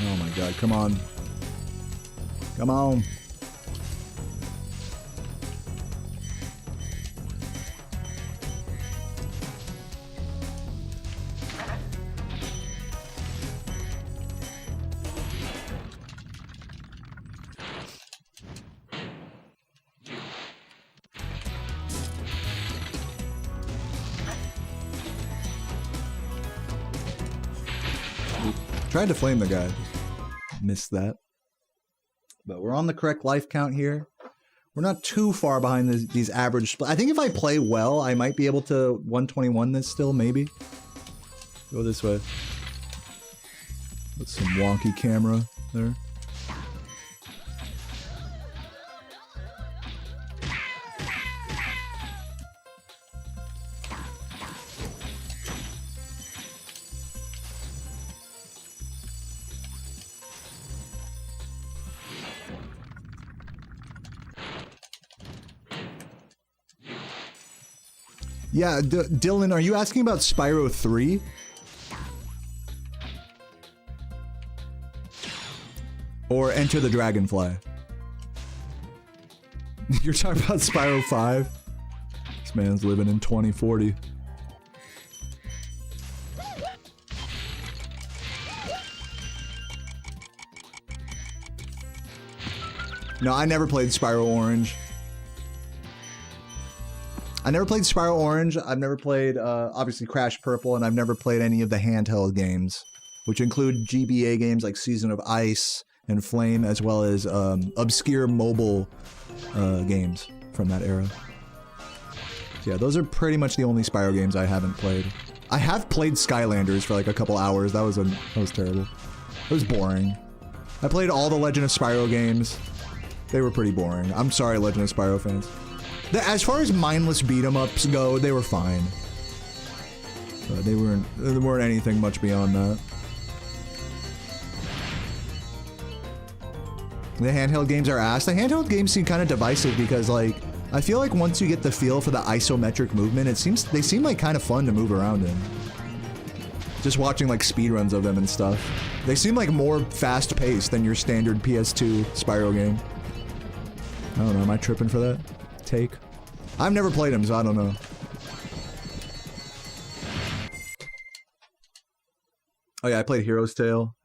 Oh my god, come on. Come on. Tried to flame the guy. Missed that. But we're on the correct life count here. We're not too far behind these average. I think if I play well, I might be able to 121 this still, maybe. Go this way. With some wonky camera there. Yeah, Dylan, are you asking about Spyro 3? Or Enter the Dragonfly? You're talking about Spyro 5? This man's living in 2040. No, I never played Spyro Orange. I never played Spyro Orange, I've never played, obviously, Crash Purple, and I've never played any of the handheld games, which include GBA games like Season of Ice and Flame, as well as obscure mobile games from that era. So yeah, those are pretty much the only Spyro games I haven't played. I have played Skylanders for like a couple hours, that was terrible. It was boring. I played all the Legend of Spyro games. They were pretty boring. I'm sorry, Legend of Spyro fans. As far as mindless beat-em-ups go, they were fine. They weren't anything much beyond that. The handheld games are ass. The handheld games seem kind of divisive because, like, I feel like once you get the feel for the isometric movement, they seem like kind of fun to move around in. Just watching like speedruns of them and stuff. They seem like more fast-paced than your standard PS2 Spyro game. I don't know, am I tripping for that take? I've never played him, so I don't know. Oh yeah, I played Hero's Tale.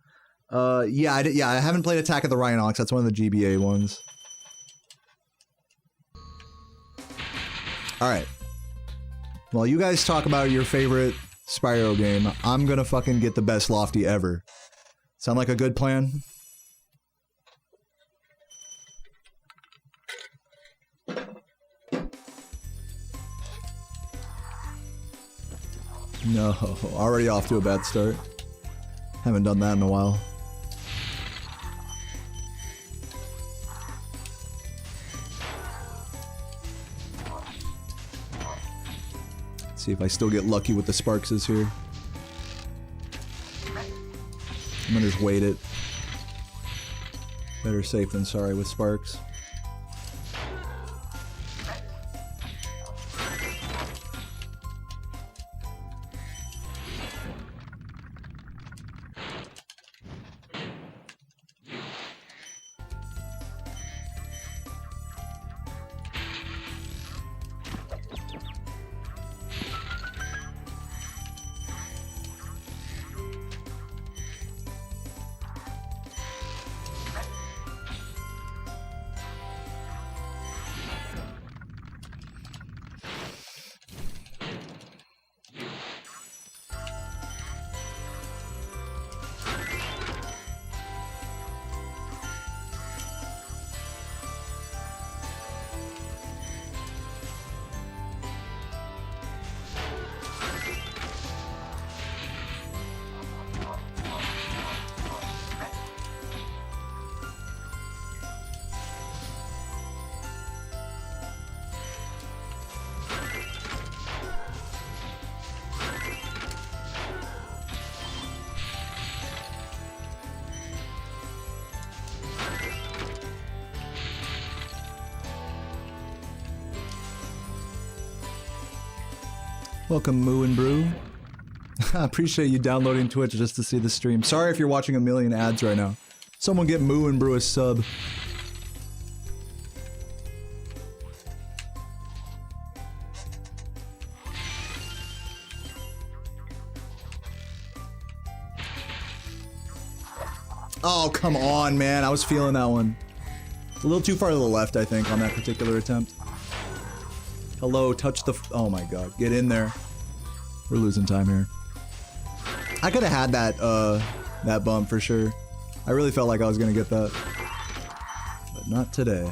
Yeah, I haven't played Attack of the Rhinox. That's one of the GBA ones. All right. While you guys talk about your favorite Spyro game, I'm gonna fucking get the best Lofty ever. Sound like a good plan? No, already off to a bad start. Haven't done that in a while. Let's see if I still get lucky with the Sparkses here. I'm gonna just wait it. Better safe than sorry with Sparks. Welcome, Moo and Brew. I appreciate you downloading Twitch just to see the stream. Sorry if you're watching a million ads right now. Someone get Moo and Brew a sub. Oh, come on, man. I was feeling that one. A little too far to the left, I think, on that particular attempt. Hello, touch the... oh my god. Get in there. We're losing time here. I could have had that bump for sure. I really felt like I was gonna get that. But not today.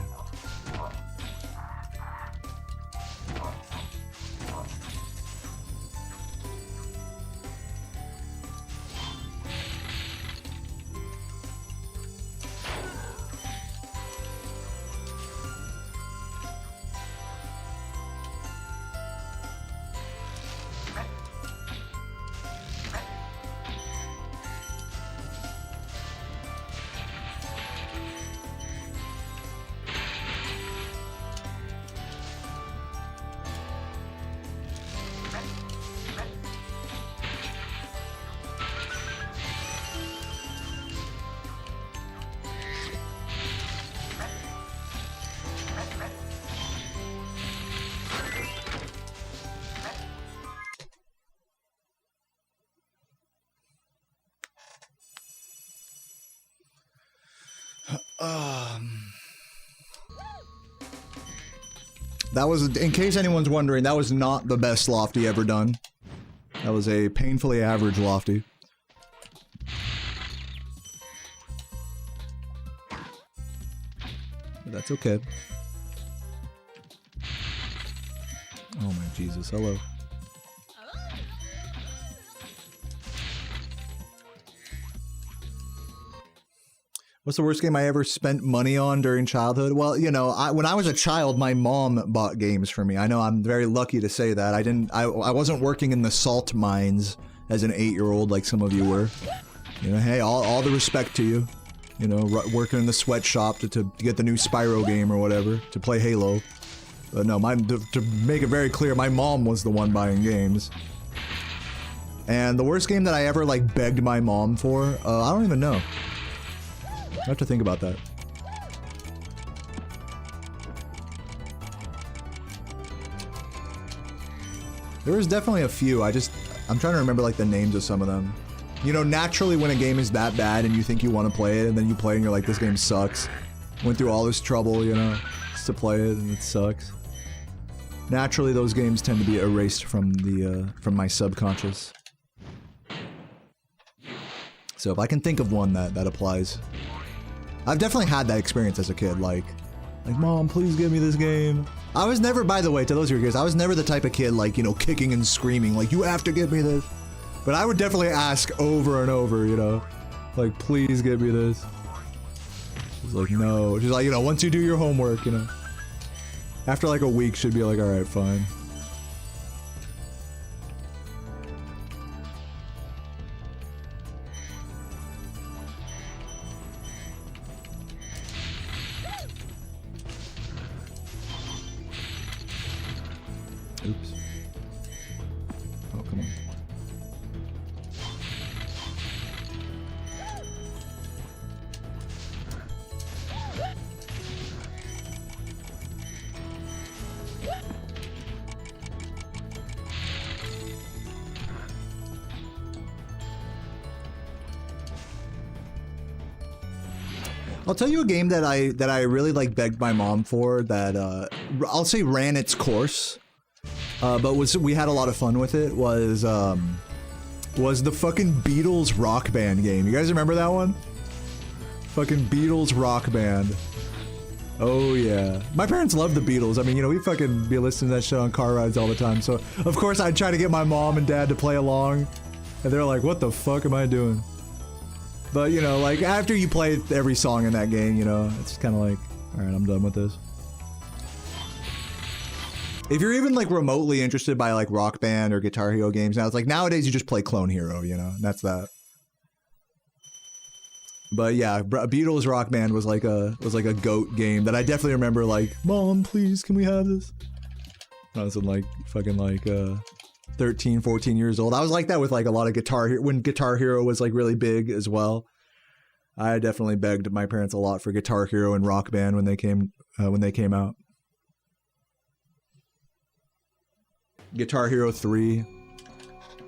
That was, in case anyone's wondering, that was not the best Lofty ever done. That was a painfully average Lofty. But that's okay. Oh my Jesus, hello. What's the worst game I ever spent money on during childhood? Well, you know, when I was a child, my mom bought games for me. I know I'm very lucky to say that. I wasn't working in the salt mines as an 8-year-old like some of you were. You know, hey, all the respect to you. You know, working in the sweatshop to get the new Spyro game or whatever, to play Halo. But no, to make it very clear, my mom was the one buying games. And the worst game that I ever, like, begged my mom for, I don't even know. I have to think about that. There was definitely a few. I'm trying to remember like the names of some of them. You know, naturally when a game is that bad and you think you want to play it and then you play and you're like, this game sucks. Went through all this trouble, you know, just to play it and it sucks. Naturally those games tend to be erased from from my subconscious. So if I can think of one that applies. I've definitely had that experience as a kid, like, Mom, please give me this game. I was never, by the way, to those of you guys, I was never the type of kid, like, you know, kicking and screaming, like, you have to give me this. But I would definitely ask over and over, you know, like, please give me this. She's like, no. She's like, you know, once you do your homework, you know. After like a week, she'd be like, alright, fine. Oops. Oh, come on. I'll tell you a game that I really like begged my mom for that I'll say ran its course. But we had a lot of fun with it, was the fucking Beatles Rock Band game. You guys remember that one? Fucking Beatles Rock Band. Oh yeah. My parents love the Beatles. I mean, you know, we fucking be listening to that shit on car rides all the time. So, of course, I'd try to get my mom and dad to play along. And they're like, what the fuck am I doing? But, you know, like, after you play every song in that game, you know, it's kind of like, alright, I'm done with this. If you're even like remotely interested by like Rock Band or Guitar Hero games now, it's like nowadays you just play Clone Hero, you know, and that's that. But yeah, Beatles Rock Band was like a GOAT game that I definitely remember like, Mom, please, can we have this? I was in like fucking like 13, 14 years old. I was like that with like a lot of when Guitar Hero was like really big as well. I definitely begged my parents a lot for Guitar Hero and Rock Band when they came out. Guitar Hero 3.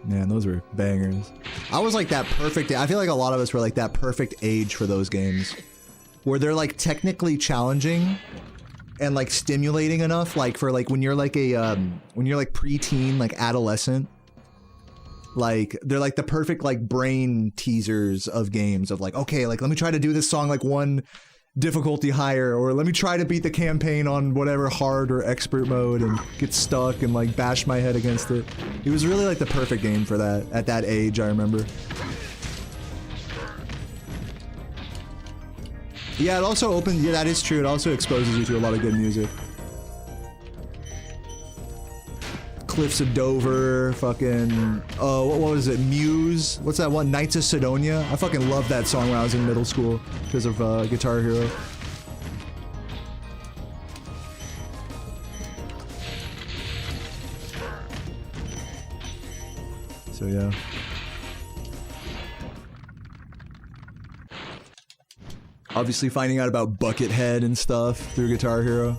Man, those were bangers. I was like that perfect. I feel like a lot of us were like that perfect age for those games, where they're like technically challenging and like stimulating enough, like for like when you're like a when you're like preteen, like adolescent. Like they're like the perfect like brain teasers of games of like, okay, like let me try to do this song like one difficulty higher, or let me try to beat the campaign on whatever hard or expert mode and get stuck and like bash my head against it. It was really like the perfect game for that at that age, I remember. Yeah, it also opened, yeah, that is true, it also exposes you to a lot of good music. Cliffs of Dover, fucking, what was it, Muse? What's that one, Knights of Sidonia? I fucking loved that song when I was in middle school because of Guitar Hero. So yeah. Obviously finding out about Buckethead and stuff through Guitar Hero.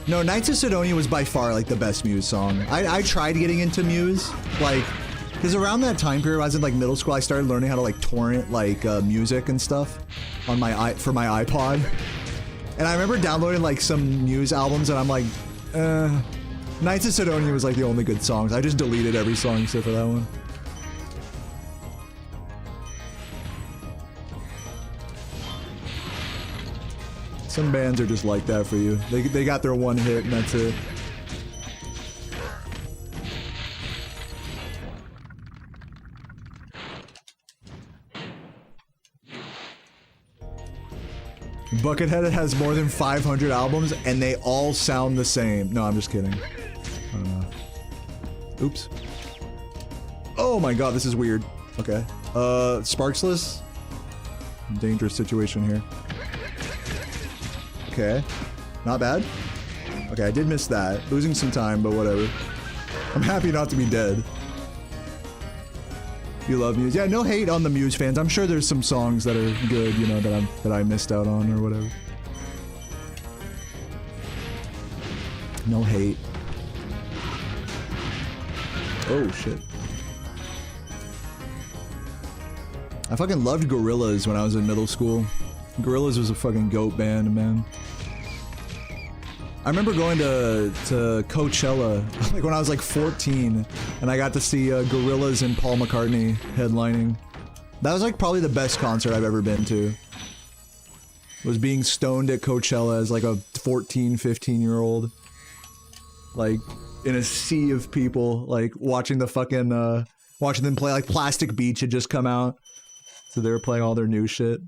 No, Knights of Sidonia was by far like the best Muse song. I tried getting into Muse, like, because around that time period, when I was in like middle school, I started learning how to like torrent like music and stuff on my for my iPod. And I remember downloading like some Muse albums, and I'm like, Knights of Sidonia was like the only good songs. I just deleted every song except for that one. Some bands are just like that for you. They got their one hit and that's it. Buckethead has more than 500 albums and they all sound the same. No, I'm just kidding. I don't know. Oops. Oh my god, this is weird. Okay. Sparksless? Dangerous situation here. Okay, not bad. Okay, I did miss that. Losing some time, but whatever. I'm happy not to be dead. You love Muse? Yeah, no hate on the Muse fans. I'm sure there's some songs that are good, you know, that I missed out on or whatever. No hate. Oh shit. I fucking loved Gorillaz when I was in middle school. Gorillaz was a fucking goat band, man. I remember going to Coachella, like when I was like 14, and I got to see Gorillaz and Paul McCartney headlining. That was like probably the best concert I've ever been to. Was being stoned at Coachella as like a 14, 15-year-old. Like, in a sea of people, like watching the fucking, watching them play, like Plastic Beach had just come out. So they were playing all their new shit.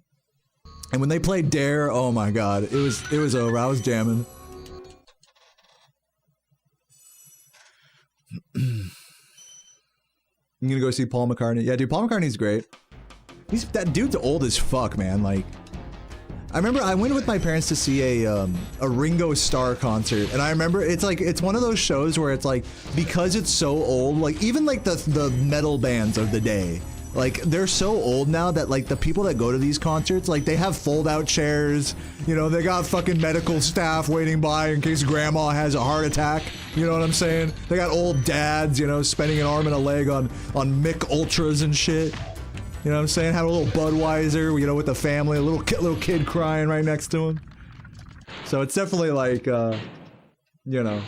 And when they played Dare, oh my god, it was over. I was jamming. I'm gonna go see Paul McCartney. Yeah, dude, Paul McCartney's great. That dude's old as fuck, man. Like, I remember I went with my parents to see a Ringo Starr concert, and I remember it's one of those shows where it's like, because it's so old, like even like the metal bands of the day. Like, they're so old now that, like, the people that go to these concerts, like, they have fold-out chairs, you know, they got fucking medical staff waiting by in case grandma has a heart attack, you know what I'm saying? They got old dads, you know, spending an arm and a leg on Mick Ultras and shit. You know what I'm saying? Had a little Budweiser, you know, with the family, a little kid crying right next to him. So it's definitely like, you know,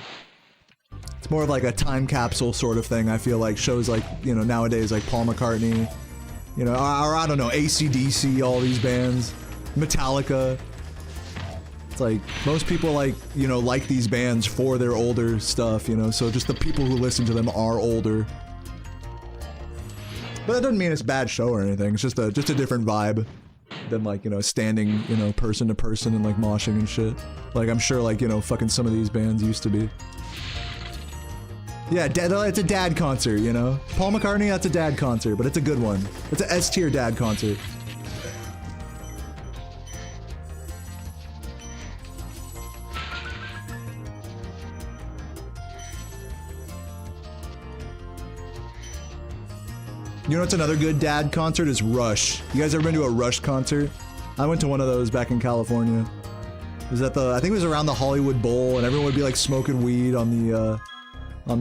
it's more of like a time capsule sort of thing. I feel like shows like, you know, nowadays like Paul McCartney, you know, or I don't know, AC/DC, all these bands, Metallica. It's like most people like, you know, like these bands for their older stuff, you know, so just the people who listen to them are older. But that doesn't mean it's a bad show or anything. It's just a different vibe than like, you know, standing, you know, person to person and like moshing and shit. Like I'm sure like, you know, fucking some of these bands used to be. Yeah, it's a dad concert, you know? Paul McCartney, that's a dad concert, but it's a good one. It's an S-tier dad concert. You know what's another good dad concert is Rush. You guys ever been to a Rush concert? I went to one of those back in California. It was at I think it was around the Hollywood Bowl, and everyone would be like smoking weed on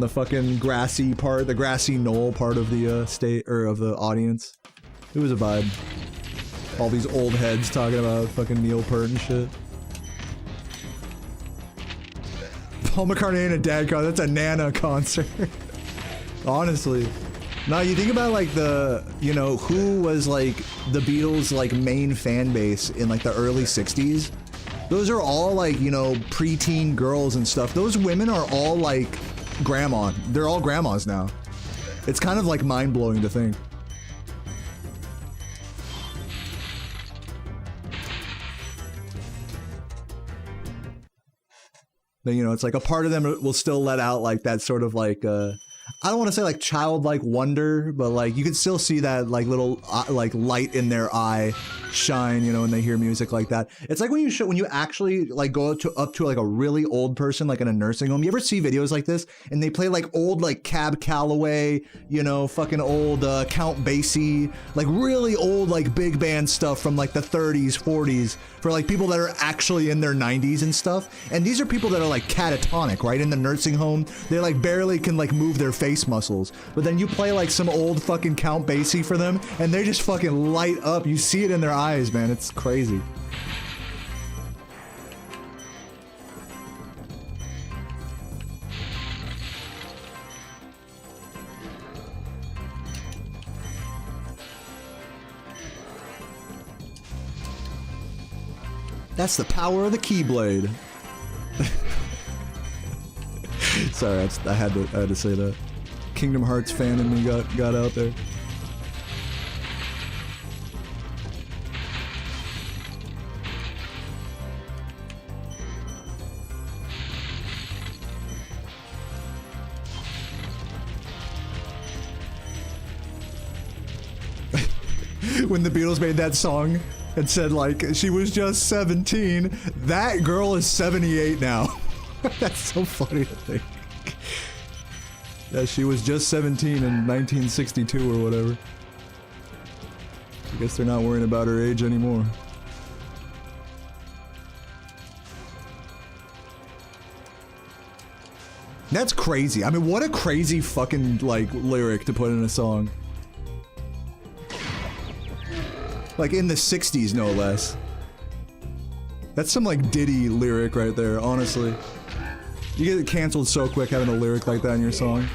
the fucking grassy part, the grassy knoll part of the state, or of the audience. It was a vibe. All these old heads talking about fucking Neil Peart and shit. Paul McCartney ain't a dad concert, that's a Nana concert. Honestly. Now you think about like you know, who was like the Beatles' like main fan base in like the early 60s? Those are all like, you know, preteen girls and stuff. Those women are all like grandma. They're all grandmas now. It's kind of like mind-blowing to think. But, you know, it's like a part of them will still let out like that sort of like, I don't want to say like childlike wonder, but like you can still see that like little like light in their eye shine, you know, when they hear music like that. It's like when you actually like go up to like a really old person, like in a nursing home. You ever see videos like this and they play like old like Cab Calloway, you know, fucking old Count Basie, like really old like big band stuff from like the 30s, 40s for like people that are actually in their 90s and stuff. And these are people that are like catatonic, right? In the nursing home, they like barely can like move their face muscles. But then you play like some old fucking Count Basie for them and they just fucking light up. You see it in their eyes, man. It's crazy. That's the power of the Keyblade. Sorry, I had to say that. Kingdom Hearts fan in me got out there. When the Beatles made that song and said like she was just 17, that girl is 78 now. That's so funny to think. Yeah, she was just 17 in 1962 or whatever. I guess they're not worrying about her age anymore. That's crazy. I mean, what a crazy fucking like lyric to put in a song. Like in the 60s, no less. That's some like Diddy lyric right there, honestly. You get canceled so quick having a lyric like that in your song.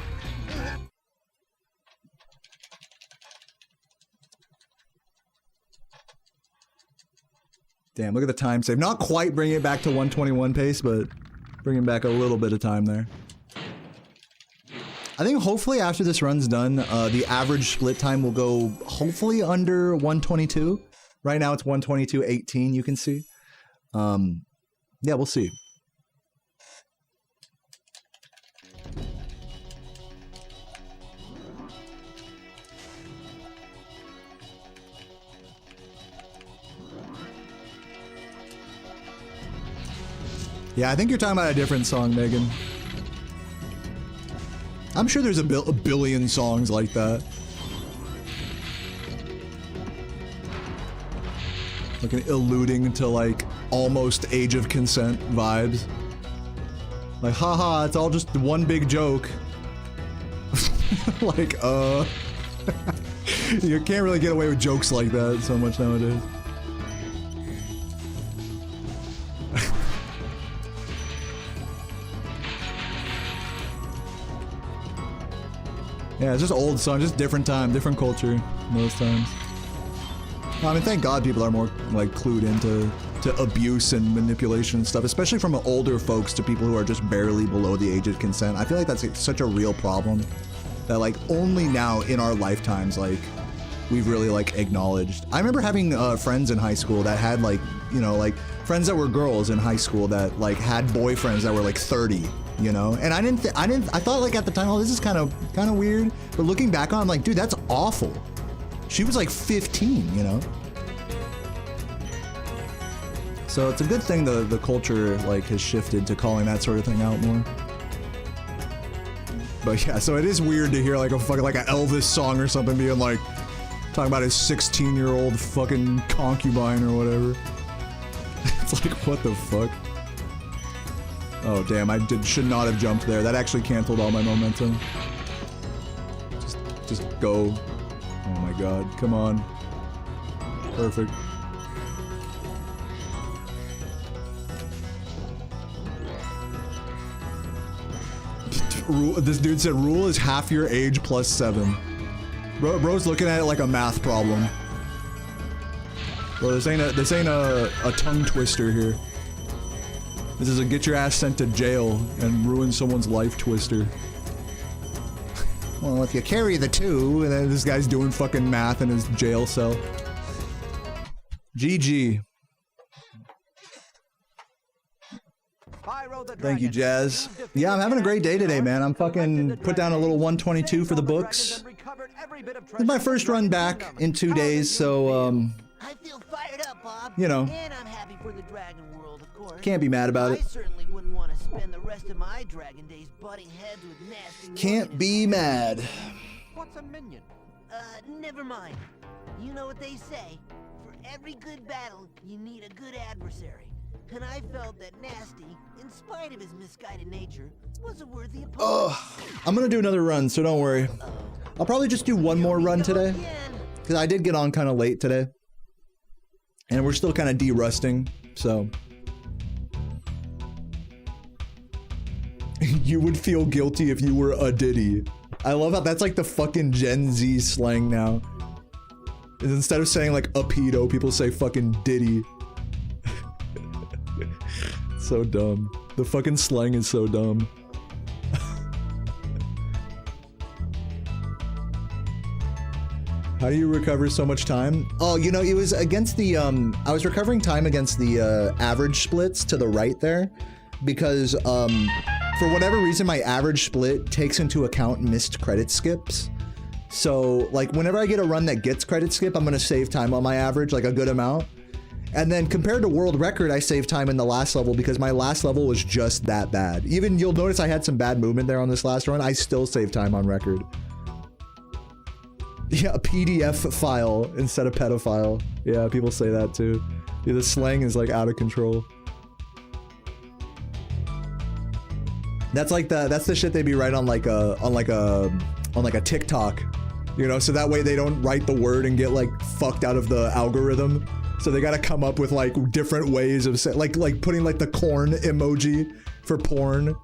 Damn, look at the time save. Not quite bringing it back to 121 pace, but bringing back a little bit of time there. I think hopefully after this run's done, the average split time will go hopefully under 122. Right now it's 122.18, you can see. Yeah, we'll see. Yeah, I think you're talking about a different song, Megan. I'm sure there's a billion songs like that. Like an alluding to like almost age of consent vibes. Like, haha, it's all just one big joke. Like, you can't really get away with jokes like that so much nowadays. Yeah, it's just old song, just different time, different culture most times. I mean, thank God people are more like clued into abuse and manipulation and stuff, especially from older folks to people who are just barely below the age of consent. I feel like that's like, such a real problem that like only now in our lifetimes like we've really like acknowledged. I remember having friends in high school that had like, you know, like friends that were girls in high school that like had boyfriends that were like 30. You know, and I thought like at the time, oh, this is kind of weird. But looking back on, I'm like, dude, that's awful. She was like 15, you know. So it's a good thing the culture like has shifted to calling that sort of thing out more. But yeah, so it is weird to hear like a fucking like an Elvis song or something being like talking about his 16-year-old fucking concubine or whatever. It's like, what the fuck? Oh damn, should not have jumped there. That actually canceled all my momentum. Just go. Oh my god, come on. Perfect. This dude said rule is half your age plus 7. Bro's looking at it like a math problem. Bro, this ain't a tongue twister here. This is a get your ass sent to jail and ruin someone's life twister. Well, if you carry the 2, and then this guy's doing fucking math in his jail cell. GG. Thank you, Jazz. Yeah, I'm having a great day today, man. I'm fucking put down a little 122 for the books. This is my first run back in 2 days, so, I feel fired up, Bob. You know. And I'm happy for the dragon world, of course. Can't be mad about it. I certainly wouldn't want to spend the rest of my dragon days butting heads with nasty Can't be mad. What's a minion? Never mind. You know what they say. For every good battle, you need a good adversary. And I felt that Nasty, in spite of his misguided nature, was a worthy opponent. Ugh. I'm gonna do another run, so don't worry. I'll probably just do one more run today. Because I did get on kind of late today. And we're still kind of de-rusting, so. You would feel guilty if you were a Diddy. I love how that's like the fucking Gen Z slang now. Instead of saying like a pedo, people say fucking Diddy. So dumb. The fucking slang is so dumb. How do you recover so much time? Oh, you know, it was against the, I was recovering time against the average splits to the right there. Because, for whatever reason, my average split takes into account missed credit skips. So, like, whenever I get a run that gets credit skip, I'm gonna save time on my average, like a good amount. And then compared to world record, I saved time in the last level because my last level was just that bad. Even, you'll notice I had some bad movement there on this last run, I still saved time on record. Yeah, a PDF file instead of pedophile. Yeah, people say that too. Yeah, the slang is like out of control. That's like that's the shit they be right on like a TikTok, you know, so that way they don't write the word and get like fucked out of the algorithm. So they gotta come up with like different ways of like putting like the corn emoji for porn.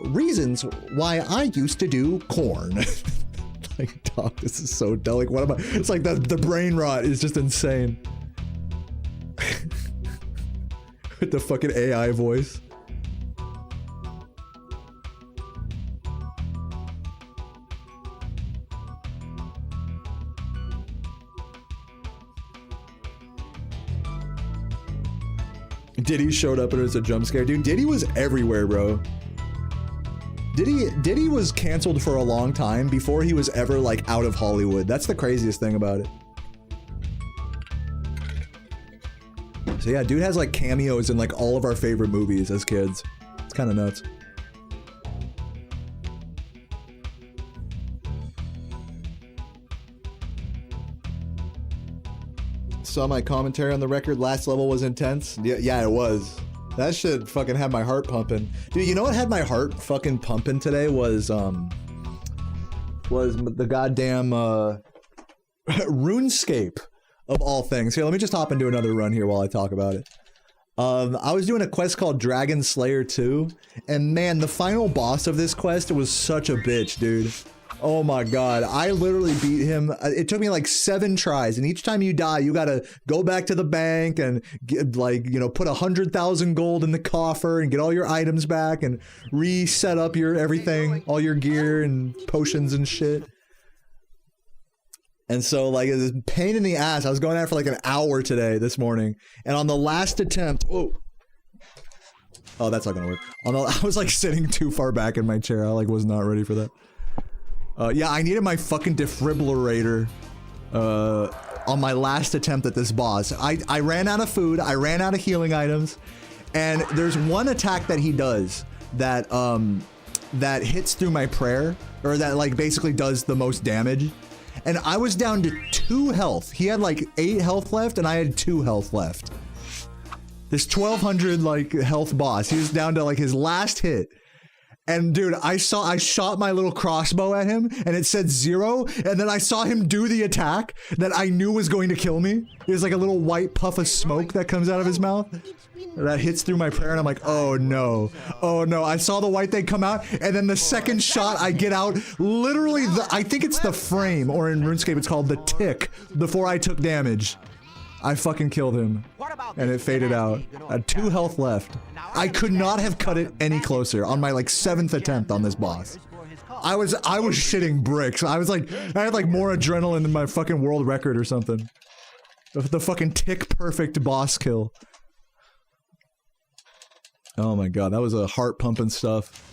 Reasons why I used to do corn. Like, dog, this is so dumb. Like, what am I? It's like the brain rot is just insane. With the fucking AI voice. Diddy showed up and it was a jump scare. Dude, Diddy was everywhere, bro. Diddy was canceled for a long time before he was ever like out of Hollywood. That's the craziest thing about it. So yeah, dude has like cameos in like all of our favorite movies as kids. It's kind of nuts. Saw my commentary on the record. Last level was intense. Yeah, it was. That shit fucking had my heart pumping. Dude, you know what had my heart fucking pumping today was the goddamn RuneScape of all things. Here, let me just hop into another run here while I talk about it. I was doing a quest called Dragon Slayer 2, and man, the final boss of this quest was such a bitch, dude. Oh my god, I literally beat him. It took me like 7 tries, and each time you die, you gotta go back to the bank and get, like, you know, put 100,000 gold in the coffer and get all your items back and reset up your everything, all your gear and potions and shit. And so, like, it was a pain in the ass. I was going at it for like an hour today, this morning, and on the last attempt, oh, that's not gonna work. I was like sitting too far back in my chair. I like was not ready for that. Yeah, I needed my fucking defibrillator on my last attempt at this boss. I ran out of food, I ran out of healing items, and there's one attack that he does that that hits through my prayer, or that like basically does the most damage. And I was down to 2 health. He had like 8 health left, and I had 2 health left. This 1200 like health boss, he was down to like his last hit. And dude, I shot my little crossbow at him, and it said 0, and then I saw him do the attack that I knew was going to kill me. There's like a little white puff of smoke that comes out of his mouth that hits through my prayer, and I'm like, oh no, oh no. I saw the white thing come out, and then the second shot I get out, literally I think it's the frame, or in RuneScape it's called the tick, before I took damage. I fucking killed him, and it faded out. I had 2 health left. I could not have cut it any closer on my like 7th attempt on this boss. I was shitting bricks. I had like more adrenaline than my fucking world record or something. The fucking tick perfect boss kill. Oh my god, that was a heart pumping stuff.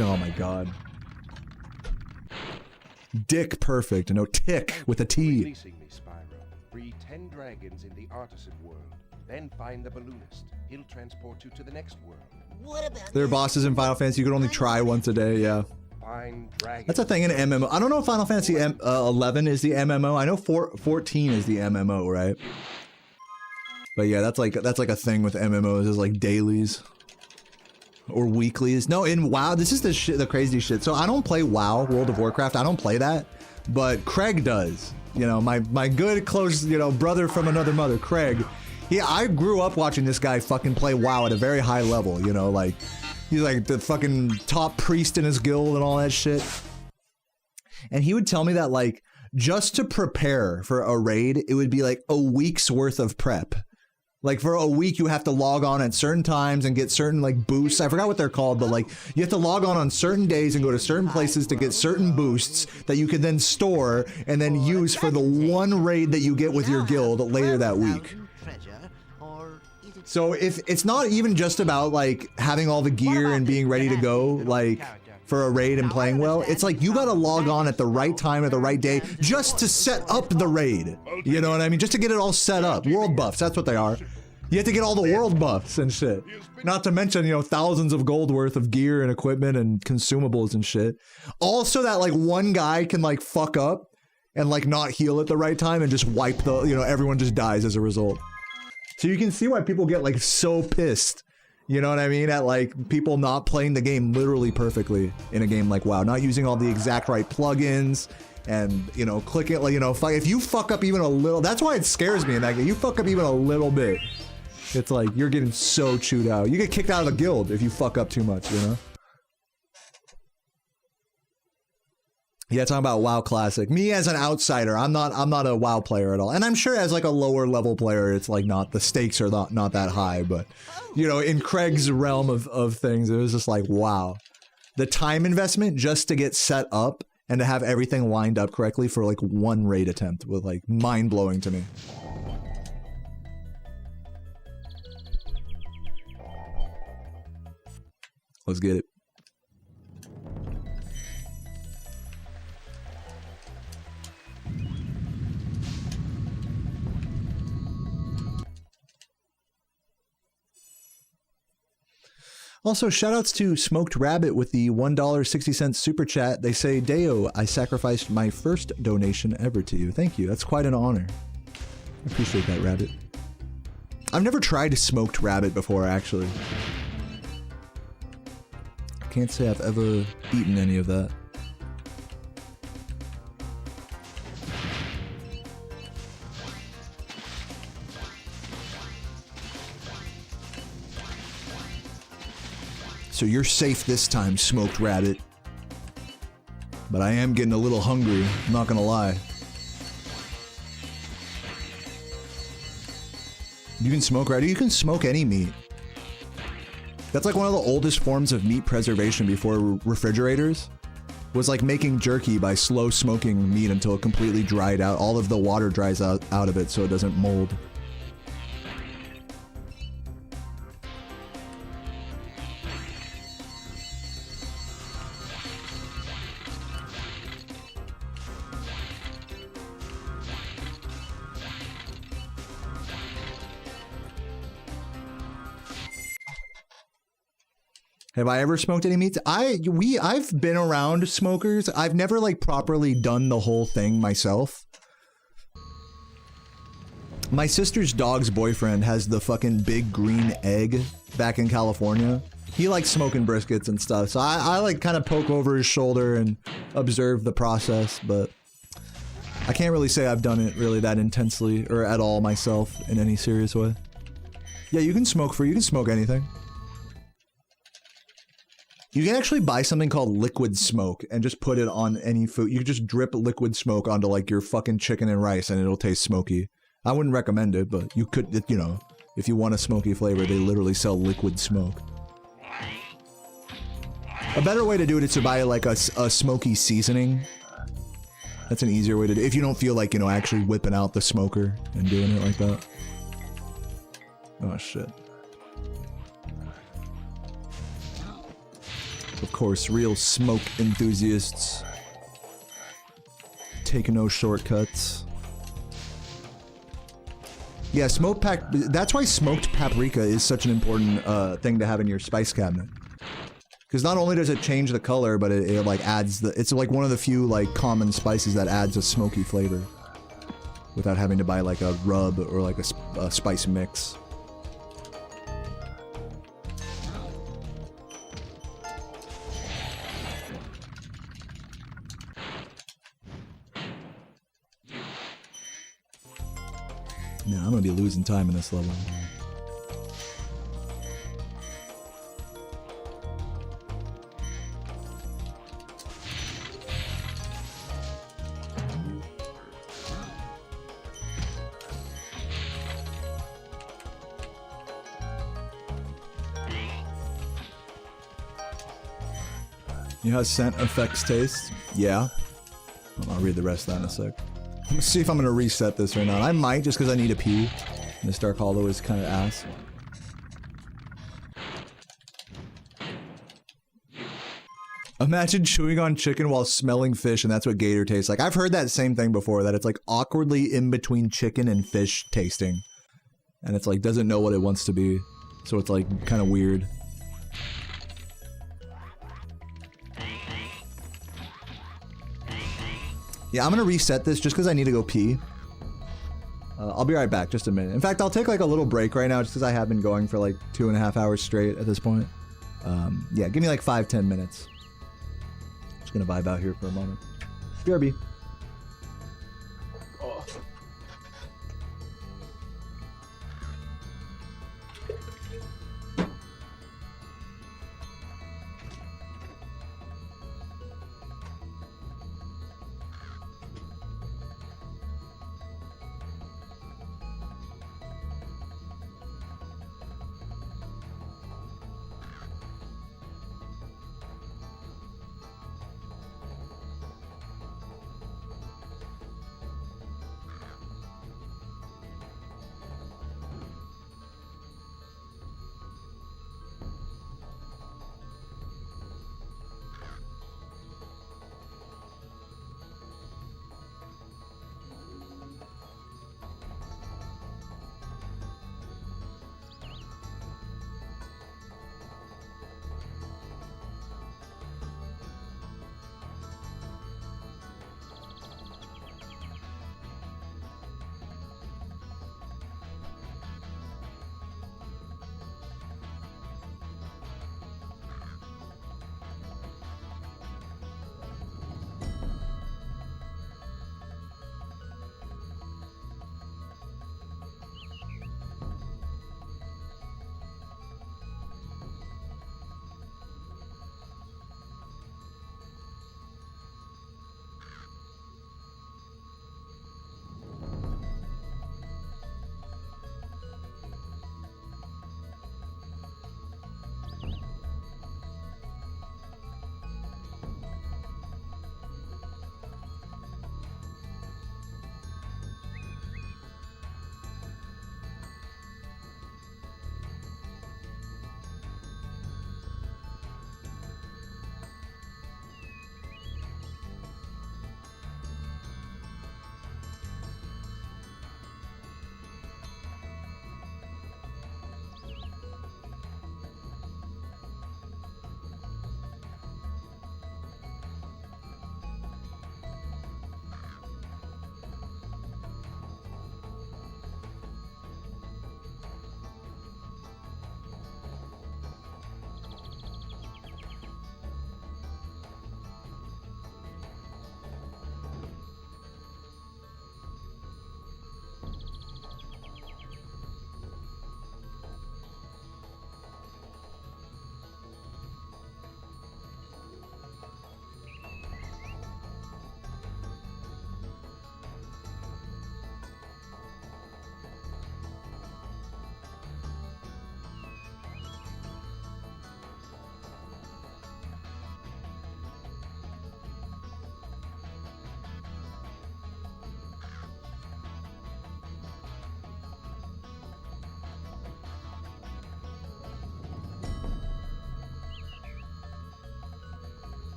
Oh my god. Dick perfect, no tick with a T. Releasing me, Spyro. Free 10 dragons in the artisan world. Then find the balloonist. He'll transport you to the next world. What about There are bosses in Final Fantasy you could only try once a day, yeah. Find dragons. That's a thing in MMO. I don't know if Final Fantasy 11 is the MMO. I know 14 is the MMO, right? But yeah, that's like a thing with MMOs, is like dailies. Or weeklies. No, in WoW, this is the crazy shit. So I don't play WoW, World of Warcraft. I don't play that, but Craig does. You know, my good close, you know, brother from another mother, Craig. Yeah, I grew up watching this guy fucking play WoW at a very high level. You know, like he's like the fucking top priest in his guild and all that shit. And he would tell me that like just to prepare for a raid, it would be like a week's worth of prep. Like for a week, you have to log on at certain times and get certain like boosts. I forgot what they're called, but like you have to log on certain days and go to certain places to get certain boosts that you can then store and then use for the one raid that you get with your guild later that week. So if it's not even just about like having all the gear and being ready to go, like for a raid and playing well, it's like you gotta log on at the right time at the right day just to set up the raid. You know what I mean? Just to get it all set up. World buffs, that's what they are. You have to get all the world buffs and shit. Not to mention, you know, thousands of gold worth of gear and equipment and consumables and shit. Also that like one guy can like fuck up and like not heal at the right time and just wipe the, you know, everyone just dies as a result. So you can see why people get like so pissed. You know what I mean? At like people not playing the game literally perfectly in a game like WoW, not using all the exact right plugins and, you know, click it like, you know, if you fuck up even a little, that's why it scares me in that game. You fuck up even a little bit, it's like you're getting so chewed out. You get kicked out of the guild if you fuck up too much, you know? Yeah, talking about WoW Classic. Me as an outsider, I'm not a WoW player at all. And I'm sure as like a lower level player, it's like not, the stakes are not that high, but you know, in Craig's realm of things, it was just like, wow. The time investment just to get set up and to have everything lined up correctly for like one raid attempt was like mind-blowing to me. Let's get it. Also, shoutouts to Smoked Rabbit with the $1.60 super chat. They say, Deo, I sacrificed my first donation ever to you. Thank you. That's quite an honor. I appreciate that, Rabbit. I've never tried Smoked Rabbit before, actually. I can't say I've ever eaten any of that. So you're safe this time, Smoked Rabbit. But I am getting a little hungry, I'm not gonna lie. You can smoke rabbit, you can smoke any meat. That's like one of the oldest forms of meat preservation before refrigerators. Was like making jerky by slow smoking meat until it completely dried out. All of the water dries out of it so it doesn't mold. Have I ever smoked any meats? I've been around smokers. I've never like properly done the whole thing myself. My sister's dog's boyfriend has the fucking big green egg back in California. He likes smoking briskets and stuff, so I like kind of poke over his shoulder and observe the process, but I can't really say I've done it really that intensely or at all myself in any serious way. Yeah, you can smoke anything. You can actually buy something called liquid smoke and just put it on any food. You can just drip liquid smoke onto like your fucking chicken and rice and it'll taste smoky. I wouldn't recommend it, but you could, you know, if you want a smoky flavor, they literally sell liquid smoke. A better way to do it is to buy like a smoky seasoning. That's an easier way to do it. If you don't feel like, you know, actually whipping out the smoker and doing it like that. Oh shit. Of course, real smoke enthusiasts take no shortcuts. Yeah, that's why smoked paprika is such an important thing to have in your spice cabinet. Because not only does it change the color, but it like adds it's like one of the few like common spices that adds a smoky flavor. Without having to buy like a rub or like a spice mix. Man, I'm gonna be losing time in this level. You know how scent affects taste? Yeah. I'll read the rest of that in a sec. Let's see if I'm gonna reset this or not. I might, just because I need a pee. This Dark Hollow is kind of ass. Imagine chewing on chicken while smelling fish, and that's what gator tastes like. I've heard that same thing before, that it's like awkwardly in between chicken and fish tasting. And it's like, doesn't know what it wants to be. So it's like, kind of weird. Yeah, I'm gonna reset this just because I need to go pee. I'll be right back, just a minute. In fact, I'll take like a little break right now just because I have been going for like 2.5 hours straight at this point. Yeah, give me like 5-10 minutes. Just gonna vibe out here for a moment. BRB.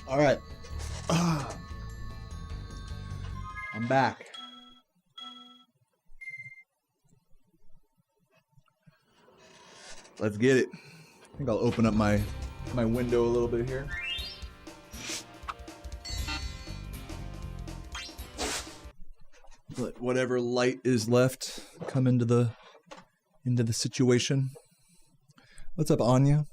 All right. I'm back. Let's get it. I think I'll open up my window a little bit here. Let whatever light is left come into the situation. What's up, Anya?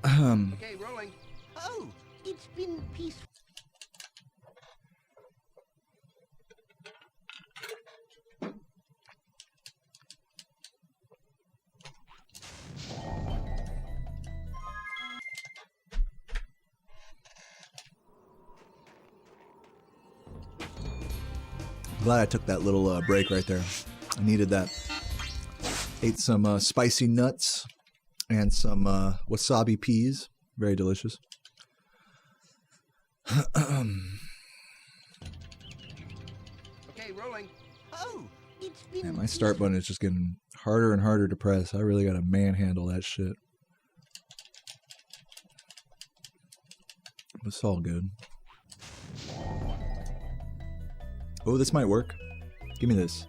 Okay, rolling. Oh, it's been peaceful. Glad I took that little break right there. I needed that. Ate some spicy nuts and some wasabi peas. Very delicious. Okay, rolling. Oh, it's been Man, my start button is just getting harder and harder to press. I really gotta manhandle that shit. It's all good. Oh, this might work. Give me this.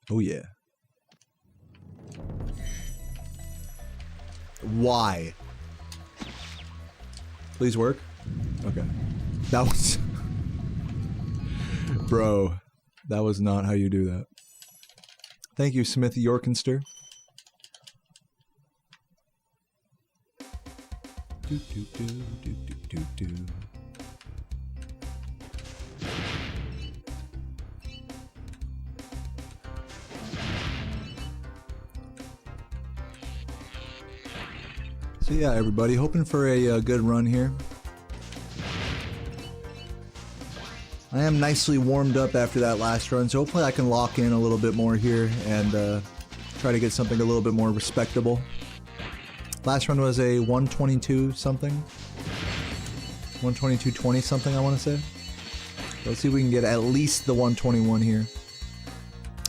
Oh yeah. Why? Please work. Okay. That was... Bro, that was not how you do that. Thank you, Smith Yorkinster. Do, do, do, do, do, do, do. So yeah, everybody, hoping for a good run here. I am nicely warmed up after that last run, so hopefully I can lock in a little bit more here and try to get something a little bit more respectable. Last run was a 122 something. 122.20 something, I want to say. So let's see if we can get at least the 121 here.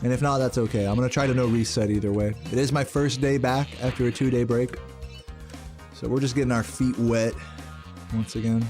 And if not, that's okay. I'm going to try to no reset either way. It is my first day back after a 2-day break. So we're just getting our feet wet once again.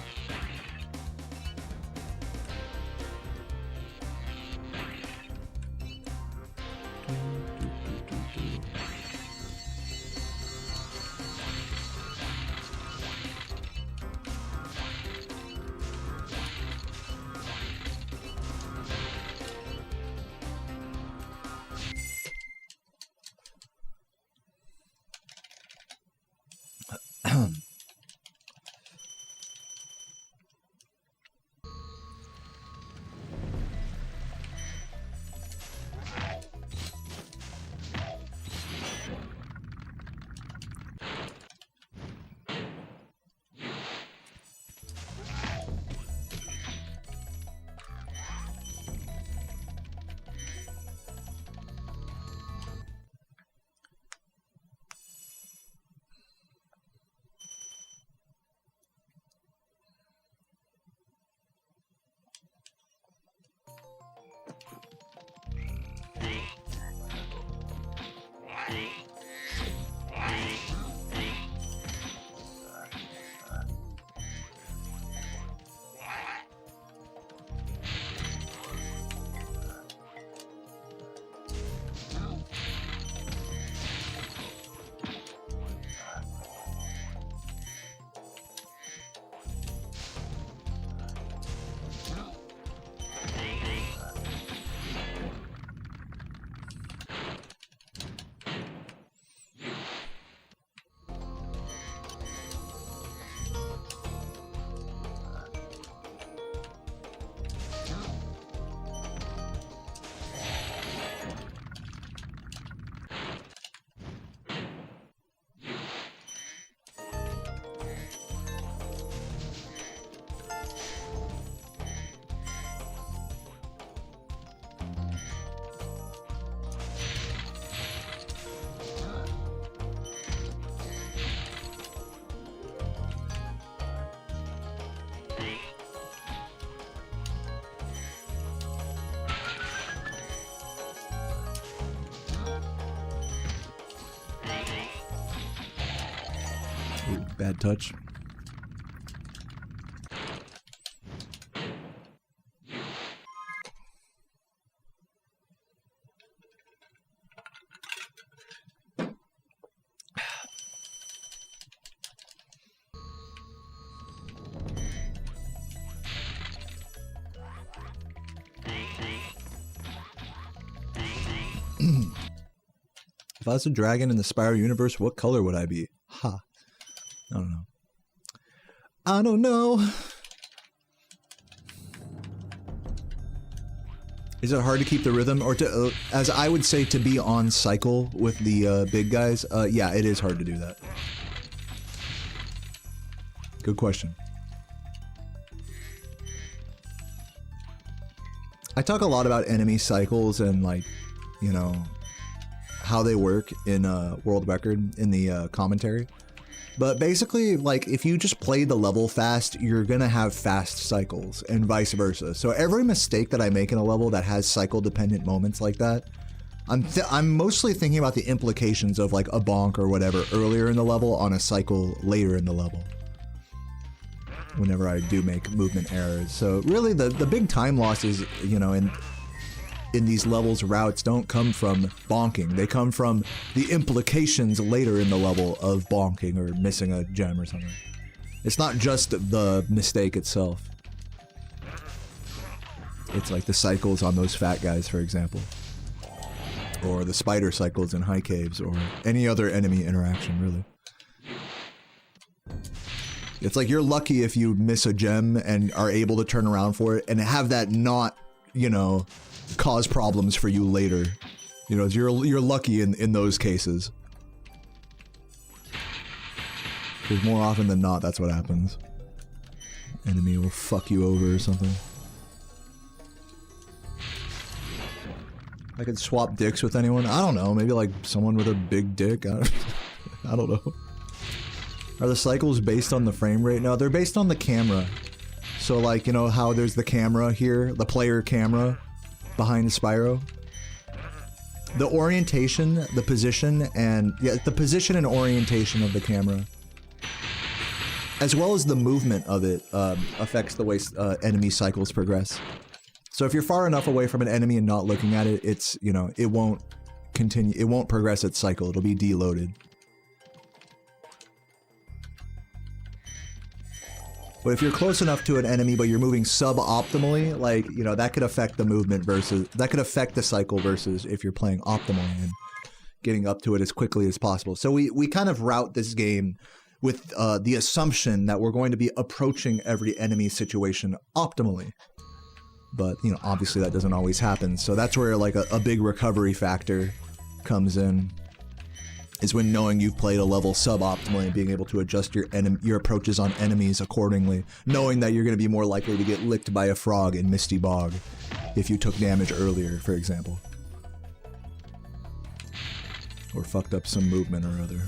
Bad touch. If I was a dragon in the Spyro universe, what color would I be? Ha. I don't know. I don't know. Is it hard to keep the rhythm, or to, as I would say, to be on cycle with the big guys? Yeah, it is hard to do that. Good question. I talk a lot about enemy cycles and, like, you know, how they work in World Record in the commentary. But basically, like, if you just play the level fast, you're gonna have fast cycles, and vice versa. So every mistake that I make in a level that has cycle-dependent moments like that, I'm mostly thinking about the implications of, like, a bonk or whatever earlier in the level on a cycle later in the level, whenever I do make movement errors. So really, the big time losses, you know, in these levels routes don't come from bonking. They come from the implications later in the level of bonking or missing a gem or something. It's not just the mistake itself. It's like the cycles on those fat guys, for example. Or the spider cycles in high caves, or any other enemy interaction, really. It's like you're lucky if you miss a gem and are able to turn around for it and have that not, you know, cause problems for you later. You know, you're lucky in those cases. Because more often than not, that's what happens. Enemy will fuck you over or something. I could swap dicks with anyone. I don't know. Maybe like someone with a big dick. I don't know. Are the cycles based on the frame rate? No, they're based on the camera. So, like, you know how there's the camera here, the player camera behind Spyro? The orientation, the position, and yeah, the position and orientation of the camera, as well as the movement of it, affects the way enemy cycles progress. So if you're far enough away from an enemy and not looking at it, it's, you know, it won't continue, it won't progress its cycle, it'll be deloaded. But if you're close enough to an enemy but you're moving suboptimally, like, you know, that could affect the movement versus, that could affect the cycle versus if you're playing optimally and getting up to it as quickly as possible. So we kind of route this game with the assumption that we're going to be approaching every enemy situation optimally. But, you know, obviously that doesn't always happen. So that's where, like, a big recovery factor comes in. Is when knowing you've played a level suboptimally and being able to adjust your approaches on enemies accordingly, knowing that you're going to be more likely to get licked by a frog in Misty Bog if you took damage earlier, for example. Or fucked up some movement or other.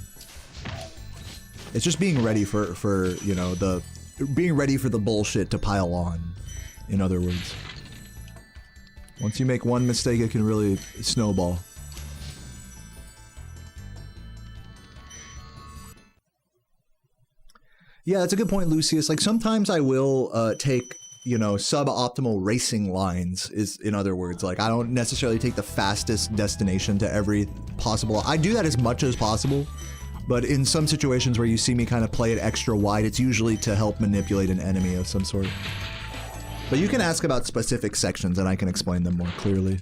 It's just being ready for you know, being ready for the bullshit to pile on, in other words. Once you make one mistake, it can really snowball. Yeah, that's a good point, Lucius. Like, sometimes I will take, you know, suboptimal racing lines, is in other words. Like, I don't necessarily take the fastest destination to every possible. I do that as much as possible, but in some situations where you see me kind of play it extra wide, it's usually to help manipulate an enemy of some sort. But you can ask about specific sections and I can explain them more clearly.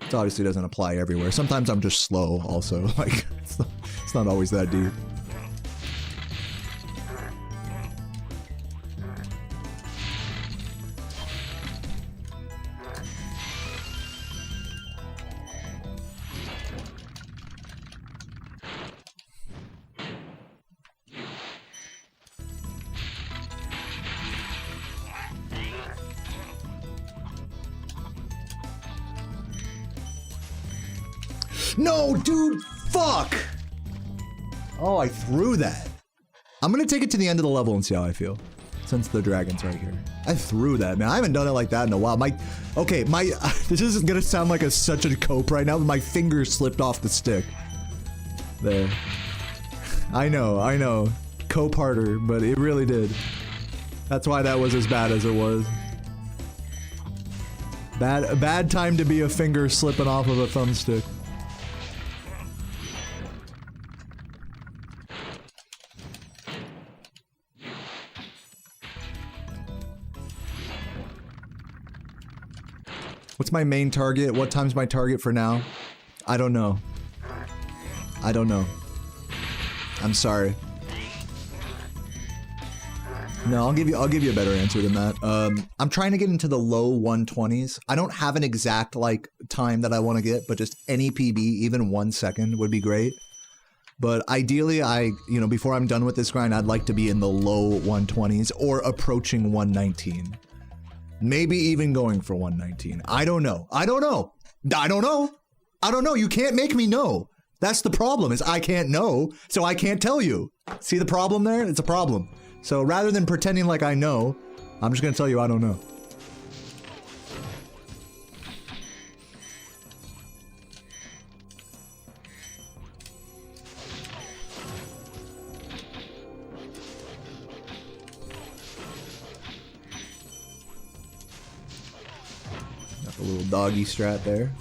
It obviously doesn't apply everywhere. Sometimes I'm just slow also. Like, it's not always that deep. No, dude, fuck! Oh, I threw that. I'm gonna take it to the end of the level and see how I feel. Since the dragon's right here. I threw that, man. I haven't done it like that in a while. This is gonna sound like such a cope right now, but my finger slipped off the stick. There. I know. co-parter, but it really did. That's why that was as bad as it was. Bad time to be a finger slipping off of a thumbstick. What's my main target? What time's my target for now? I don't know. I don't know. I'm sorry. No, I'll give you a better answer than that. I'm trying to get into the low 120s. I don't have an exact like time that I want to get, but just any PB, even 1 second would be great. But ideally, before I'm done with this grind, I'd like to be in the low 120s or approaching 119. Maybe even going for 119. I don't know. I don't know. I don't know. I don't know. You can't make me know. That's the problem, is I can't know, so I can't tell you. See the problem there? It's a problem. So rather than pretending like I know, I'm just gonna tell you I don't know. Got the little doggy strat there.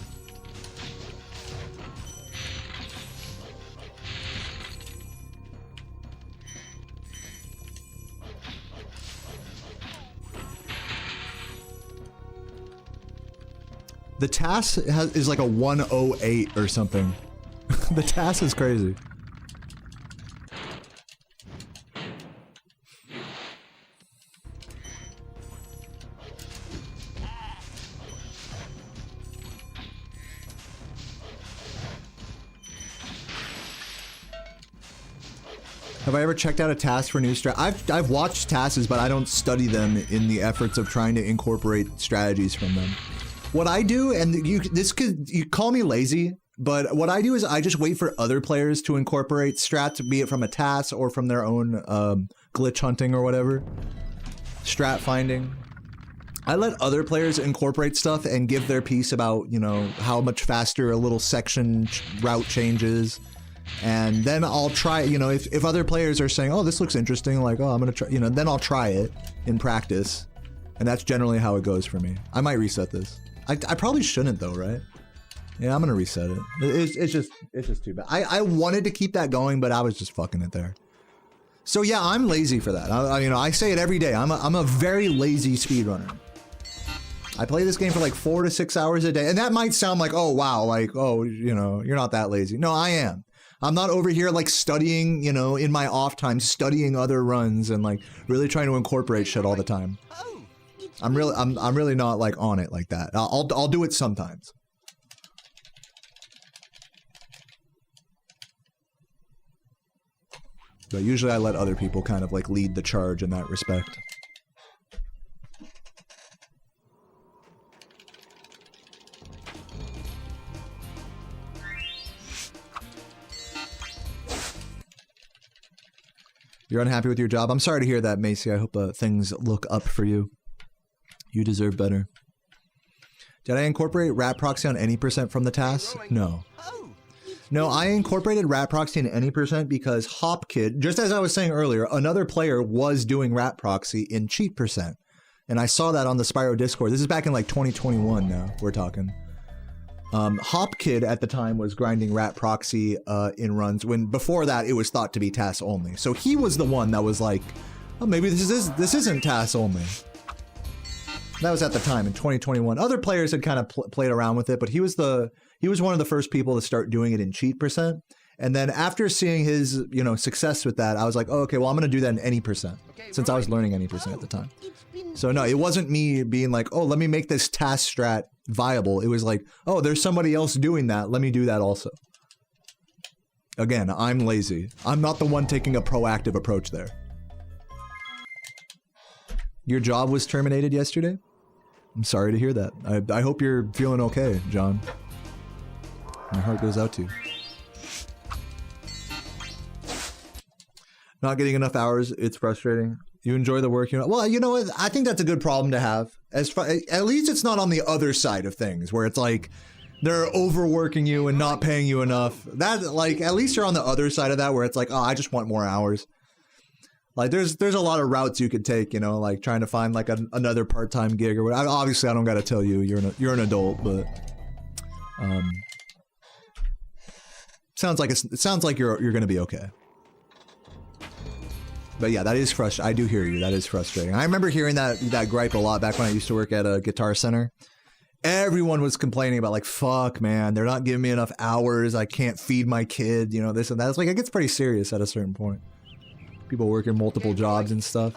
The TAS is like a 108 or something. The TAS is crazy. Have I ever checked out a TAS for new strat? I've watched TASes, but I don't study them in the efforts of trying to incorporate strategies from them. What I do, and you call me lazy, but what I do is I just wait for other players to incorporate strats, be it from a TAS or from their own glitch hunting or whatever. Strat finding. I let other players incorporate stuff and give their piece about, how much faster a little section route changes. And then I'll try, if other players are saying, oh, this looks interesting, like, oh, I'm gonna try, then I'll try it in practice. And that's generally how it goes for me. I might reset this. I probably shouldn't though, right? Yeah, I'm gonna reset it. It's just too bad. I wanted to keep that going, but I was just fucking it there. So yeah, I'm lazy for that. I say it every day. I'm a very lazy speedrunner. I play this game for like 4 to 6 hours a day, and that might sound like, oh wow, like, oh, you're not that lazy. No, I am. I'm not over here like studying, in my off time, studying other runs and like really trying to incorporate shit all the time. I'm really not like on it like that. I'll do it sometimes. But usually I let other people kind of like lead the charge in that respect. You're unhappy with your job? I'm sorry to hear that, Macy. I hope things look up for you. You deserve better. Did I incorporate rat proxy on any percent from the TAS? No. No, I incorporated rat proxy in any percent because HopKid, just as I was saying earlier, another player was doing rat proxy in cheat percent. And I saw that on the Spyro Discord. This is back in like 2021 now, we're talking. HopKid at the time was grinding rat proxy in runs when before that it was thought to be TAS only. So he was the one that was like, oh, maybe this isn't TAS only. That was at the time in 2021. Other players had kind of played around with it, but he was one of the first people to start doing it in cheat percent. And then after seeing his, success with that, I was like, oh, okay, well, I'm going to do that in any percent, since I was learning any percent at the time. So no, it wasn't me being like, oh, let me make this TAS strat viable. It was like, oh, there's somebody else doing that. Let me do that also. Again, I'm lazy. I'm not the one taking a proactive approach there. Your job was terminated yesterday? I'm sorry to hear that. I hope you're feeling okay, John. My heart goes out to you. Not getting enough hours, it's frustrating. You enjoy the work, Well, you know what? I think that's a good problem to have. At least it's not on the other side of things, where it's like they're overworking you and not paying you enough. That, like, at least you're on the other side of that, where it's like, oh, I just want more hours. Like there's a lot of routes you could take, you know, like trying to find like another part-time gig or whatever. Obviously, I don't got to tell you, you're an adult, but sounds like you're gonna be okay. But yeah, that is frustrating. I do hear you. That is frustrating. I remember hearing that gripe a lot back when I used to work at a Guitar Center. Everyone was complaining about like, fuck, man, they're not giving me enough hours. I can't feed my kid, you know, this and that. It's like, it gets pretty serious at a certain point. People working multiple jobs and stuff.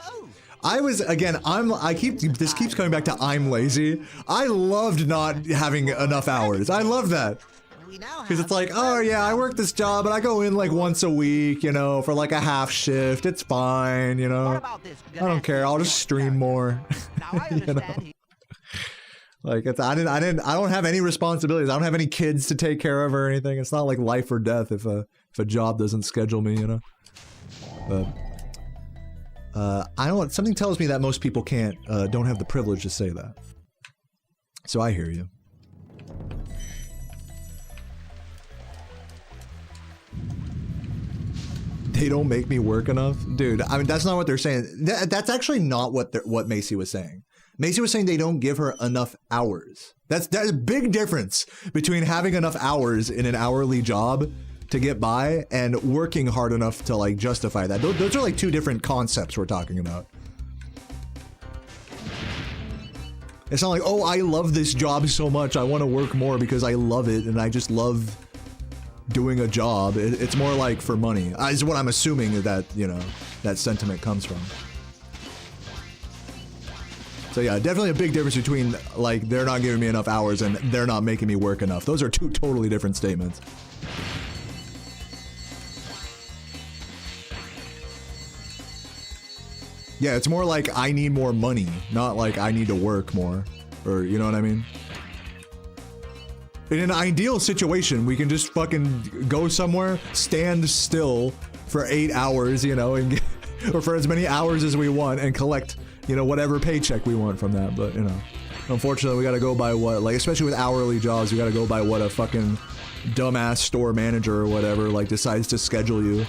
I was, again, this keeps coming back to I'm lazy. I loved not having enough hours. I love that. Because it's like, oh yeah, I work this job and I go in like once a week, you know, for like a half shift. It's fine, you know. I don't care. I'll just stream more. You know? Like I don't have any responsibilities. I don't have any kids to take care of or anything. It's not like life or death if a job doesn't schedule me, you know. But I don't. Something tells me that most people don't have the privilege to say that. So I hear you. They don't make me work enough, dude. I mean, that's not what they're saying. That's actually not what Macy was saying. Macy was saying they don't give her enough hours. There's a big difference between having enough hours in an hourly job to get by and working hard enough to like justify that. Those are like two different concepts we're talking about. It's not like, oh, I love this job so much, I want to work more because I love it and I just love doing a job. It's more like for money, is what I'm assuming that, you know, that sentiment comes from. So yeah, definitely a big difference between like they're not giving me enough hours and they're not making me work enough. Those are two totally different statements. Yeah, it's more like I need more money, not like I need to work more, or you know what I mean? In an ideal situation, we can just fucking go somewhere, stand still for 8 hours, you know, and or for as many hours as we want and collect, you know, whatever paycheck we want from that. But, you know, unfortunately, we gotta go by what, like, especially with hourly jobs, we gotta go by what a fucking dumbass store manager or whatever, like, decides to schedule you.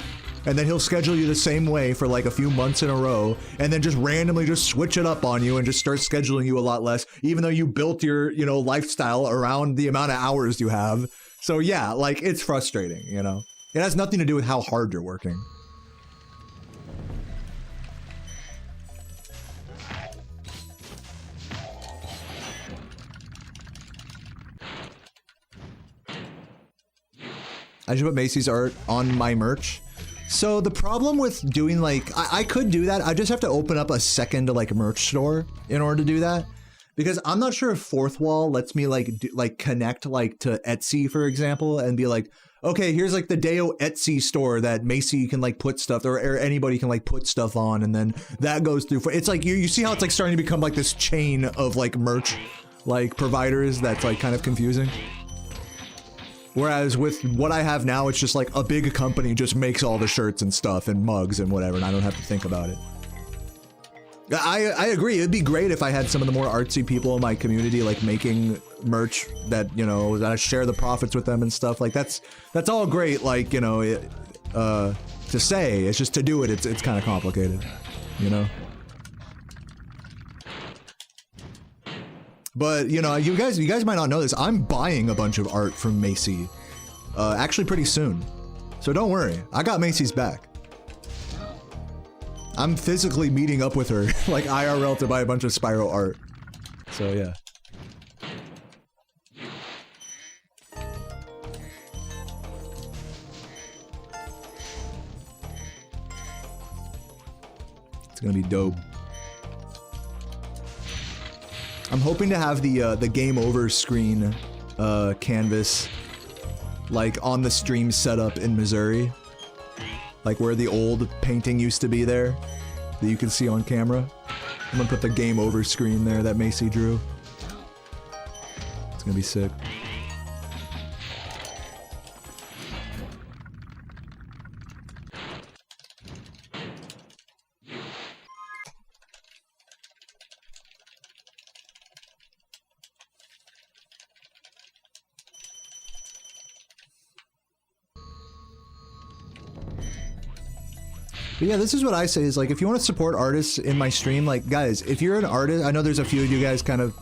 And then he'll schedule you the same way for like a few months in a row, and then just randomly just switch it up on you and just start scheduling you a lot less, even though you built your, you know, lifestyle around the amount of hours you have. So yeah, like, it's frustrating, you know? It has nothing to do with how hard you're working. I should put Macy's art on my merch. So the problem with doing like, I could do that. I just have to open up a second like merch store in order to do that, because I'm not sure if Fourth Wall lets me like connect like to Etsy, for example, and be like, okay, here's like the Deo Etsy store that Macy can like put stuff, or anybody can like put stuff on, and then that goes through. It's like you see how it's like starting to become like this chain of like merch like providers that's like kind of confusing. Whereas with what I have now, it's just like a big company just makes all the shirts and stuff and mugs and whatever, and I don't have to think about it. I agree. It'd be great if I had some of the more artsy people in my community like making merch that, you know, that I share the profits with them and stuff. Like that's all great. Like, you know, to say, it's just to do it. It's kind of complicated, you know. But, you know, you guys might not know this. I'm buying a bunch of art from Macy, actually pretty soon. So don't worry, I got Macy's back. I'm physically meeting up with her, like IRL, to buy a bunch of Spyro art. So yeah. It's gonna be dope. I'm hoping to have the game over screen canvas like on the stream setup in Missouri, like where the old painting used to be there that you can see on camera. I'm gonna put the game over screen there that Macy drew. It's gonna be sick. But yeah, this is what I say is like, if you want to support artists in my stream, like guys, if you're an artist, I know there's a few of you guys kind of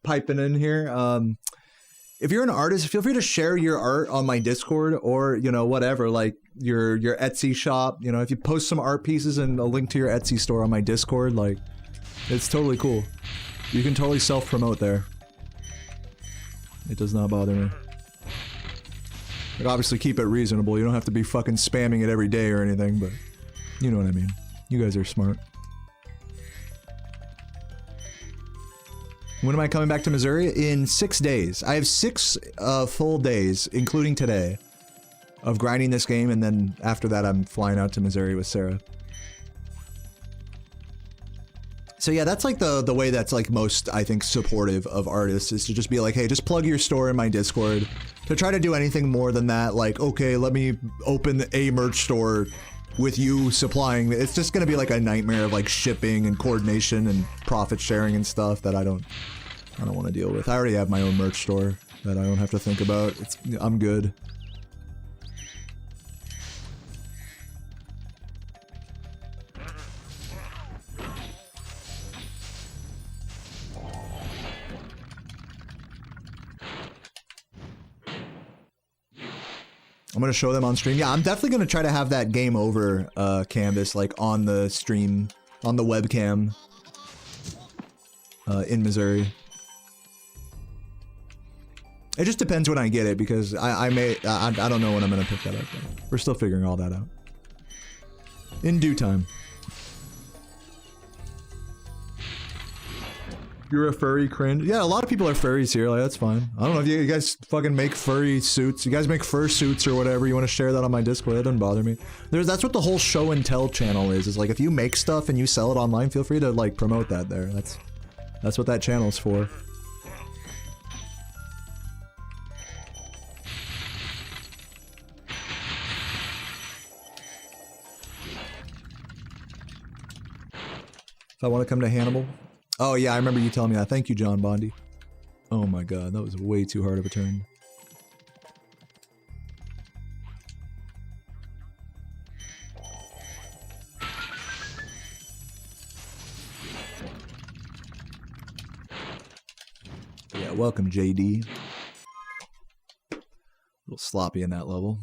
piping in here. If you're an artist, feel free to share your art on my Discord or, you know, whatever, like your Etsy shop. You know, if you post some art pieces and a link to your Etsy store on my Discord, like, it's totally cool. You can totally self-promote there. It does not bother me. Like, obviously keep it reasonable. You don't have to be fucking spamming it every day or anything, but you know what I mean. You guys are smart. When am I coming back to Missouri? In 6 days. I have 6 full days, including today, of grinding this game, and then after that I'm flying out to Missouri with Sarah. So yeah, that's like the way that's like most, I think, supportive of artists, is to just be like, hey, just plug your store in my Discord. To try to do anything more than that, like, okay, let me open a merch store with you supplying, it's just gonna be like a nightmare of like shipping and coordination and profit sharing and stuff that I don't want to deal with. I already have my own merch store that I don't have to think about. I'm good. I'm gonna show them on stream. Yeah, I'm definitely gonna try to have that game over canvas like on the stream, on the webcam in Missouri. It just depends when I get it, because I don't know when I'm gonna pick that up. We're still figuring all that out. In due time. You're a furry cringe? Yeah, a lot of people are furries here, like, that's fine. I don't know if you guys fucking make furry suits. You guys make fur suits or whatever, you want to share that on my Discord, that doesn't bother me. That's what the whole show and tell channel is like, if you make stuff and you sell it online, feel free to like promote that there. That's what that channel's for. If I want to come to Hannibal? Oh yeah, I remember you telling me that. Thank you, John Bondi. Oh my god, that was way too hard of a turn. Yeah, welcome, JD. A little sloppy in that level.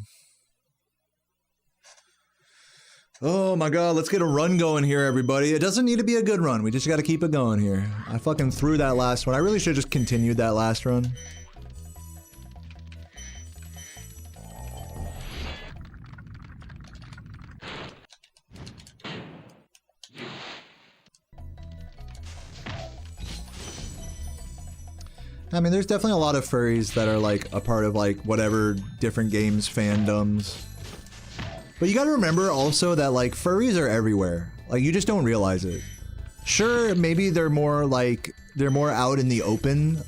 Oh my god, let's get a run going here, everybody. It doesn't need to be a good run, we just gotta keep it going here. I fucking threw that last one. I really should have just continued that last run. I mean, there's definitely a lot of furries that are like a part of like whatever different games fandoms. But you gotta remember also that like furries are everywhere. Like you just don't realize it. Sure, maybe they're more out in the open,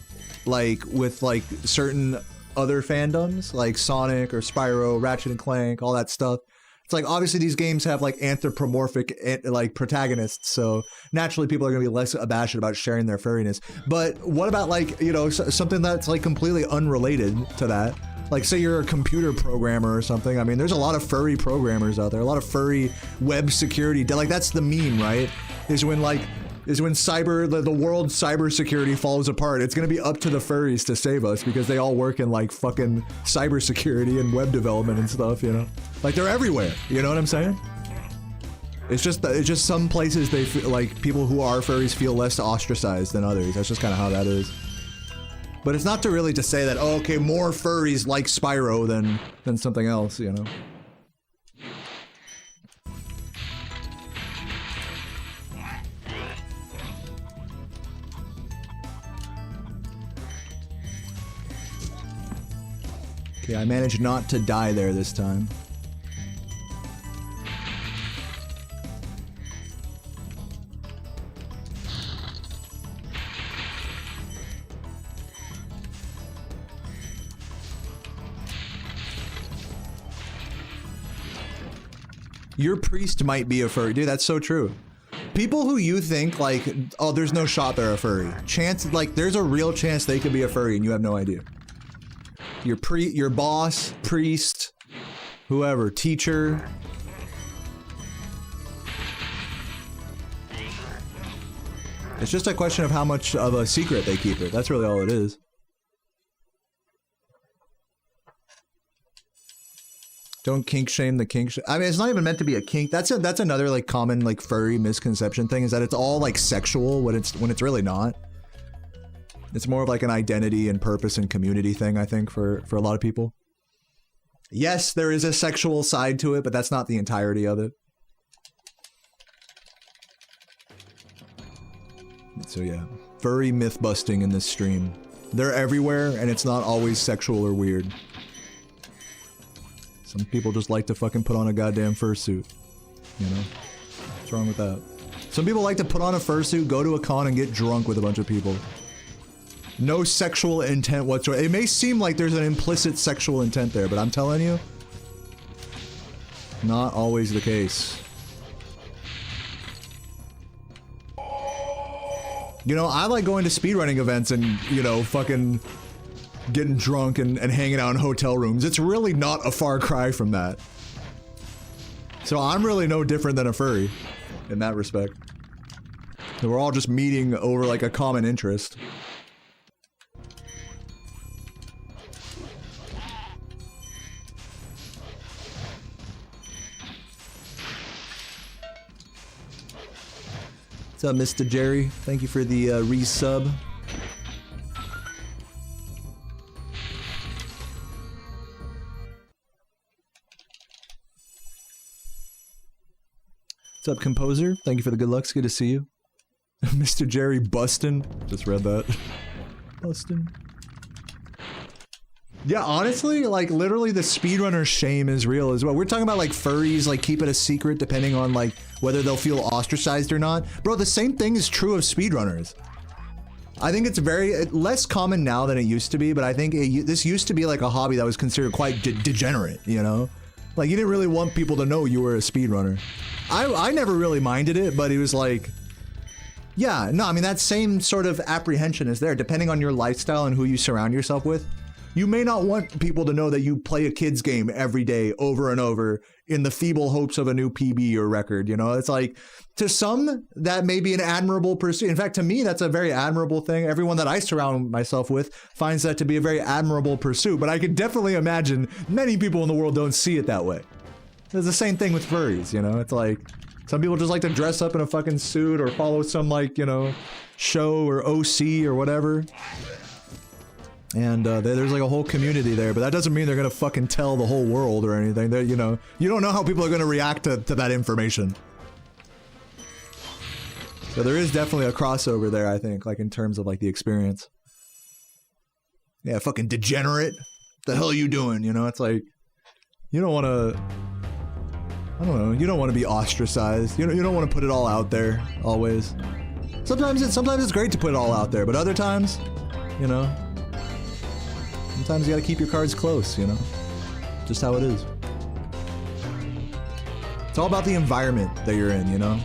like with like certain other fandoms like Sonic or Spyro, Ratchet and Clank, all that stuff. It's like obviously these games have like anthropomorphic like protagonists, so naturally people are gonna be less abashed about sharing their furriness. But what about like, you know, something that's like completely unrelated to that? Like say you're a computer programmer or something. I mean, there's a lot of furry programmers out there, a lot of furry web security. Like that's the meme, right? Is when the world cybersecurity falls apart. It's gonna be up to the furries to save us because they all work in like fucking cybersecurity and web development and stuff, you know? Like they're everywhere, you know what I'm saying? It's just some places they feel like people who are furries feel less ostracized than others. That's just kind of how that is. But it's not to really to say that, oh, okay, more furries like Spyro than something else, you know? Okay, I managed not to die there this time. Your priest might be a furry. Dude, that's so true. People who you think like, oh, there's no shot they're a furry. Like, there's a real chance they could be a furry and you have no idea. Your boss, priest, whoever, teacher. It's just a question of how much of a secret they keep it. That's really all it is. Don't kink shame the kink. I mean, it's not even meant to be a kink. That's another like common like furry misconception thing, is that it's all like sexual when it's really not. It's more of like an identity and purpose and community thing, I think, for a lot of people. Yes, there is a sexual side to it, but that's not the entirety of it. So yeah, furry myth busting in this stream. They're everywhere, and it's not always sexual or weird. Some people just like to fucking put on a goddamn fursuit, you know? What's wrong with that? Some people like to put on a fursuit, go to a con, and get drunk with a bunch of people. No sexual intent whatsoever. It may seem like there's an implicit sexual intent there, but I'm telling you, not always the case. You know, I like going to speedrunning events and, you know, fucking getting drunk and hanging out in hotel rooms. It's really not a far cry from that. So I'm really no different than a furry in that respect. So we're all just meeting over like a common interest. What's up, Mr. Jerry? Thank you for the resub. What's up, Composer? Thank you for the good lucks. Good to see you. Mr. Jerry Bustin. Just read that. Bustin. Yeah, honestly, like, literally the speedrunner shame is real as well. We're talking about, like, furries, like, keep it a secret depending on, like, whether they'll feel ostracized or not. Bro, the same thing is true of speedrunners. I think it's very less common now than it used to be, but I think this used to be, like, a hobby that was considered quite degenerate, you know? Like, you didn't really want people to know you were a speedrunner. I never really minded it, but it was like... Yeah, no, I mean, that same sort of apprehension is there, depending on your lifestyle and who you surround yourself with. You may not want people to know that you play a kid's game every day over and over in the feeble hopes of a new PB or record, you know? It's like, to some, that may be an admirable pursuit. In fact, to me, that's a very admirable thing. Everyone that I surround myself with finds that to be a very admirable pursuit, but I could definitely imagine many people in the world don't see it that way. It's the same thing with furries, you know? It's like, some people just like to dress up in a fucking suit or follow some, like, you know, show or OC or whatever. And there's like a whole community there, but that doesn't mean they're gonna fucking tell the whole world or anything. They're, you know, you don't know how people are gonna react to that information. So there is definitely a crossover there, I think, like in terms of like the experience. Yeah, fucking degenerate. The hell are you doing? You know, it's like, you don't want to, I don't know, you don't want to be ostracized. You don't want to put it all out there, always. Sometimes it's great to put it all out there, but other times, you know, sometimes you gotta keep your cards close, you know? Just how it is. It's all about the environment that you're in, you know?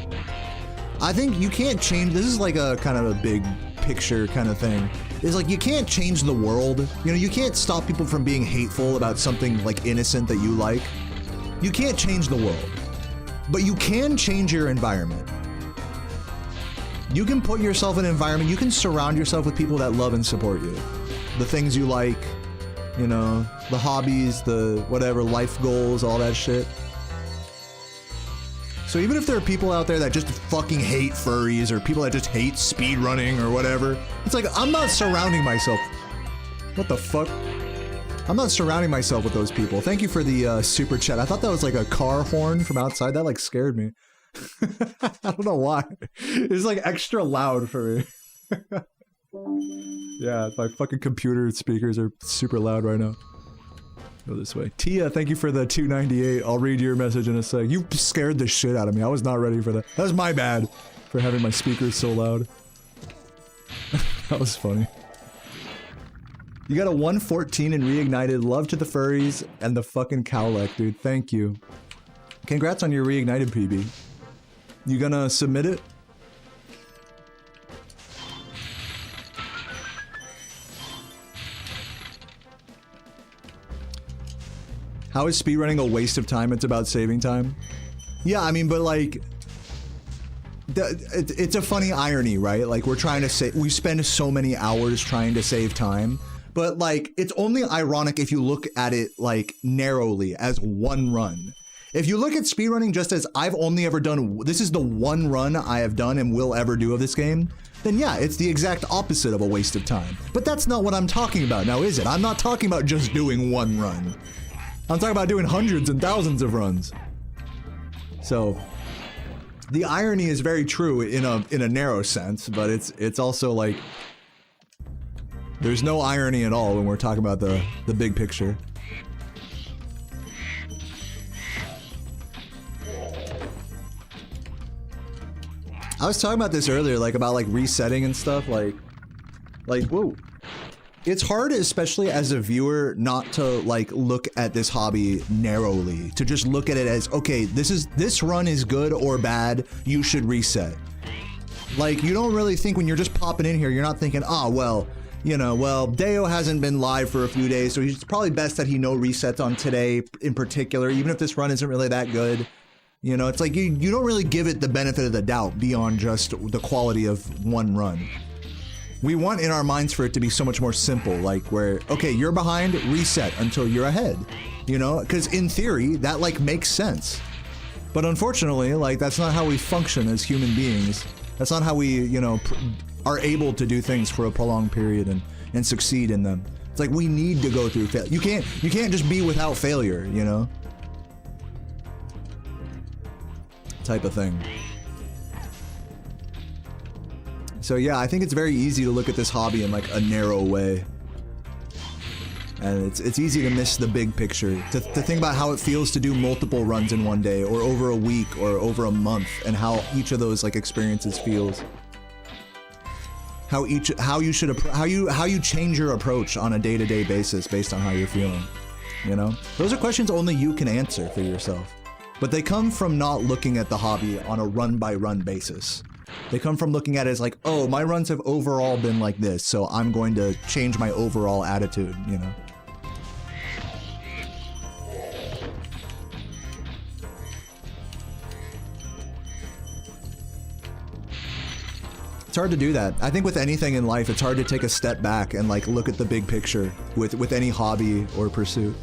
I think you can't change, this is like a kind of a big picture kind of thing. It's like, you can't change the world. You know, you can't stop people from being hateful about something like innocent that you like. You can't change the world. But you can change your environment. You can put yourself in an environment, you can surround yourself with people that love and support you. The things you like, you know, the hobbies, the whatever, life goals, all that shit. So even if there are people out there that just fucking hate furries or people that just hate speedrunning or whatever, it's like, I'm not surrounding myself. What the fuck? I'm not surrounding myself with those people. Thank you for the super chat. I thought that was like a car horn from outside. That like scared me. I don't know why. It's like extra loud for me. Yeah, my fucking computer speakers are super loud right now. Go this way. Tia, thank you for the 298. I'll read your message in a sec. You scared the shit out of me. I was not ready for that. That was my bad for having my speakers so loud. That was funny. You got a 114 and reignited. Love to the furries and the fucking cowlick, dude. Thank you. Congrats on your reignited PB. You gonna submit it? How is speedrunning a waste of time? It's about saving time. Yeah, I mean, but like, it's a funny irony, right? Like we're trying to say, we spend so many hours trying to save time, but like it's only ironic if you look at it like narrowly as one run. If you look at speedrunning just as I've only ever done, this is the one run I have done and will ever do of this game, then yeah, it's the exact opposite of a waste of time. But that's not what I'm talking about now, is it? I'm not talking about just doing one run. I'm talking about doing hundreds and thousands of runs. So the irony is very true in a narrow sense, but it's also like there's no irony at all when we're talking about the big picture. I was talking about this earlier, like about like resetting and stuff, like whoa. It's hard, especially as a viewer, not to like look at this hobby narrowly, to just look at it as, okay, this run is good or bad, you should reset. Like, you don't really think when you're just popping in here, you're not thinking, ah, well, you know, well, Deo hasn't been live for a few days, so it's probably best that he no resets on today in particular, even if this run isn't really that good. You know, it's like you don't really give it the benefit of the doubt beyond just the quality of one run. We want in our minds for it to be so much more simple, like where, okay, you're behind, reset until you're ahead, you know? Because in theory, that like makes sense. But unfortunately, like that's not how we function as human beings. That's not how we, you know, are able to do things for a prolonged period and succeed in them. It's like we need to go through failure. You can't just be without failure, you know? Type of thing. So yeah, I think it's very easy to look at this hobby in like a narrow way. And it's easy to miss the big picture, to think about how it feels to do multiple runs in one day, or over a week, or over a month, and how each of those like experiences feels. How you change your approach on a day-to-day basis based on how you're feeling. You know? Those are questions only you can answer for yourself. But they come from not looking at the hobby on a run-by-run basis. They come from looking at it as like, oh, my runs have overall been like this, so I'm going to change my overall attitude, you know? It's hard to do that. I think with anything in life, it's hard to take a step back and like look at the big picture with any hobby or pursuit.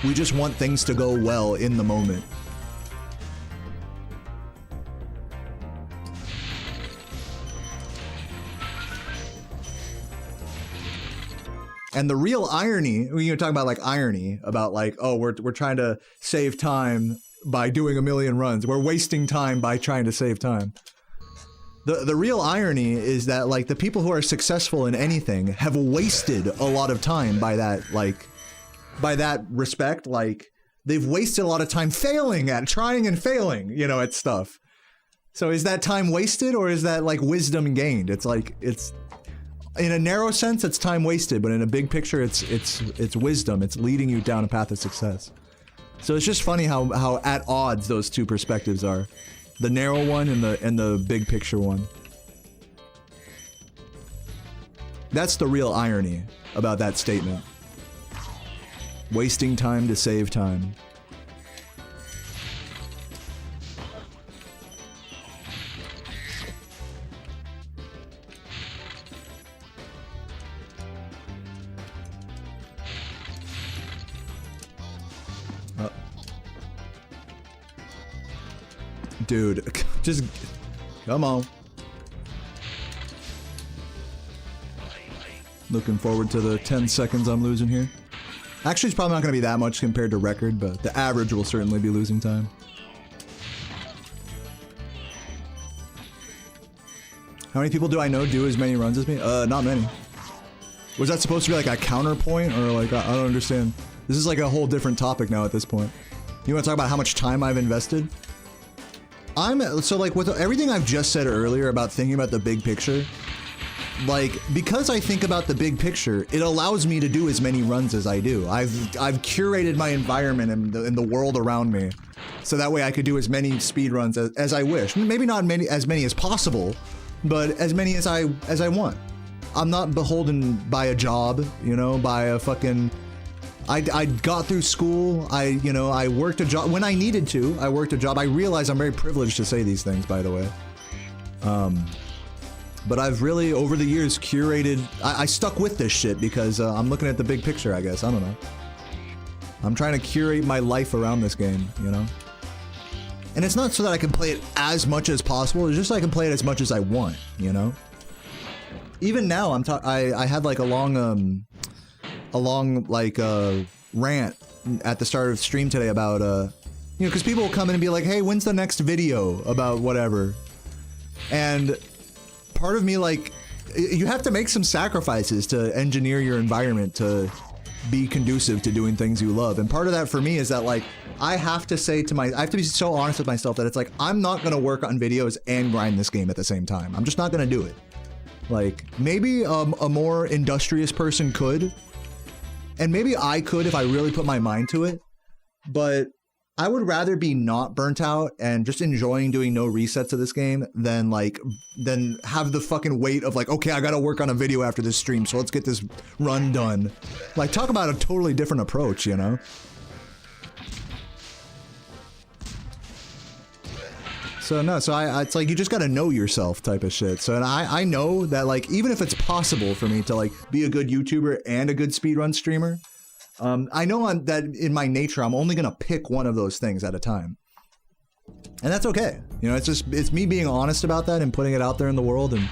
We just want things to go well in the moment. And the real irony, when you're talking about like irony, about like, oh, we're trying to save time by doing a million runs. We're wasting time by trying to save time. The real irony is that like the people who are successful in anything have wasted a lot of time by that, like, by that respect. Like they've wasted a lot of time failing at trying and failing, you know, at stuff. So is that time wasted, or is that like wisdom gained? It's like, it's in a narrow sense, it's time wasted, but in a big picture, it's wisdom. It's leading you down a path of success. So it's just funny how at odds those two perspectives are. The narrow one and the big picture one. That's the real irony about that statement. Wasting time to save time. Dude, just come on. Looking forward to the 10 seconds I'm losing here. Actually, it's probably not going to be that much compared to record, but the average will certainly be losing time. How many people do I know do as many runs as me? Not many. Was that supposed to be like a counterpoint, or like, I don't understand. This is like a whole different topic now at this point. You want to talk about how much time I've invested? So like with everything I've just said earlier about thinking about the big picture, like because I think about the big picture, it allows me to do as many runs as I do. I've curated my environment and the world around me, so that way I could do as many speed runs as I wish. Maybe not as many as possible, but as many as I want. I'm not beholden by a job, you know, by a fucking. I got through school. I worked a job when I needed to. I worked a job. I realize I'm very privileged to say these things, by the way. But I've really, over the years, curated... I stuck with this shit because I'm looking at the big picture, I guess. I don't know. I'm trying to curate my life around this game, you know? And it's not so that I can play it as much as possible, it's just so I can play it as much as I want, you know? Even now, I had like a long rant at the start of stream today about, you know, because people will come in and be like, hey, when's the next video about whatever? And part of me, like, you have to make some sacrifices to engineer your environment to be conducive to doing things you love. And part of that for me is that, like, I have to be so honest with myself that it's like, I'm not gonna work on videos and grind this game at the same time. I'm just not gonna do it. Like, maybe a more industrious person could, and maybe I could if I really put my mind to it, but I would rather be not burnt out and just enjoying doing no resets of this game than have the fucking weight of like, okay, I gotta work on a video after this stream, so let's get this run done. Like, talk about a totally different approach, you know? So no, it's like you just gotta know yourself type of shit. So and I know that, like, even if it's possible for me to like be a good YouTuber and a good speedrun streamer, I know that in my nature, I'm only gonna pick one of those things at a time. And that's okay. You know, it's me being honest about that and putting it out there in the world, and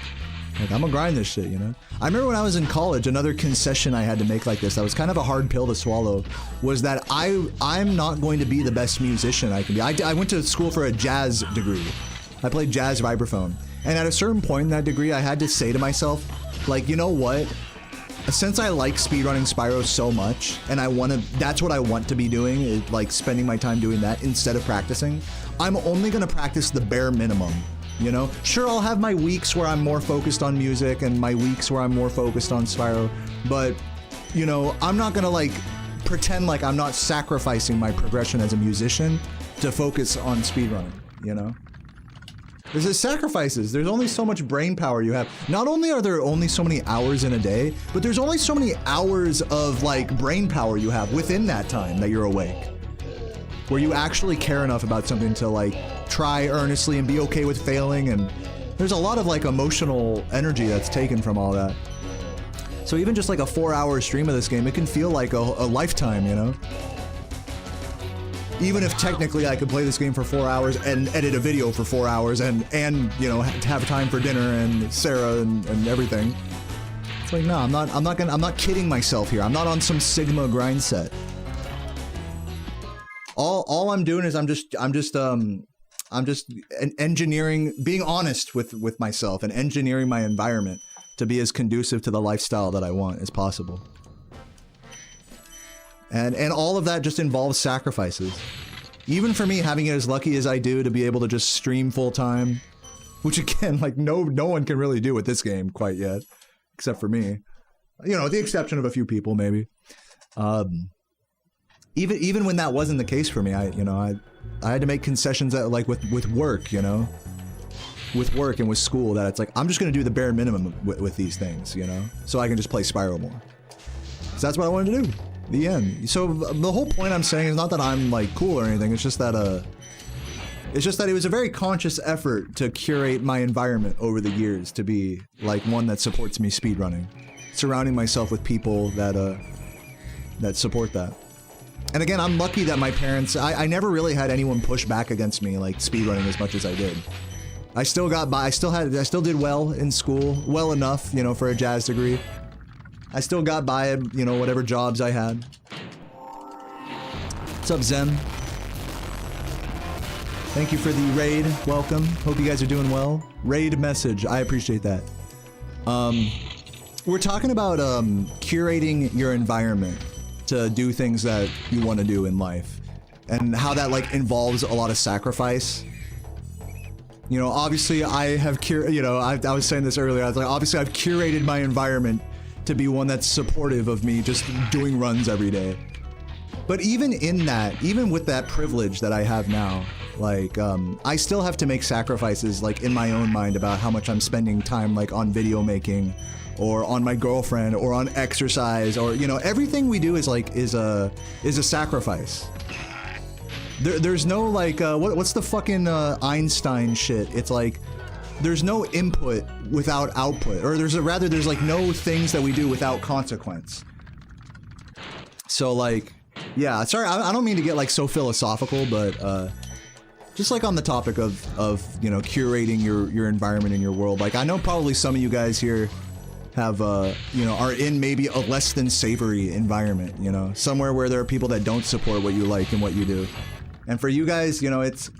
like, I'm gonna grind this shit, you know? I remember when I was in college, another concession I had to make like this, that was kind of a hard pill to swallow, was that I'm not going to be the best musician I can be. I went to school for a jazz degree. I played jazz vibraphone. And at a certain point in that degree, I had to say to myself, like, you know what? Since I like speedrunning Spyro so much, and that's what I want to be doing, is like spending my time doing that instead of practicing, I'm only gonna practice the bare minimum, you know? Sure, I'll have my weeks where I'm more focused on music and my weeks where I'm more focused on Spyro, but, you know, I'm not gonna like pretend like I'm not sacrificing my progression as a musician to focus on speedrunning, you know? There's sacrifices. There's only so much brain power you have. Not only are there only so many hours in a day, but there's only so many hours of like brain power you have within that time that you're awake, where you actually care enough about something to like try earnestly and be okay with failing. And there's a lot of like emotional energy that's taken from all that. So even just like a 4-hour stream of this game, it can feel like a lifetime, you know? Even if technically I could play this game for 4 hours and edit a video for 4 hours and you know, have time for dinner and Sarah and everything. It's like, no, I'm not kidding myself here. I'm not on some Sigma grind set. All I'm doing is I'm just engineering, being honest with myself and engineering my environment to be as conducive to the lifestyle that I want as possible. And all of that just involves sacrifices. Even for me, having it as lucky as I do to be able to just stream full time, which again, like no one can really do with this game quite yet, except for me. You know, with the exception of a few people, maybe. Even when that wasn't the case for me, I had to make concessions that, like with work, you know, with work and with school, that it's like I'm just gonna do the bare minimum with these things, you know, so I can just play Spyro more. So that's what I wanted to do. The end. So the whole point I'm saying is not that I'm like cool or anything. It's just that it was a very conscious effort to curate my environment over the years to be like one that supports me speedrunning, surrounding myself with people that support that. And again, I'm lucky that my parents, I never really had anyone push back against me like speedrunning as much as I did. I still got by. I still did well in school, well enough, you know, for a jazz degree. I still got by, you know, whatever jobs I had. What's up, Zen? Thank you for the raid. Welcome. Hope you guys are doing well. Raid message. I appreciate that. We're talking about curating your environment to do things that you want to do in life, and how that like involves a lot of sacrifice. You know, obviously I have I was saying this earlier. I was like, obviously I've curated my environment to be one that's supportive of me just doing runs every day. But even in that, even with that privilege that I have now, like, I still have to make sacrifices, like, in my own mind about how much I'm spending time, like, on video making, or on my girlfriend, or on exercise, or, you know, everything we do is, like, is a sacrifice. There's no, like, what's the fucking Einstein shit? It's like, there's no input without output, or there's like no things that we do without consequence. So like, yeah, sorry, I don't mean to get like so philosophical, but just like on the topic of you know, curating your environment in your world. Like I know probably some of you guys here have you know, are in maybe a less than savory environment, you know, somewhere where there are people that don't support what you like and what you do. And for you guys, you know, it's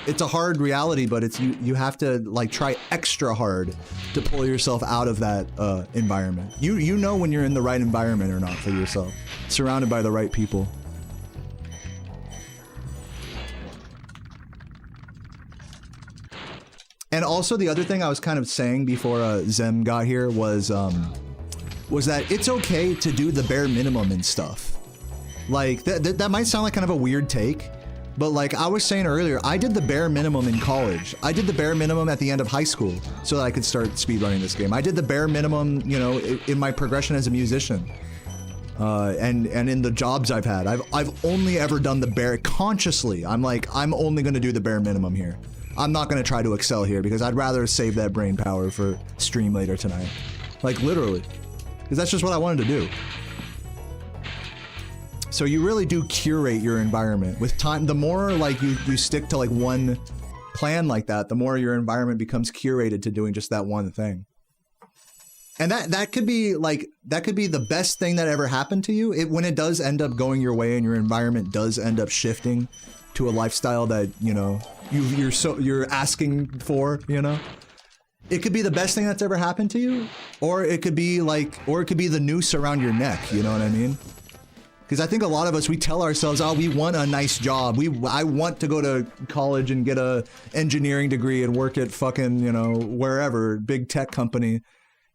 a hard reality, but it's you have to like try extra hard to pull yourself out of that environment. You know when you're in the right environment or not for yourself, surrounded by the right people. And also the other thing I was kind of saying before Zem got here was that it's okay to do the bare minimum and stuff. Like that might sound like kind of a weird take. But like I was saying earlier, I did the bare minimum in college. I did the bare minimum at the end of high school so that I could start speedrunning this game. I did the bare minimum, you know, in my progression as a musician. And in the jobs I've had. I've only ever done the bare, consciously. I'm like, I'm only gonna do the bare minimum here. I'm not gonna try to excel here because I'd rather save that brain power for stream later tonight. Like literally. Because that's just what I wanted to do. So you really do curate your environment with time. The more like you stick to like one plan like that, the more your environment becomes curated to doing just that one thing. And that could be like, that could be the best thing that ever happened to you. When it does end up going your way and your environment does end up shifting to a lifestyle that, you know, you're asking for, you know, it could be the best thing that's ever happened to you, or it could be like, or it could be the noose around your neck. You know what I mean? Because I think a lot of us, we tell ourselves, oh, we want a nice job. I want to go to college and get a engineering degree and work at fucking, you know, wherever, big tech company.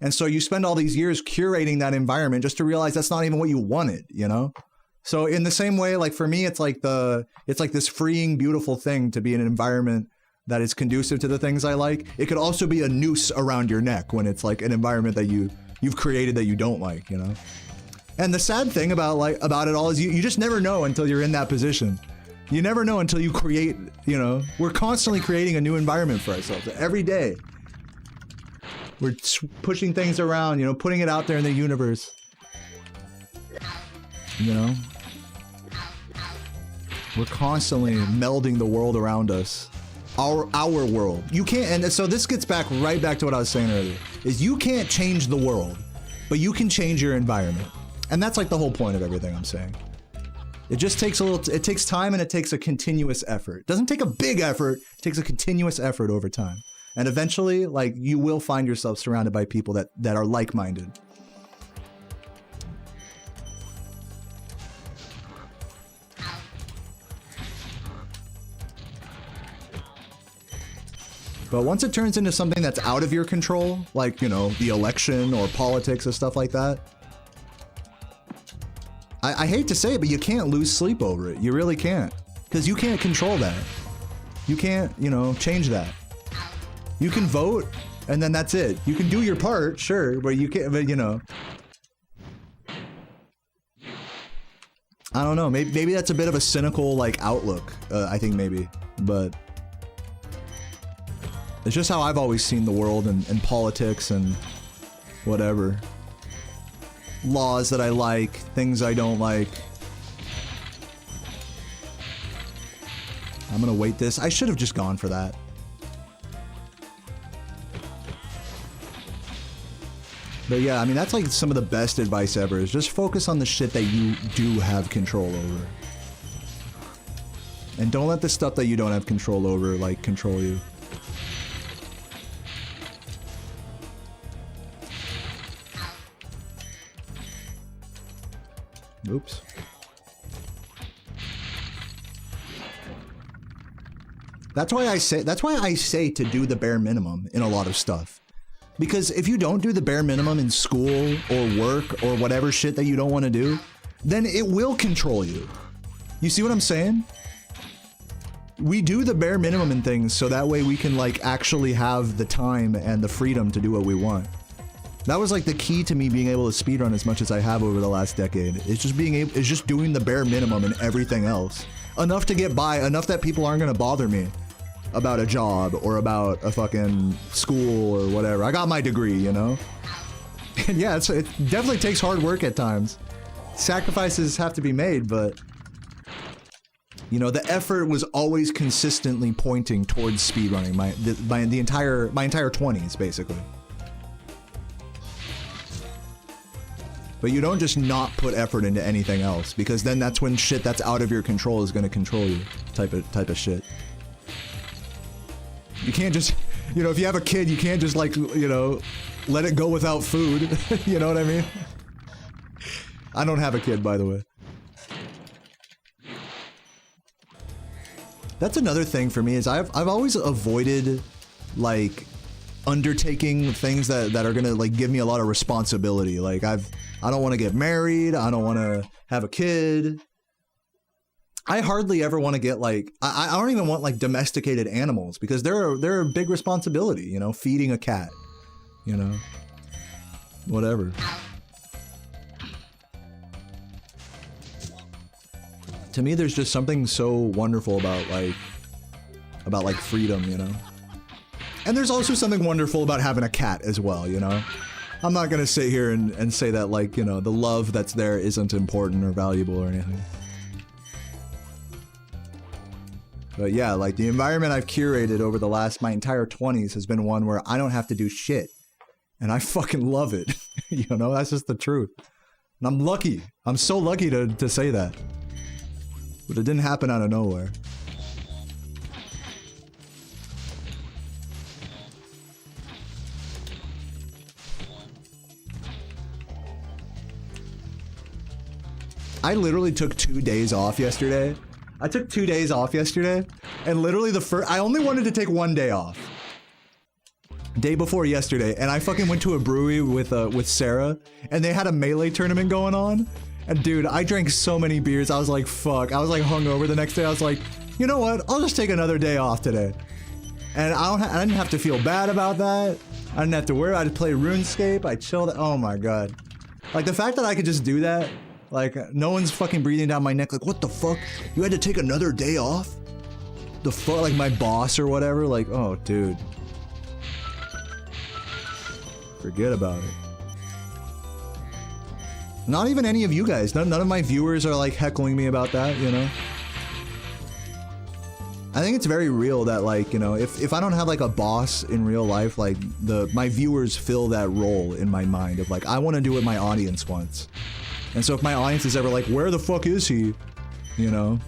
And so you spend all these years curating that environment just to realize that's not even what you wanted, you know? So in the same way, like for me, it's like this freeing, beautiful thing to be in an environment that is conducive to the things I like. It could also be a noose around your neck when it's like an environment that you've created that you don't like, you know? And the sad thing about it all is you just never know until you're in that position. You never know until you create, you know, we're constantly creating a new environment for ourselves every day. We're pushing things around, you know, putting it out there in the universe. You know? We're constantly melding the world around us. Our world. You can't, and so this gets right back to what I was saying earlier, is you can't change the world, but you can change your environment. And that's like the whole point of everything I'm saying. It just takes it takes time and it takes a continuous effort. It doesn't take a big effort, it takes a continuous effort over time. And eventually, like, you will find yourself surrounded by people that are like-minded. But once it turns into something that's out of your control, like, you know, the election or politics or stuff like that, I hate to say it, but you can't lose sleep over it. You really can't. Because you can't control that. You can't, you know, change that. You can vote, and then that's it. You can do your part, sure, but you can't, but you know. I don't know, maybe that's a bit of a cynical, like, outlook, I think maybe, but it's just how I've always seen the world and politics and whatever. Laws that I like, things I don't like. I'm gonna wait this. I should have just gone for that. But yeah, I mean, that's like some of the best advice ever, is just focus on the shit that you do have control over. And don't let the stuff that you don't have control over, like, control you. Oops. That's why I say to do the bare minimum in a lot of stuff. Because if you don't do the bare minimum in school or work or whatever shit that you don't want to do, then it will control you. You see what I'm saying? We do the bare minimum in things so that way we can, like, actually have the time and the freedom to do what we want. That was like the key to me being able to speedrun as much as I have over the last decade. It's just doing the bare minimum and everything else. Enough to get by, enough that people aren't gonna bother me. about a job or about a fucking school or whatever. I got my degree, you know? And yeah, it definitely takes hard work at times. Sacrifices have to be made, but you know, the effort was always consistently pointing towards speedrunning my entire 20s, basically. But you don't just not put effort into anything else, because then that's when shit that's out of your control is gonna control you, type of shit. You can't just, you know, if you have a kid, you can't just like, you know, let it go without food. You know what I mean? I don't have a kid, by the way. That's another thing for me, is I've always avoided like undertaking things that are gonna like give me a lot of responsibility. Like I don't want to get married, I don't want to have a kid. I hardly ever want to get like, I don't even want like domesticated animals, because they're a big responsibility, you know, feeding a cat, you know, whatever. To me, there's just something so wonderful about like freedom, you know? And there's also something wonderful about having a cat as well, you know? I'm not gonna sit here and say that, like, you know, the love that's there isn't important or valuable or anything. But yeah, like, the environment I've curated over my entire 20s has been one where I don't have to do shit. And I fucking love it. You know, that's just the truth. And I'm lucky. I'm so lucky to say that. But it didn't happen out of nowhere. I literally took 2 days off yesterday. I took 2 days off yesterday, and literally I only wanted to take 1 day off. Day before yesterday, and I fucking went to a brewery with Sarah, and they had a Melee tournament going on. And dude, I drank so many beers, I was like, fuck. I was like hungover the next day. I was like, you know what? I'll just take another day off today. And I didn't have to feel bad about that. I didn't have to worry. I just play RuneScape. I chilled. Oh my god. Like, the fact that I could just do that, like, no one's fucking breathing down my neck like, what the fuck? You had to take another day off? The fuck? Like, my boss or whatever? Like, oh, dude. Forget about it. Not even any of you guys. None of my viewers are like heckling me about that, you know? I think it's very real that, like, you know, if I don't have like a boss in real life, like my viewers fill that role in my mind of like, I want to do what my audience wants. And so if my audience is ever like, where the fuck is he? You know?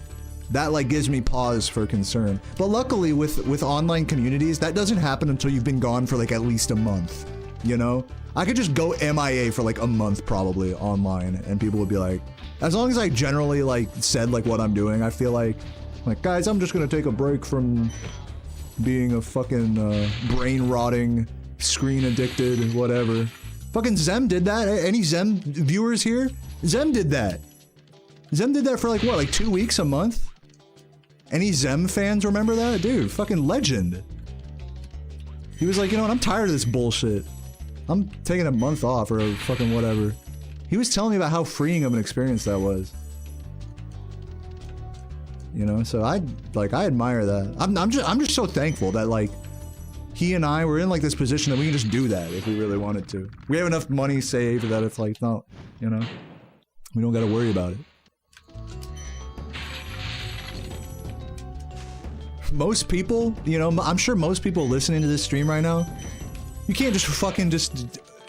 That like gives me pause for concern. But luckily with online communities, that doesn't happen until you've been gone for like at least a month, you know? I could just go MIA for like a month probably online, and people would be like, as long as I generally like said like what I'm doing, I feel like guys, I'm just gonna take a break from being a fucking brain rotting, screen addicted, whatever. Fucking Zem did that. Any Zem viewers here? Zem did that. Zem did that for like what, like 2 weeks, a month? Any Zem fans remember that? Dude, fucking legend. He was like, you know what, I'm tired of this bullshit. I'm taking a month off or fucking whatever. He was telling me about how freeing of an experience that was. You know, so I admire that. I'm just so thankful that like he and I were in like this position that we can just do that if we really wanted to. We have enough money saved that it's like, no, you know, we don't got to worry about it. Most people, you know, I'm sure most people listening to this stream right now, you can't just fucking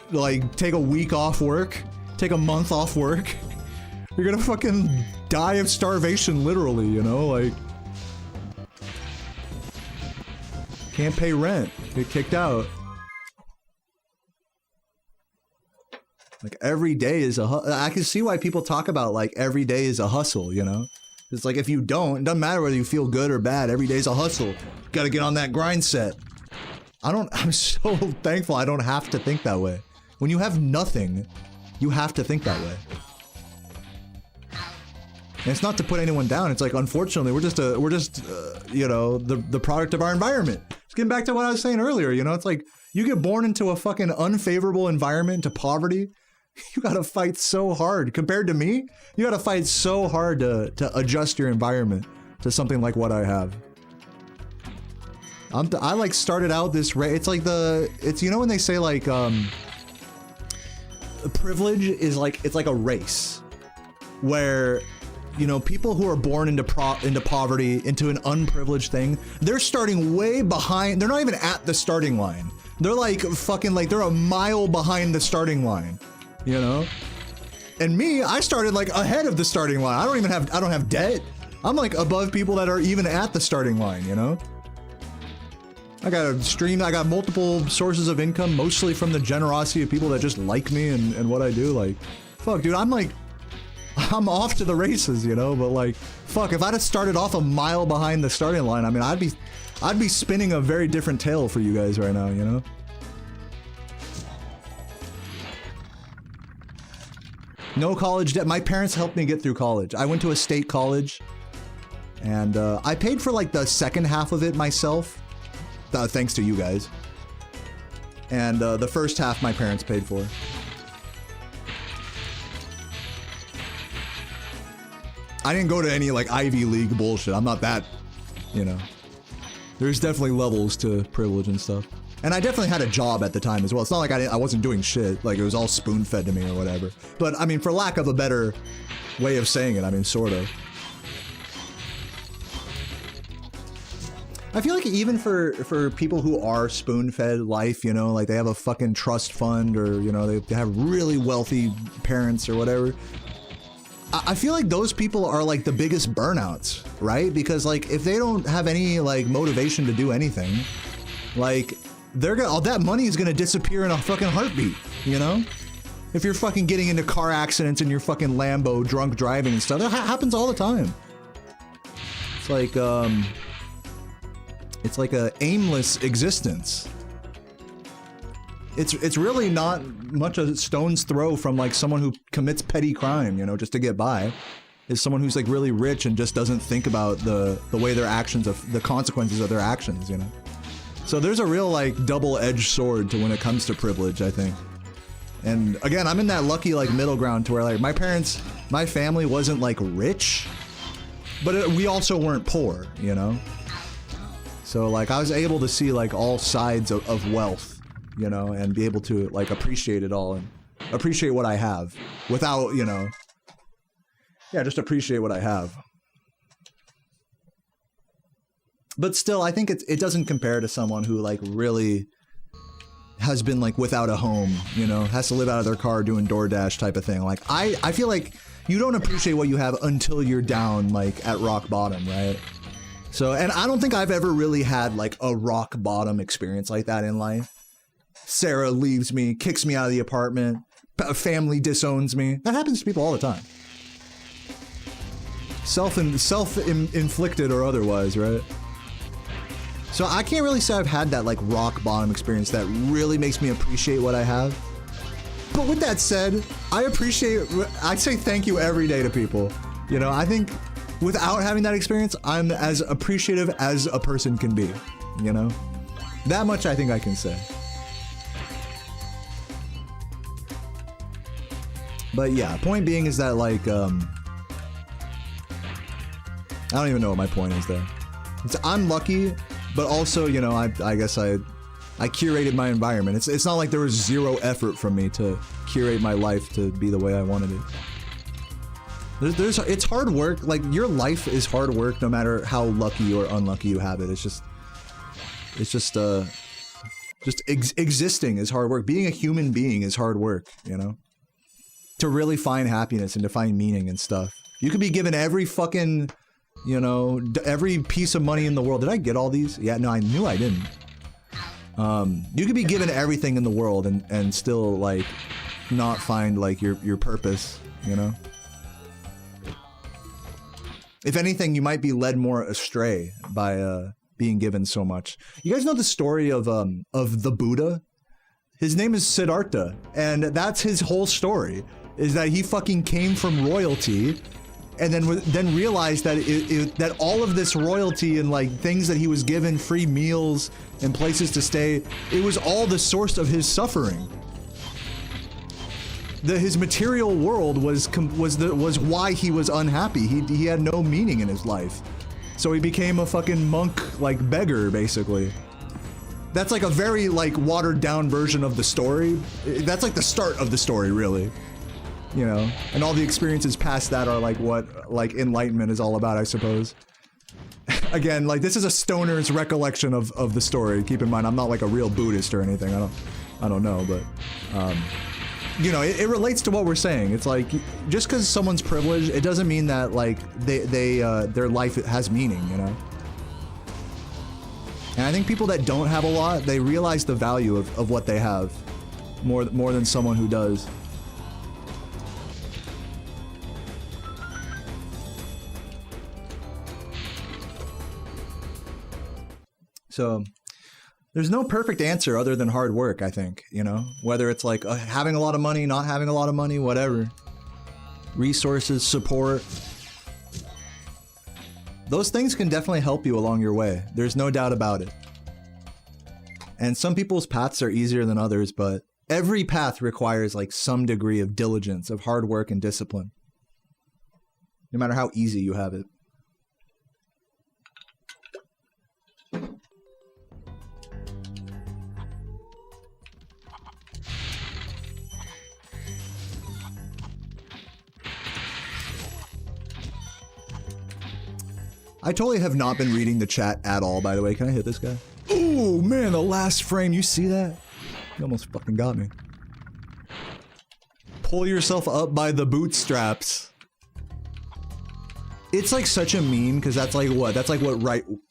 like take a week off work, take a month off work. You're gonna fucking die of starvation, literally, you know, like. Can't pay rent, get kicked out. Like, every day is I can see why people talk about like every day is a hustle, you know? It's like, if you don't, it doesn't matter whether you feel good or bad, every day's a hustle. Gotta get on that grind set. I'm so thankful I don't have to think that way. When you have nothing, you have to think that way. And it's not to put anyone down. It's like, unfortunately, we're just you know, the product of our environment. Just getting back to what I was saying earlier, you know, it's like, you get born into a fucking unfavorable environment, to poverty. You gotta fight so hard. Compared to me, you gotta fight so hard to adjust your environment to something like what I have. I like started out this race. It's like it's, you know when they say like privilege is like, it's like a race where, you know, people who are born into poverty, into an unprivileged thing, they're starting way behind. They're not even at the starting line. They're like fucking like they're a mile behind the starting line, you know? And me, I started like ahead of the starting line. I don't have debt. I'm like above people that are even at the starting line, you know? I got multiple sources of income, mostly from the generosity of people that just like me and what I do. Like, fuck, dude, I'm off to the races, you know? But like, fuck, if I'd have started off a mile behind the starting line, I mean, I'd be spinning a very different tale for you guys right now, you know? No college debt. My parents helped me get through college. I went to a state college, and I paid for like the second half of it myself, thanks to you guys. And the first half my parents paid for. I didn't go to any like Ivy League bullshit. I'm not that, you know. There's definitely levels to privilege and stuff. And I definitely had a job at the time as well. It's not like I wasn't doing shit. Like it was all spoon-fed to me or whatever. But I mean, for lack of a better way of saying it, I mean, sort of. I feel like even for people who are spoon-fed life, you know, like they have a fucking trust fund or, you know, they have really wealthy parents or whatever. I feel like those people are like the biggest burnouts, right? Because like if they don't have any like motivation to do anything, like all that money is gonna disappear in a fucking heartbeat, you know? If you're fucking getting into car accidents in your fucking Lambo, drunk driving and stuff, that happens all the time. It's like a aimless existence. It's really not much a stone's throw from like someone who commits petty crime, you know, just to get by. Is someone who's like really rich and just doesn't think about the way their actions, the consequences of their actions, you know. So there's a real like double-edged sword to when it comes to privilege, I think. And again, I'm in that lucky like middle ground to where like my family wasn't like rich, but we also weren't poor, you know. So like I was able to see like all sides of wealth, you know, and be able to like appreciate it all and appreciate what I have without, you know, yeah, just appreciate what I have. But still, I think it doesn't compare to someone who like really has been like without a home, you know, has to live out of their car doing DoorDash type of thing. Like I feel like you don't appreciate what you have until you're down like at rock bottom, right? So, and I don't think I've ever really had like a rock bottom experience like that in life. Sarah leaves me, kicks me out of the apartment, family disowns me. That happens to people all the time. Self-inflicted or otherwise, right? So I can't really say I've had that like rock bottom experience that really makes me appreciate what I have. But with that said, I say thank you every day to people. You know, I think without having that experience, I'm as appreciative as a person can be, you know? That much I think I can say. But yeah, point being is that like, I don't even know what my point is there. I'm lucky, but also, you know, I guess I curated my environment. It's not like there was zero effort from me to curate my life to be the way I wanted it. It's hard work. Like your life is hard work, no matter how lucky or unlucky you have it. Existing is hard work. Being a human being is hard work, you know? To really find happiness and to find meaning and stuff. You could be given every fucking, you know, every piece of money in the world. Did I get all these? Yeah, no, I knew I didn't. You could be given everything in the world and still like not find like your purpose, you know? If anything, you might be led more astray by being given so much. You guys know the story of the Buddha? His name is Siddhartha, and that's his whole story, is that he fucking came from royalty and then realized that that all of this royalty and like things that he was given, free meals and places to stay, it was all the source of his suffering. His material world was why he was unhappy. He had no meaning in his life. So he became a fucking monk, like, beggar, basically. That's like a very, like, watered down version of the story. That's like the start of the story, really. You know? And all the experiences past that are like what, like, enlightenment is all about, I suppose. Again, like, this is a stoner's recollection of the story. Keep in mind, I'm not like a real Buddhist or anything. I don't know, but, you know, it relates to what we're saying. It's like, just because someone's privileged, it doesn't mean that, like, their life has meaning, you know? And I think people that don't have a lot, they realize the value of what they have more than someone who does. So, there's no perfect answer other than hard work, I think, you know? Whether it's like having a lot of money, not having a lot of money, whatever. Resources, support. Those things can definitely help you along your way. There's no doubt about it. And some people's paths are easier than others, but every path requires like some degree of diligence, of hard work and discipline. No matter how easy you have it. I totally have not been reading the chat at all, by the way. Can I hit this guy? Ooh, man, the last frame. You see that? You almost fucking got me. Pull yourself up by the bootstraps. It's like such a meme, because that's like what? That's like what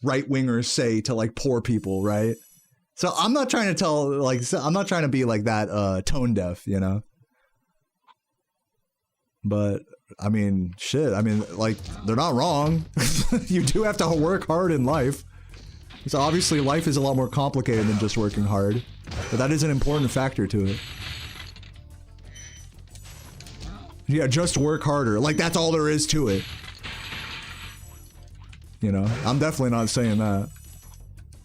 right-wingers say to like poor people, right? So I'm not trying to tell, like, I'm not trying to be like that tone deaf, you know? But, I mean, shit, I mean, like, they're not wrong. You do have to work hard in life. So obviously life is a lot more complicated than just working hard. But that is an important factor to it. Yeah, just work harder. Like, that's all there is to it. You know, I'm definitely not saying that.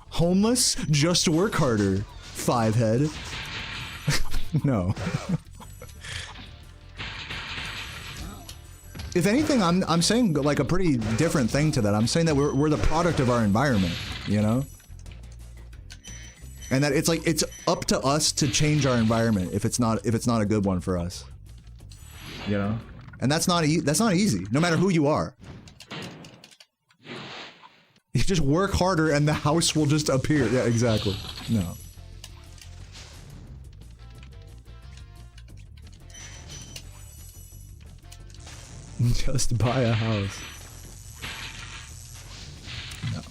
Homeless? Just work harder. 5-head. No. If anything, I'm saying like a pretty different thing to that. I'm saying that we're the product of our environment, you know? And that it's like it's up to us to change our environment if it's not a good one for us. You know? And that's not easy, no matter who you are. You just work harder and the house will just appear. Yeah, exactly. No. Just buy a house. No.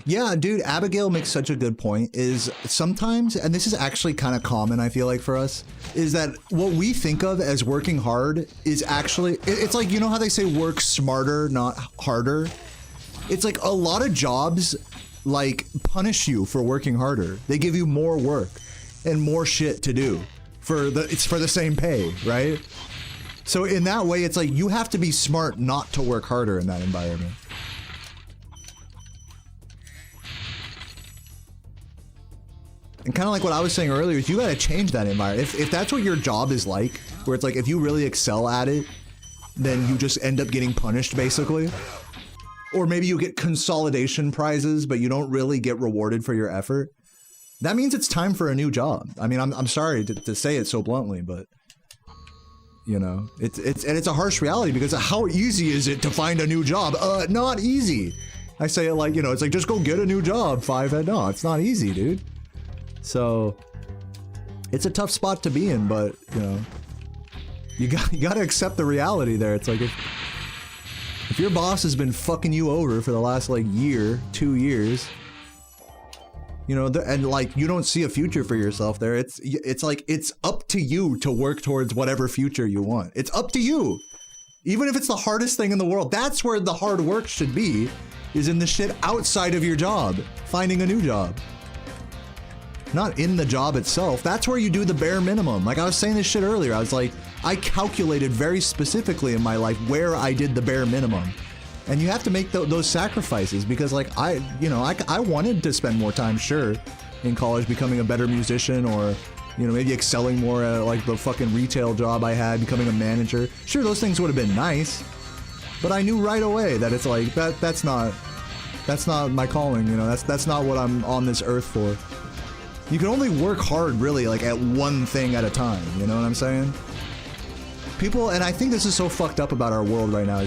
Yeah, dude, Abigail makes such a good point, is sometimes, and this is actually kind of common, I feel like, for us, is that what we think of as working hard is actually, it's like, you know how they say work smarter, not harder? It's like a lot of jobs, like, punish you for working harder. They give you more work and more shit to do it's for the same pay, right? So in that way, it's like you have to be smart not to work harder in that environment. And kind of like what I was saying earlier, is you gotta change that environment. If that's what your job is like, where it's like if you really excel at it, then you just end up getting punished, basically. Or maybe you get consolidation prizes, but you don't really get rewarded for your effort. That means it's time for a new job. I mean, I'm sorry to say it so bluntly, but you know, it's a harsh reality, because how easy is it to find a new job? Not easy. I say it like, you know, it's like, just go get a new job, 5-head. No, it's not easy, dude. So it's a tough spot to be in, but you know, you got to accept the reality there. It's like if your boss has been fucking you over for the last like year, 2 years, you know, and like you don't see a future for yourself there, it's like it's up to you to work towards whatever future you want. It's up to you. Even if it's the hardest thing in the world, that's where the hard work should be. is in the shit outside of your job, finding a new job. Not in the job itself. That's where you do the bare minimum. Like I was saying this shit earlier, I was like, I calculated very specifically in my life where I did the bare minimum. And you have to make those sacrifices because like I wanted to spend more time, sure, in college becoming a better musician or, you know, maybe excelling more at like the fucking retail job I had, becoming a manager. Sure, those things would have been nice, but I knew right away that it's like, that's not my calling, you know, that's not what I'm on this earth for. You can only work hard really like at one thing at a time, you know what I'm saying? People, and I think this is so fucked up about our world right now,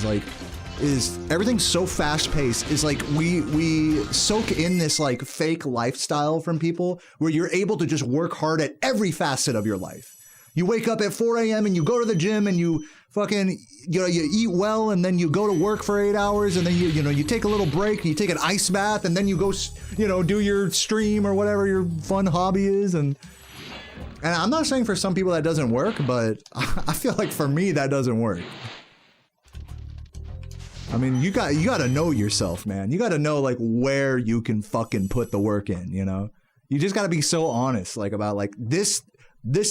is everything's so fast paced. Is like we soak in this like fake lifestyle from people where you're able to just work hard at every facet of your life. You wake up at 4 a.m. and you go to the gym and you fucking, you know, you eat well and then you go to work for 8 hours and then you take a little break, you take an ice bath and then you go, you know, do your stream or whatever your fun hobby is. And I'm not saying for some people that doesn't work, but I feel like for me that doesn't work. I mean, you got to know yourself, man. You got to know like where you can fucking put the work in, you know? You just got to be so honest like about like this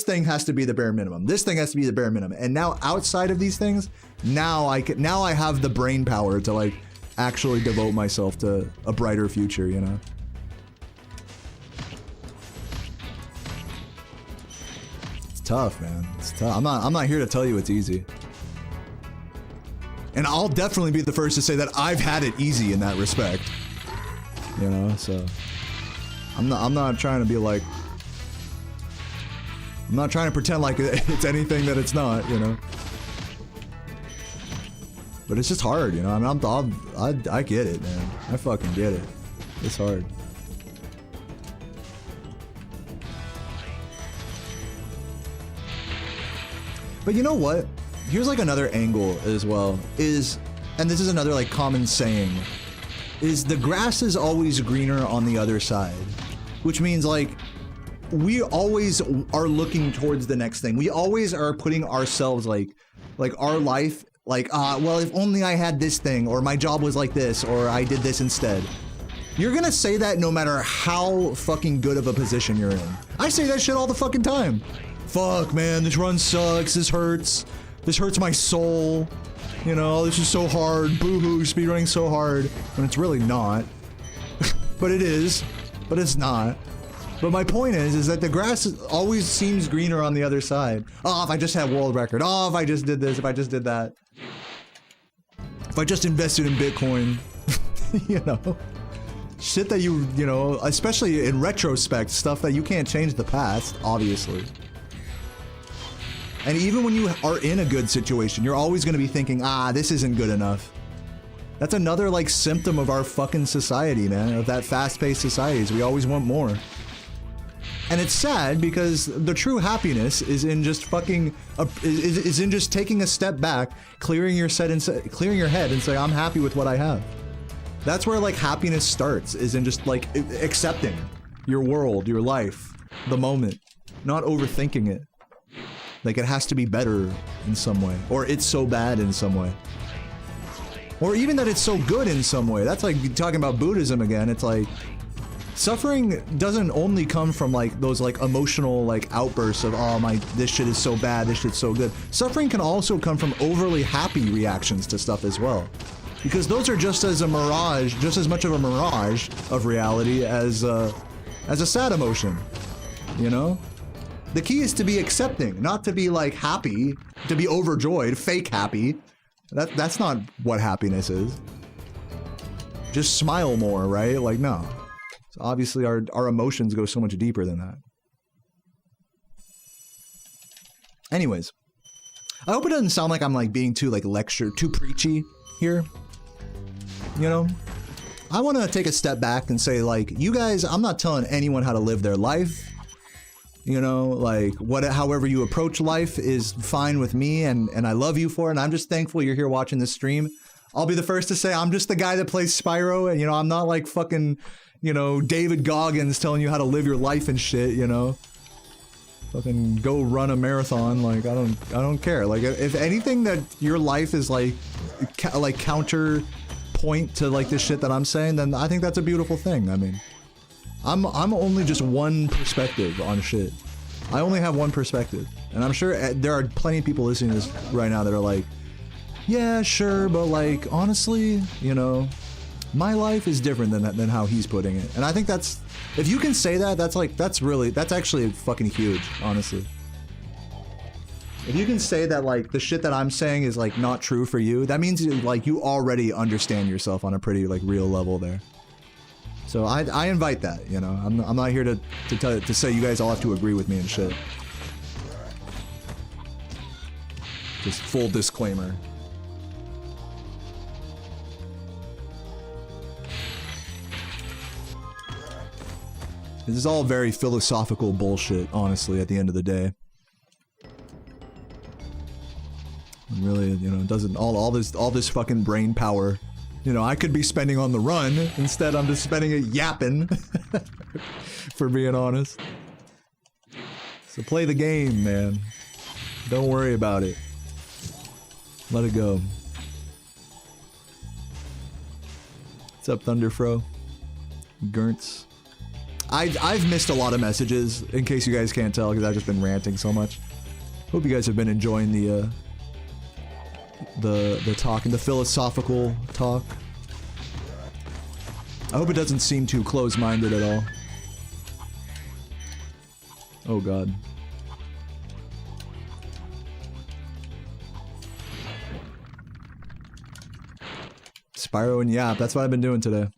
thing has to be the bare minimum. This thing has to be the bare minimum. And now outside of these things, now I have the brain power to like actually devote myself to a brighter future, you know? It's tough, man. It's tough. I'm not here to tell you it's easy. And I'll definitely be the first to say that I've had it easy in that respect. You know, so I'm not trying to be like, I'm not trying to pretend like it's anything that it's not, you know. But it's just hard, you know. I mean, I get it, man. I fucking get it. It's hard. But you know what? Here's like another angle as well, and this is another like common saying, is the grass is always greener on the other side. Which means like, we always are looking towards the next thing. We always are putting ourselves like our life, like, well, if only I had this thing, or my job was like this, or I did this instead. You're gonna say that no matter how fucking good of a position you're in. I say that shit all the fucking time. Fuck, man, this run sucks, this hurts. This hurts my soul, you know, this is so hard, boo-hoo, speedrunning's so hard, when it's really not. But it is, but it's not. But my point is that the grass always seems greener on the other side. Oh, if I just had world record, oh, if I just did this, if I just did that. If I just invested in Bitcoin, you know. Shit that you know, especially in retrospect, stuff that you can't change the past, obviously. And even when you are in a good situation, you're always going to be thinking, this isn't good enough. That's another like symptom of our fucking society, man, of that fast-paced society, is we always want more. And it's sad because the true happiness is in just fucking, is in just taking a step back, clearing your head and say, I'm happy with what I have. That's where like happiness starts, is in just like accepting your world, your life, the moment, not overthinking it. Like it has to be better in some way, or it's so bad in some way, or even that it's so good in some way. That's like talking about Buddhism again. It's like suffering doesn't only come from like those like emotional like outbursts of, oh my, this shit is so bad, this shit's so good. Suffering can also come from overly happy reactions to stuff as well, because those are just as much of a mirage of reality as a sad emotion, you know? The key is to be accepting, not to be like happy, to be overjoyed, fake happy. That's not what happiness is. Just smile more, right? Like, no. So obviously our emotions go so much deeper than that. Anyways, I hope it doesn't sound like I'm like being too like too preachy here. You know? I want to take a step back and say like, you guys, I'm not telling anyone how to live their life. You know, like however you approach life is fine with me, and I love you for it, and I'm just thankful you're here watching this stream. I'll be the first to say I'm just the guy that plays Spyro, and you know, I'm not like fucking, you know, David Goggins telling you how to live your life and shit, you know. Fucking go run a marathon, like I don't care. Like if anything that your life is like counterpoint point to like this shit that I'm saying, then I think that's a beautiful thing. I mean, I'm only just one perspective on shit. I only have one perspective, and I'm sure there are plenty of people listening to this right now that are like, yeah, sure, but like honestly, you know, my life is different than how he's putting it. And I think that's, if you can say that, that's like, that's actually fucking huge, honestly. If you can say that like the shit that I'm saying is like not true for you, that means like you already understand yourself on a pretty like real level there. So I invite that, you know. I'm not here to say you guys all have to agree with me and shit. Just full disclaimer. This is all very philosophical bullshit, honestly, at the end of the day. And really, you know, it doesn't all this fucking brain power, you know, I could be spending on the run. Instead, I'm just spending it yapping. For being honest. So play the game, man. Don't worry about it. Let it go. What's up, Thunderfro? Gurntz. I've missed a lot of messages, in case you guys can't tell, because I've just been ranting so much. Hope you guys have been enjoying the talk and the philosophical talk. I hope it doesn't seem too close-minded at all. Oh god. Spyro and Yap, that's what I've been doing today.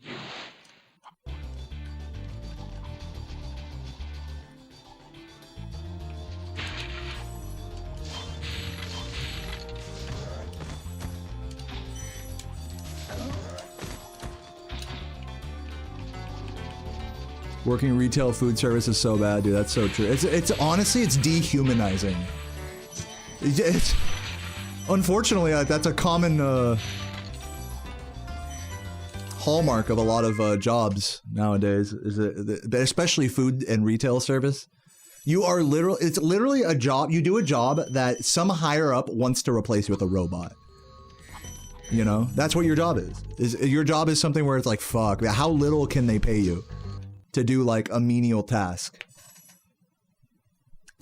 Working retail food service is so bad, dude. That's so true. It's honestly, it's dehumanizing. It's unfortunately, that's a common hallmark of a lot of jobs nowadays. Especially food and retail service. You are it's literally a job. You do a job that some higher up wants to replace you with a robot. You know, that's what your job is. Your job is something where it's like, fuck, how little can they pay you to do like a menial task?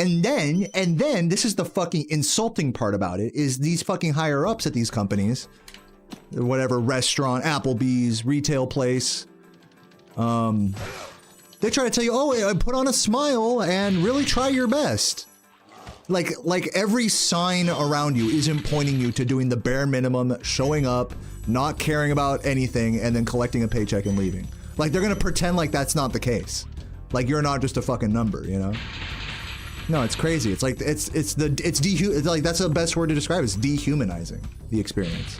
And then this is the fucking insulting part about it, is these fucking higher ups at these companies, whatever restaurant, Applebee's, retail place, they try to tell you, oh, put on a smile and really try your best. Like every sign around you isn't pointing you to doing the bare minimum, showing up, not caring about anything, and then collecting a paycheck and leaving. Like, they're gonna pretend like that's not the case. Like, you're not just a fucking number, you know? No, it's crazy. It's like, it's like, that's the best word to describe it. It's dehumanizing the experience.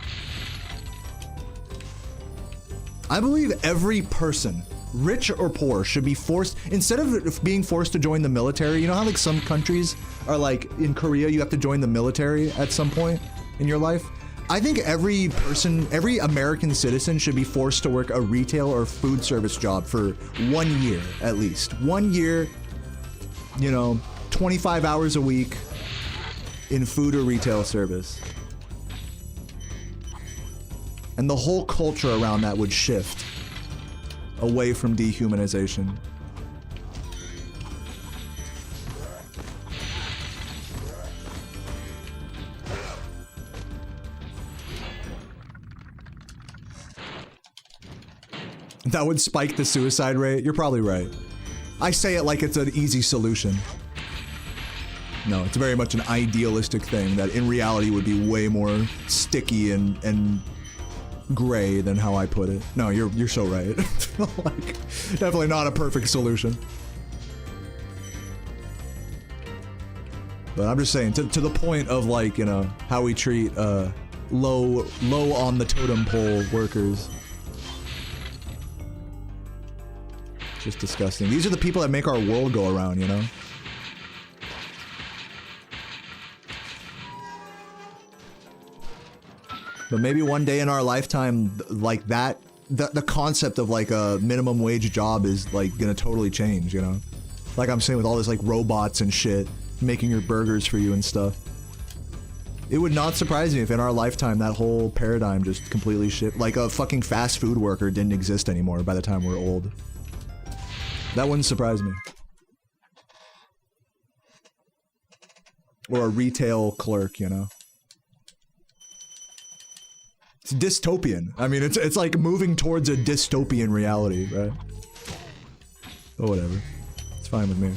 I believe every person, rich or poor, should be forced, instead of being forced to join the military, you know how like some countries are like, in Korea, you have to join the military at some point in your life? I think every person, every American citizen should be forced to work a retail or food service job for 1 year, at least. 1 year, you know, 25 hours a week in food or retail service. And the whole culture around that would shift away from dehumanization. That would spike the suicide rate? You're probably right. I say it like it's an easy solution. No, it's very much an idealistic thing that in reality would be way more sticky and gray than how I put it. No, you're so right. Like, definitely not a perfect solution. But I'm just saying, to the point of like, you know, how we treat low on the totem pole workers. Just disgusting. These are the people that make our world go around, you know? But maybe one day in our lifetime, like that, the concept of like a minimum wage job is like gonna totally change, you know? Like I'm saying, with all this like robots and shit making your burgers for you and stuff. It would not surprise me if in our lifetime that whole paradigm just completely shifted. Like a fucking fast food worker didn't exist anymore by the time we're old. That wouldn't surprise me. Or a retail clerk, you know? It's dystopian. I mean, it's like moving towards a dystopian reality, right? But whatever. It's fine with me.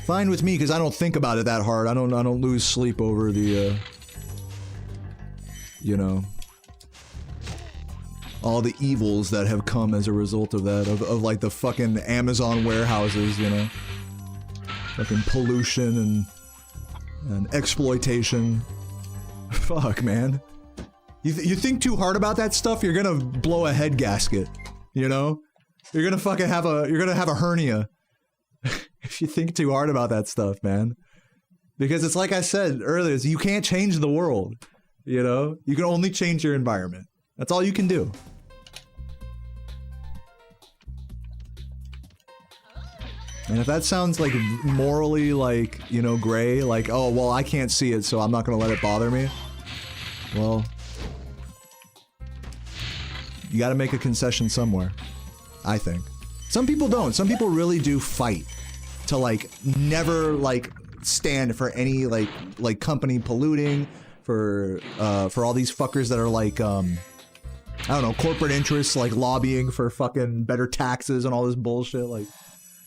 Fine with me, because I don't think about it that hard. I don't lose sleep over the, you know, all the evils that have come as a result of that, of like the fucking Amazon warehouses, you know? Fucking pollution and exploitation. Fuck, man. You think too hard about that stuff, you're gonna blow a head gasket, you know? You're gonna fucking have a hernia. If you think too hard about that stuff, man. Because it's like I said earlier, you can't change the world, you know? You can only change your environment. That's all you can do. And if that sounds like morally, like, you know, gray, like, oh, well, I can't see it, so I'm not gonna let it bother me. Well, you gotta make a concession somewhere, I think. Some people don't. Some people really do fight to, like, never, like, stand for any, like company polluting, for all these fuckers that are, like, I don't know, corporate interests, like, lobbying for fucking better taxes and all this bullshit, like...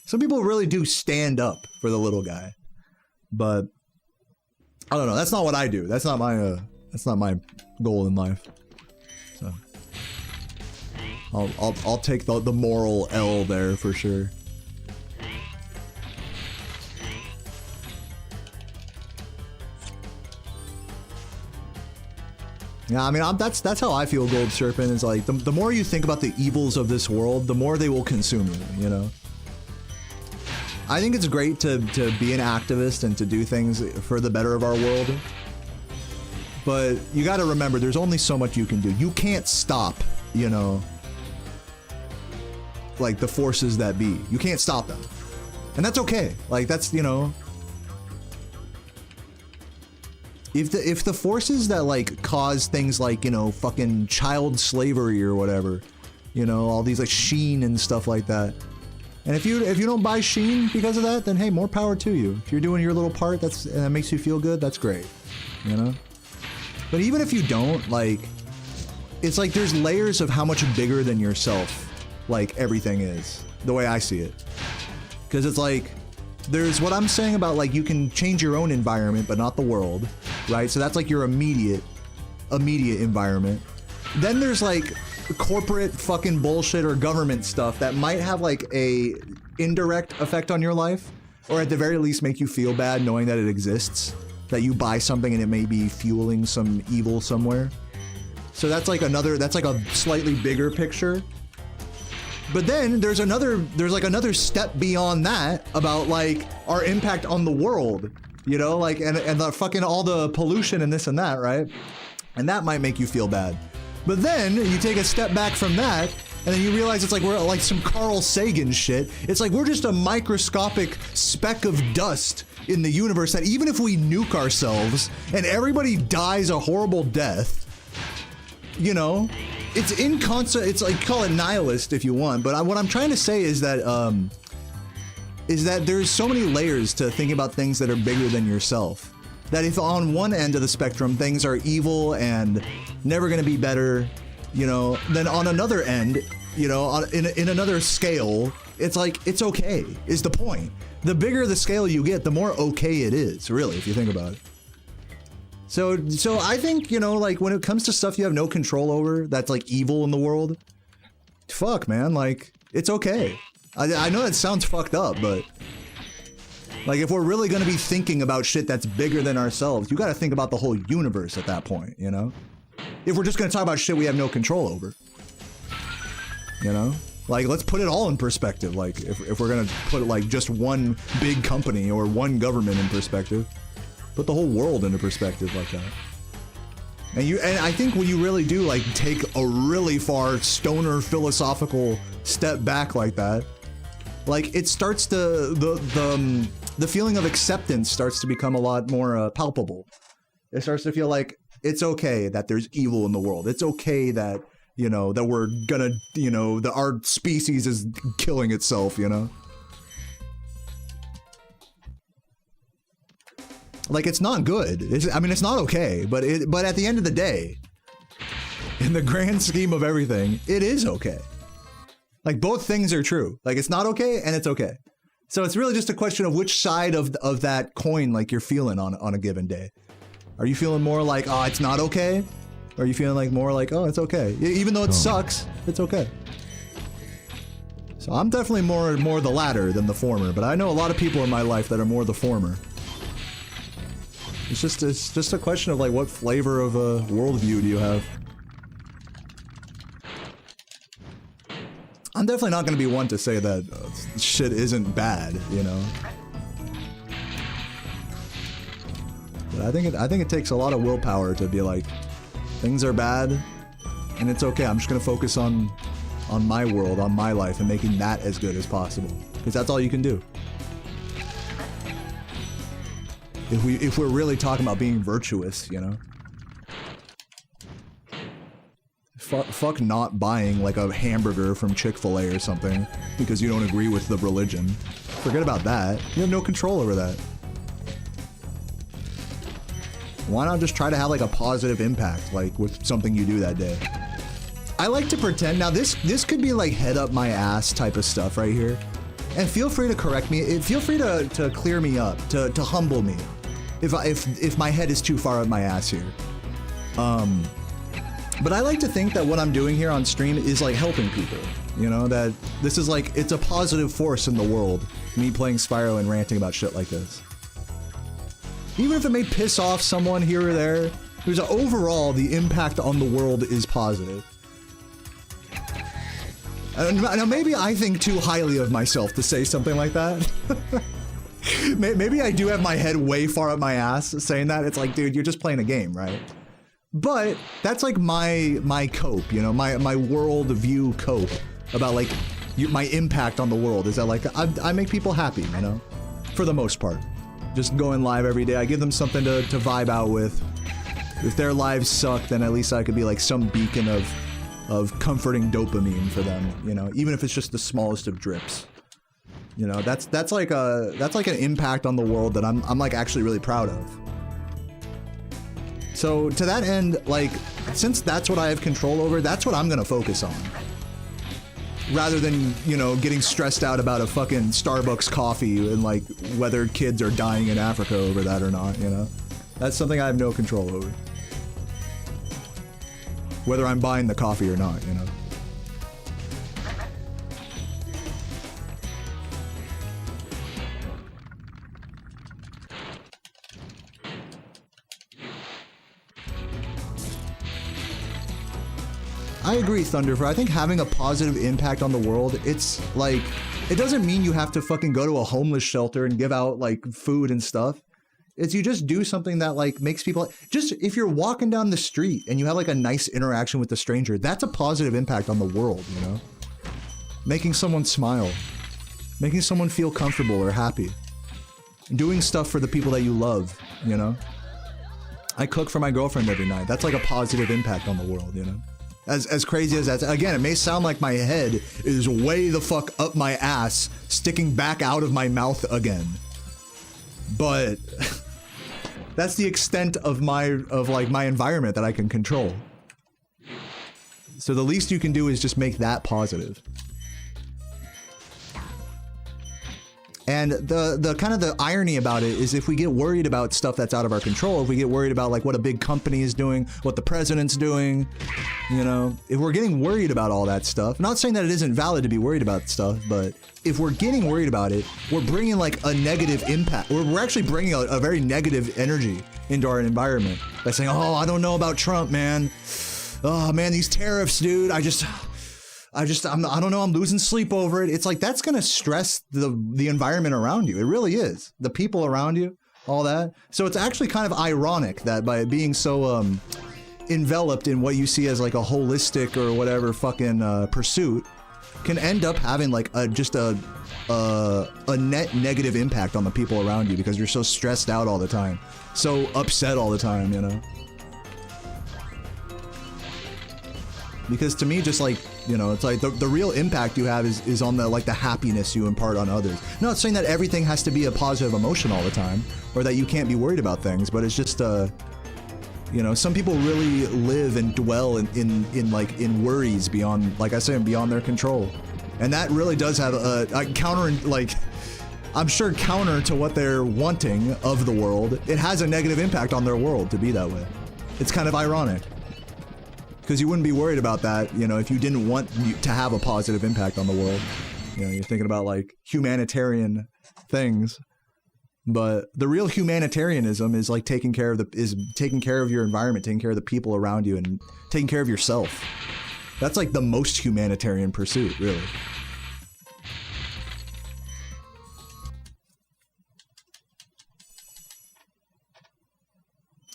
Some people really do stand up for the little guy, but I don't know. That's not what I do. That's not my goal in life. So I'll take the moral L there for sure. Yeah, I mean, that's how I feel. Gold Serpent is like the more you think about the evils of this world, the more they will consume you. You know. I think it's great to be an activist and to do things for the better of our world. But you gotta remember, there's only so much you can do. You can't stop, you know, like the forces that be. You can't stop them. And that's okay. Like, that's, you know... If the forces that, like, cause things like, you know, fucking child slavery or whatever, you know, all these, like, Sheen and stuff like that, and if you don't buy Sheen because of that, then hey, more power to you. If you're doing your little part, and that makes you feel good, that's great, you know? But even if you don't, like, it's like there's layers of how much bigger than yourself, like, everything is, the way I see it. Because it's like, there's what I'm saying about, like, you can change your own environment, but not the world, right? So that's like your immediate environment. Then there's, like, corporate fucking bullshit or government stuff that might have, like, a indirect effect on your life, or at the very least make you feel bad knowing that it exists, that you buy something and it may be fueling some evil somewhere. So that's like a slightly bigger picture. But then there's like another step beyond that about, like, our impact on the world, you know, like, and the fucking all the pollution and this and that, right? And that might make you feel bad. But then you take a step back from that, and then you realize it's like we're like some Carl Sagan shit. It's like we're just a microscopic speck of dust in the universe that even if we nuke ourselves and everybody dies a horrible death, you know, it's like, call it nihilist if you want, but what I'm trying to say is that there's so many layers to thinking about things that are bigger than yourself. That if on one end of the spectrum things are evil and never gonna be better, you know, then on another end, you know, in another scale, it's like, it's okay, is the point. The bigger the scale you get, the more okay it is, really, if you think about it. So I think, you know, like, when it comes to stuff you have no control over, that's like evil in the world, fuck, man, like, it's okay. I know that sounds fucked up, but... like, if we're really gonna be thinking about shit that's bigger than ourselves, you gotta think about the whole universe at that point, you know? If we're just gonna talk about shit we have no control over. You know? Like, let's put it all in perspective. Like, if we're gonna put, like, just one big company or one government in perspective, put the whole world into perspective like that. And I think when you really do, like, take a really far stoner philosophical step back like that, like it starts to the feeling of acceptance starts to become a lot more palpable. It starts to feel like it's okay that there's evil in the world. It's okay that, you know, that we're gonna, you know, that our species is killing itself, you know? Like, it's not good. I mean, it's not okay, but at the end of the day, in the grand scheme of everything, it is okay. Like, both things are true. Like, it's not okay and it's okay. So it's really just a question of which side of that coin, like, you're feeling on a given day. Are you feeling more like, oh, it's not okay? Or are you feeling like more like, oh, it's okay? Even though it sucks, it's okay. So I'm definitely more the latter than the former, but I know a lot of people in my life that are more the former. It's just a question of like, what flavor of a worldview do you have? I'm definitely not going to be one to say that shit isn't bad, you know. But I think it takes a lot of willpower to be like, things are bad, and it's okay. I'm just going to focus on my world, on my life, and making that as good as possible, because that's all you can do. If we're really talking about being virtuous, you know. Fuck not buying like a hamburger from Chick-fil-A or something because you don't agree with the religion. Forget about that. You have no control over that. Why not just try to have like a positive impact, like with something you do that day? I like to pretend, now this could be like head up my ass type of stuff right here. And feel free to correct me, feel free to clear me up, to humble me if my head is too far up my ass here. But I like to think that what I'm doing here on stream is like helping people, you know, that this is like, it's a positive force in the world, me playing Spyro and ranting about shit like this. Even if it may piss off someone here or there, there's overall the impact on the world is positive. Now maybe I think too highly of myself to say something like that. Maybe I do have my head way far up my ass saying that. It's like, dude, you're just playing a game, right? But that's like my cope, you know, my world view cope about like my impact on the world is that like I make people happy, you know, for the most part. Just going live every day, I give them something to vibe out with. If their lives suck, then at least I could be like some beacon of comforting dopamine for them, you know, even if it's just the smallest of drips. You know, that's like an impact on the world that I'm like actually really proud of. So to that end, like, since that's what I have control over, that's what I'm gonna focus on. Rather than, you know, getting stressed out about a fucking Starbucks coffee and like whether kids are dying in Africa over that or not, you know? That's something I have no control over. Whether I'm buying the coffee or not, you know? I agree, Thunderfur. I think having a positive impact on the world, it's like, it doesn't mean you have to fucking go to a homeless shelter and give out like food and stuff. It's you just do something that like makes people, just if you're walking down the street and you have like a nice interaction with a stranger, that's a positive impact on the world, you know? Making someone smile, making someone feel comfortable or happy, doing stuff for the people that you love, you know? I cook for my girlfriend every night. That's like a positive impact on the world, you know? As crazy as that, again, it may sound like my head is way the fuck up my ass, sticking back out of my mouth again. But that's the extent of my environment that I can control. So the least you can do is just make that positive. And the kind of the irony about it is if we get worried about stuff that's out of our control, if we get worried about like what a big company is doing, what the president's doing, you know, if we're getting worried about all that stuff, not saying that it isn't valid to be worried about stuff, but if we're getting worried about it, we're bringing like a negative impact. We're actually bringing a very negative energy into our environment by saying, oh, I don't know about Trump, man. Oh man, these tariffs, dude. I don't know, I'm losing sleep over it. It's like, that's gonna stress the environment around you. It really is. The people around you, all that. So it's actually kind of ironic that by being so enveloped in what you see as like a holistic or whatever fucking pursuit, can end up having like just a a net negative impact on the people around you because you're so stressed out all the time, so upset all the time, you know? Because to me, just like, you know, it's like the real impact you have is on the, like, the happiness you impart on others. Not saying that everything has to be a positive emotion all the time, or that you can't be worried about things, but it's just, you know, some people really live and dwell in worries beyond, like I said, beyond their control. And that really does have a counter, like, I'm sure counter to what they're wanting of the world, it has a negative impact on their world to be that way. It's kind of ironic. Because you wouldn't be worried about that, you know, if you didn't want to have a positive impact on the world. You know, you're thinking about, like, humanitarian things. But the real humanitarianism is, like, taking care of your environment, taking care of the people around you, and taking care of yourself. That's, like, the most humanitarian pursuit, really.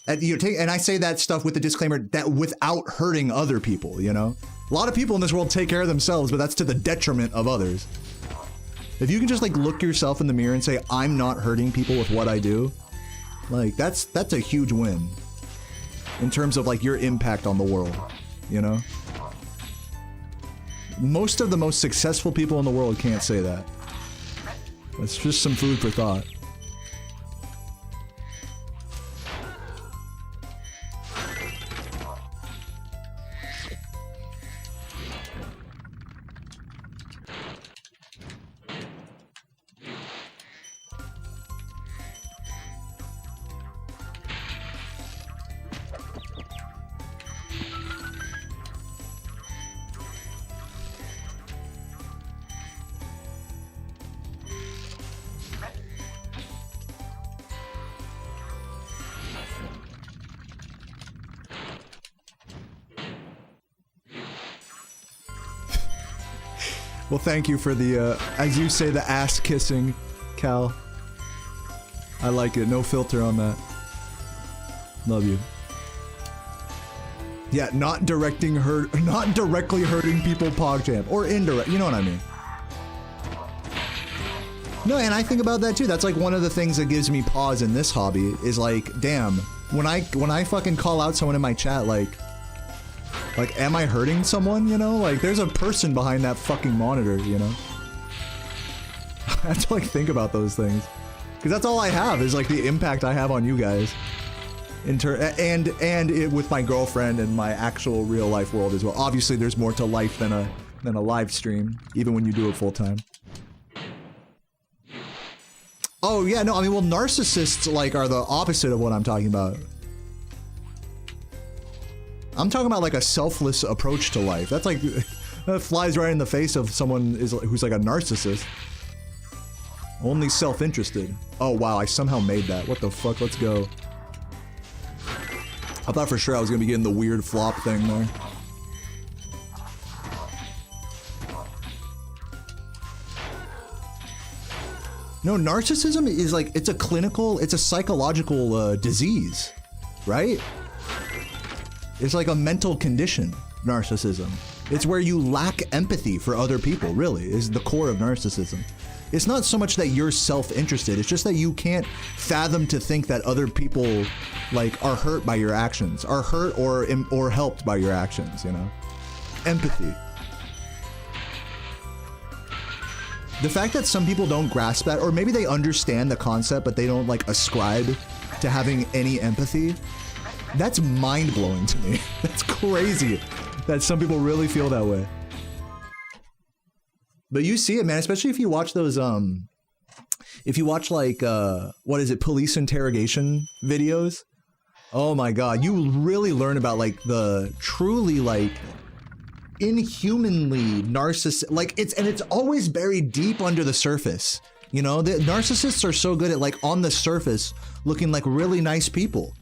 And I say that stuff with the disclaimer that without hurting other people, you know? A lot of people in this world take care of themselves, but that's to the detriment of others. If you can just, like, look yourself in the mirror and say, I'm not hurting people with what I do, like, that's a huge win. In terms of, like, your impact on the world, you know? Most of the most successful people in the world can't say that. That's just some food for thought. Well, thank you for the, as you say, the ass kissing, Cal. I like it. No filter on that. Love you. Yeah, not directly hurting people, PogChamp. Or indirect, you know what I mean. No, and I think about that too. That's like one of the things that gives me pause in this hobby is like, damn, when I fucking call out someone in my chat, like, am I hurting someone, you know? Like, there's a person behind that fucking monitor, you know? I have to, like, think about those things. Because that's all I have, is, like, the impact I have on you guys. And it with my girlfriend and my actual real-life world as well. Obviously, there's more to life than a live stream, even when you do it full-time. Oh, yeah, no, I mean, well, narcissists, like, are the opposite of what I'm talking about. I'm talking about like a selfless approach to life. That's like, that flies right in the face of someone who's like a narcissist. Only self-interested. Oh wow, I somehow made that. What the fuck, let's go. I thought for sure I was gonna be getting the weird flop thing there. No, narcissism is like, it's a psychological disease, right? It's like a mental condition, narcissism. It's where you lack empathy for other people, really, is the core of narcissism. It's not so much that you're self-interested, it's just that you can't fathom to think that other people, like, are hurt by your actions, are hurt or helped by your actions, you know? Empathy. The fact that some people don't grasp that, or maybe they understand the concept, but they don't, like, ascribe to having any empathy, that's mind-blowing to me. That's crazy that some people really feel that way. But you see it, man, especially if you watch those, if you watch, like, what is it, police interrogation videos? Oh my god, you really learn about, like, the truly, like, inhumanly narcissistic, like, it's always buried deep under the surface. You know, the narcissists are so good at, like, on the surface, looking like really nice people.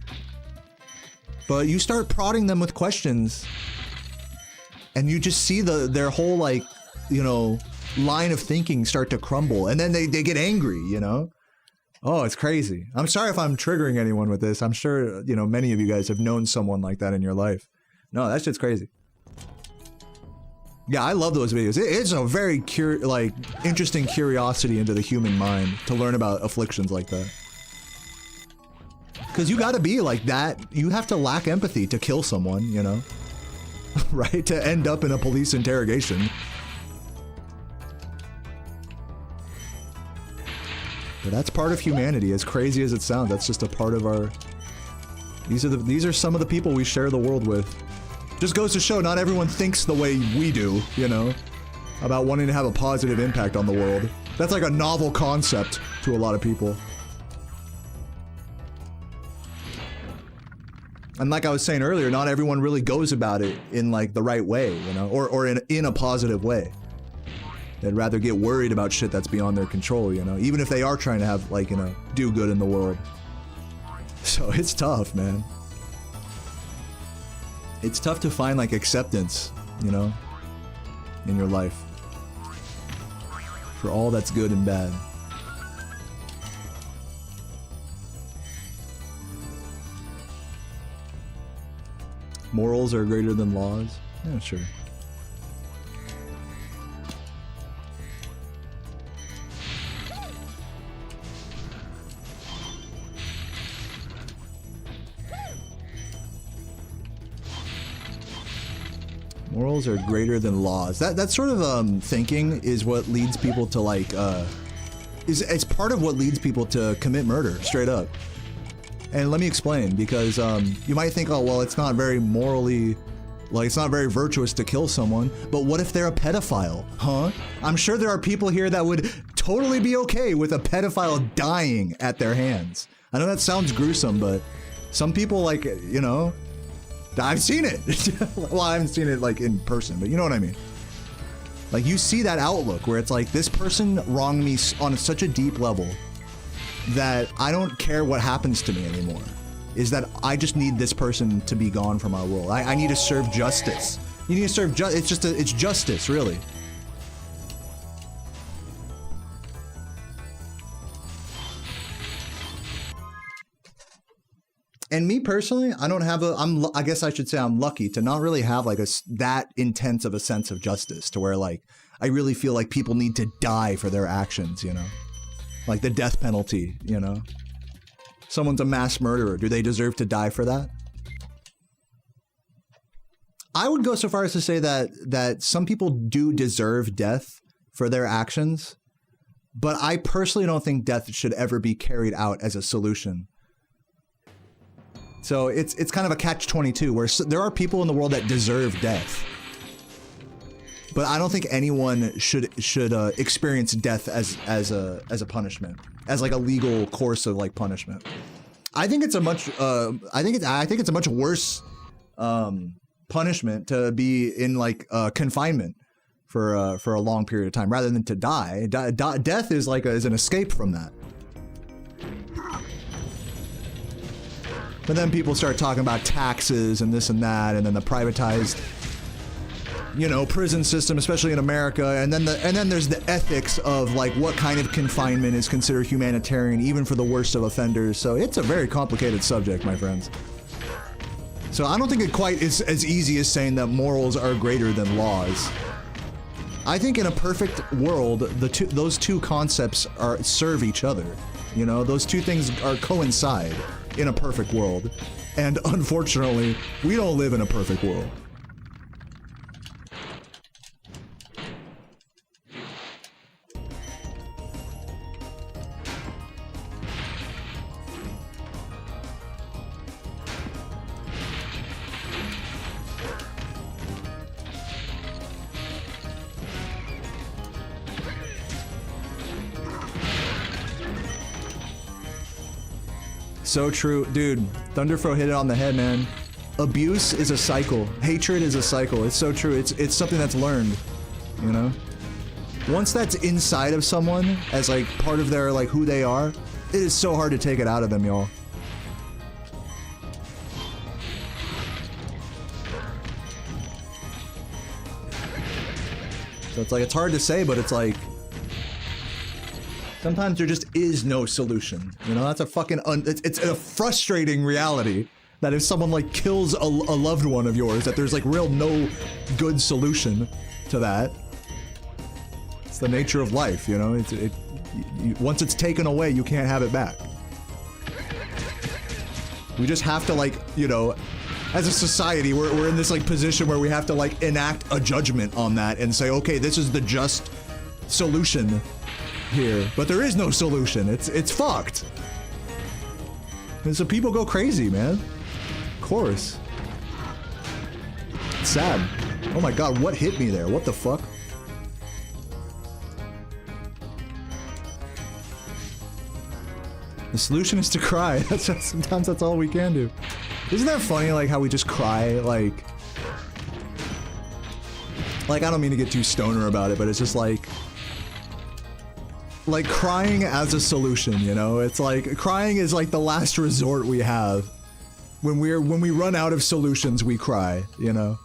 But you start prodding them with questions, and you just see their whole, like, you know, line of thinking start to crumble, and then they get angry, you know? Oh, it's crazy. I'm sorry if I'm triggering anyone with this. I'm sure, you know, many of you guys have known someone like that in your life. No, that shit's crazy. Yeah, I love those videos. It's a very interesting curiosity into the human mind to learn about afflictions like that. Because you gotta be like that. You have to lack empathy to kill someone, you know? Right? To end up in a police interrogation. But that's part of humanity, as crazy as it sounds. That's just a part of our... These are some of the people we share the world with. Just goes to show not everyone thinks the way we do, you know? About wanting to have a positive impact on the world. That's like a novel concept to a lot of people. And like I was saying earlier, not everyone really goes about it in like the right way, you know? Or in a positive way. They'd rather get worried about shit that's beyond their control, you know? Even if they are trying to have, like, you know, do good in the world. So it's tough, man. It's tough to find, like, acceptance, you know? In your life. For all that's good and bad. Morals are greater than laws? Yeah, sure. Morals are greater than laws. That sort of thinking is what leads people to like it's part of what leads people to commit murder, straight up. And let me explain, because you might think, oh well, it's not very morally, like it's not very virtuous to kill someone, but what if they're a pedophile, huh? I'm sure there are people here that would totally be okay with a pedophile dying at their hands. I know that sounds gruesome, but some people, like, you know, I've seen it. Well, I haven't seen it like in person, but you know what I mean. Like you see that outlook where it's like, this person wronged me on such a deep level that I don't care what happens to me anymore. Is that I just need this person to be gone from our world. I need to serve justice. You need to serve it's justice, really. And me personally, I don't have I guess I should say I'm lucky to not really have like that intense of a sense of justice to where like, I really feel like people need to die for their actions, you know? Like the death penalty, you know? Someone's a mass murderer. Do they deserve to die for that? I would go so far as to say that some people do deserve death for their actions, but I personally don't think death should ever be carried out as a solution. So it's kind of a catch-22 where there are people in the world that deserve death. But I don't think anyone should experience death as a punishment, as like a legal course of like punishment. I think it's a much I think it's a much worse punishment to be in like confinement for a long period of time rather than to die. Death is like is an escape from that. But then people start talking about taxes and this and that, and then the privatized, you know, prison system, especially in America, and then there's the ethics of like what kind of confinement is considered humanitarian, even for the worst of offenders. So it's a very complicated subject, my friends. So I don't think it quite is as easy as saying that morals are greater than laws. I think in a perfect world, those two concepts serve each other. You know, those two things coincide in a perfect world. And unfortunately, we don't live in a perfect world. So true. Dude, Thunderfro hit it on the head, man. Abuse is a cycle. Hatred is a cycle. It's so true. It's something that's learned, you know? Once that's inside of someone as like part of their like who they are, it is so hard to take it out of them, y'all. So it's like, it's hard to say, but it's like, sometimes there just is no solution. You know, that's a fucking, it's a frustrating reality that if someone like kills a loved one of yours, that there's like no good solution. to that. It's the nature of life, you know? Once it's taken away, you can't have it back. We just have to, like, you know, as a society, we're in this, like, position where we have to, like, enact a judgment on that and say, okay, this is the just solution here. But there is no solution. It's fucked. And so people go crazy, man. Of course. It's sad. Oh my god, what hit me there? What the fuck? The solution is to cry. Sometimes that's all we can do. Isn't that funny, like, how we just cry, like, I don't mean to get too stoner about it, but it's just like crying as a solution, you know? It's like, crying is like the last resort we have. When we run out of solutions, we cry, you know?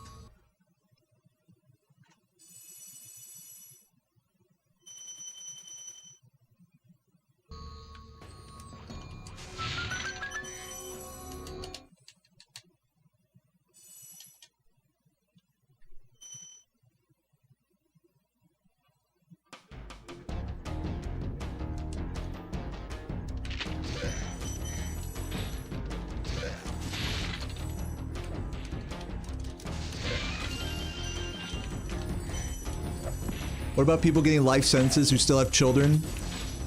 What about people getting life sentences who still have children?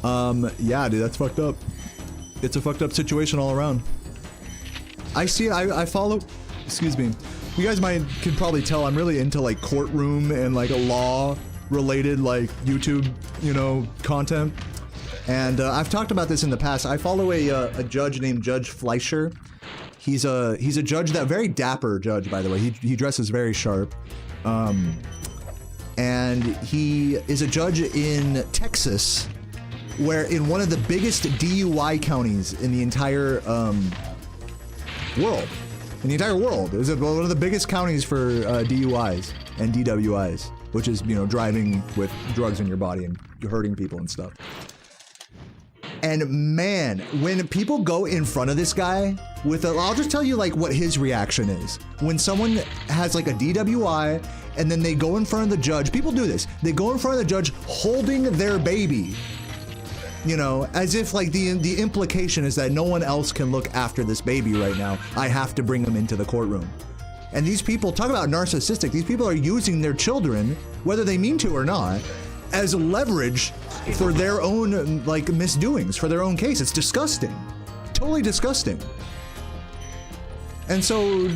Yeah, dude, that's fucked up. It's a fucked up situation all around. I see it, I follow, excuse me. You guys can probably tell I'm really into, like, courtroom and, like, a law-related, like, YouTube, you know, content. And I've talked about this in the past. I follow a judge named Judge Fleischer. He's a judge, that very dapper judge, by the way. He dresses very sharp. And he is a judge in Texas, where in one of the biggest DUI counties in the entire world. In the entire world. It was one of the biggest counties for DUIs and DWIs, which is, you know, driving with drugs in your body and hurting people and stuff. And man, when people go in front of this guy with I'll just tell you, like, what his reaction is. When someone has, like, a DWI and then they go in front of the judge, people do this. They go in front of the judge holding their baby, you know, as if, like, the implication is that no one else can look after this baby right now. I have to bring them into the courtroom. And these people, talk about narcissistic, these people are using their children, whether they mean to or not, as leverage for their own, like, misdoings, for their own case. It's disgusting. Totally disgusting. And so,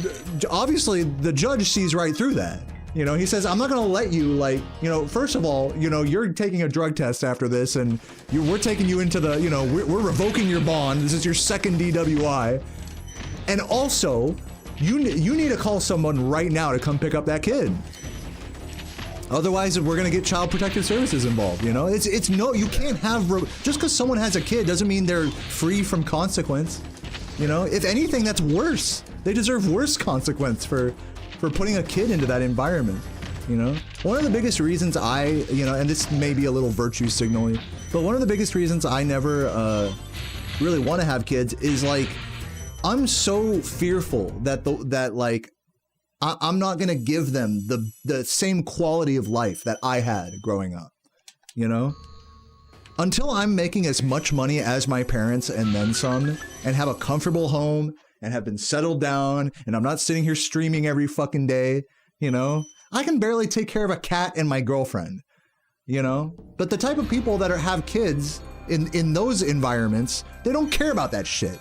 obviously, the judge sees right through that. You know, he says, I'm not gonna let you, like, you know, first of all, you know, you're taking a drug test after this, and we're taking you into the, you know, we're revoking your bond. This is your second DWI. And also, you need to call someone right now to come pick up that kid. Otherwise, we're gonna get Child Protective Services involved, you know? It's no, you can't have, just because someone has a kid doesn't mean they're free from consequence. You know, if anything, that's worse. They deserve worse consequence for putting a kid into that environment, you know? One of the biggest reasons you know, and this may be a little virtue signaling, but one of the biggest reasons I never really want to have kids is, like, I'm so fearful that like, I'm not gonna give them the same quality of life that I had growing up, you know? Until I'm making as much money as my parents and then some, and have a comfortable home, and have been settled down, and I'm not sitting here streaming every fucking day, you know? I can barely take care of a cat and my girlfriend, you know? But the type of people that have kids in those environments, they don't care about that shit.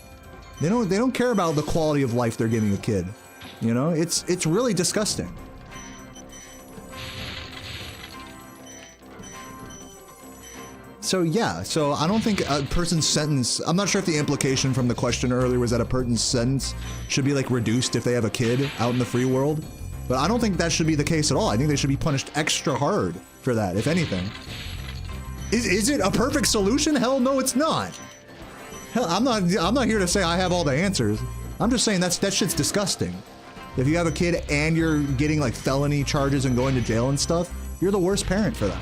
They don't care about the quality of life they're giving a kid. You know, it's really disgusting. So yeah, so I don't think a person's sentence, I'm not sure if the implication from the question earlier was that a person's sentence should be, like, reduced if they have a kid out in the free world. But I don't think that should be the case at all. I think they should be punished extra hard for that, if anything. Is it a perfect solution? Hell no, it's not. Hell, I'm not here to say I have all the answers. I'm just saying that shit's disgusting. If you have a kid and you're getting, like, felony charges and going to jail and stuff, you're the worst parent for that.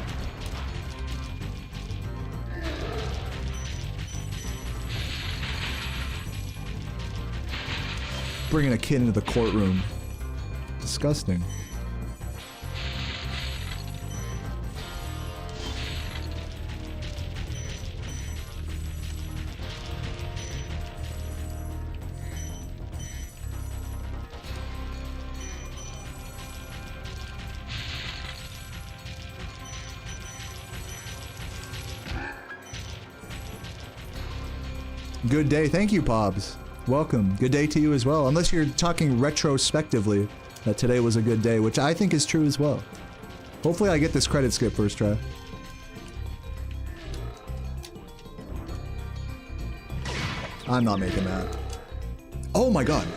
Bringing a kid into the courtroom. Disgusting. Good day. Thank you, Pobs. Welcome. Good day to you as well. Unless you're talking retrospectively that today was a good day, which I think is true as well. Hopefully I get this credit skip first try. I'm not making that. Oh my god.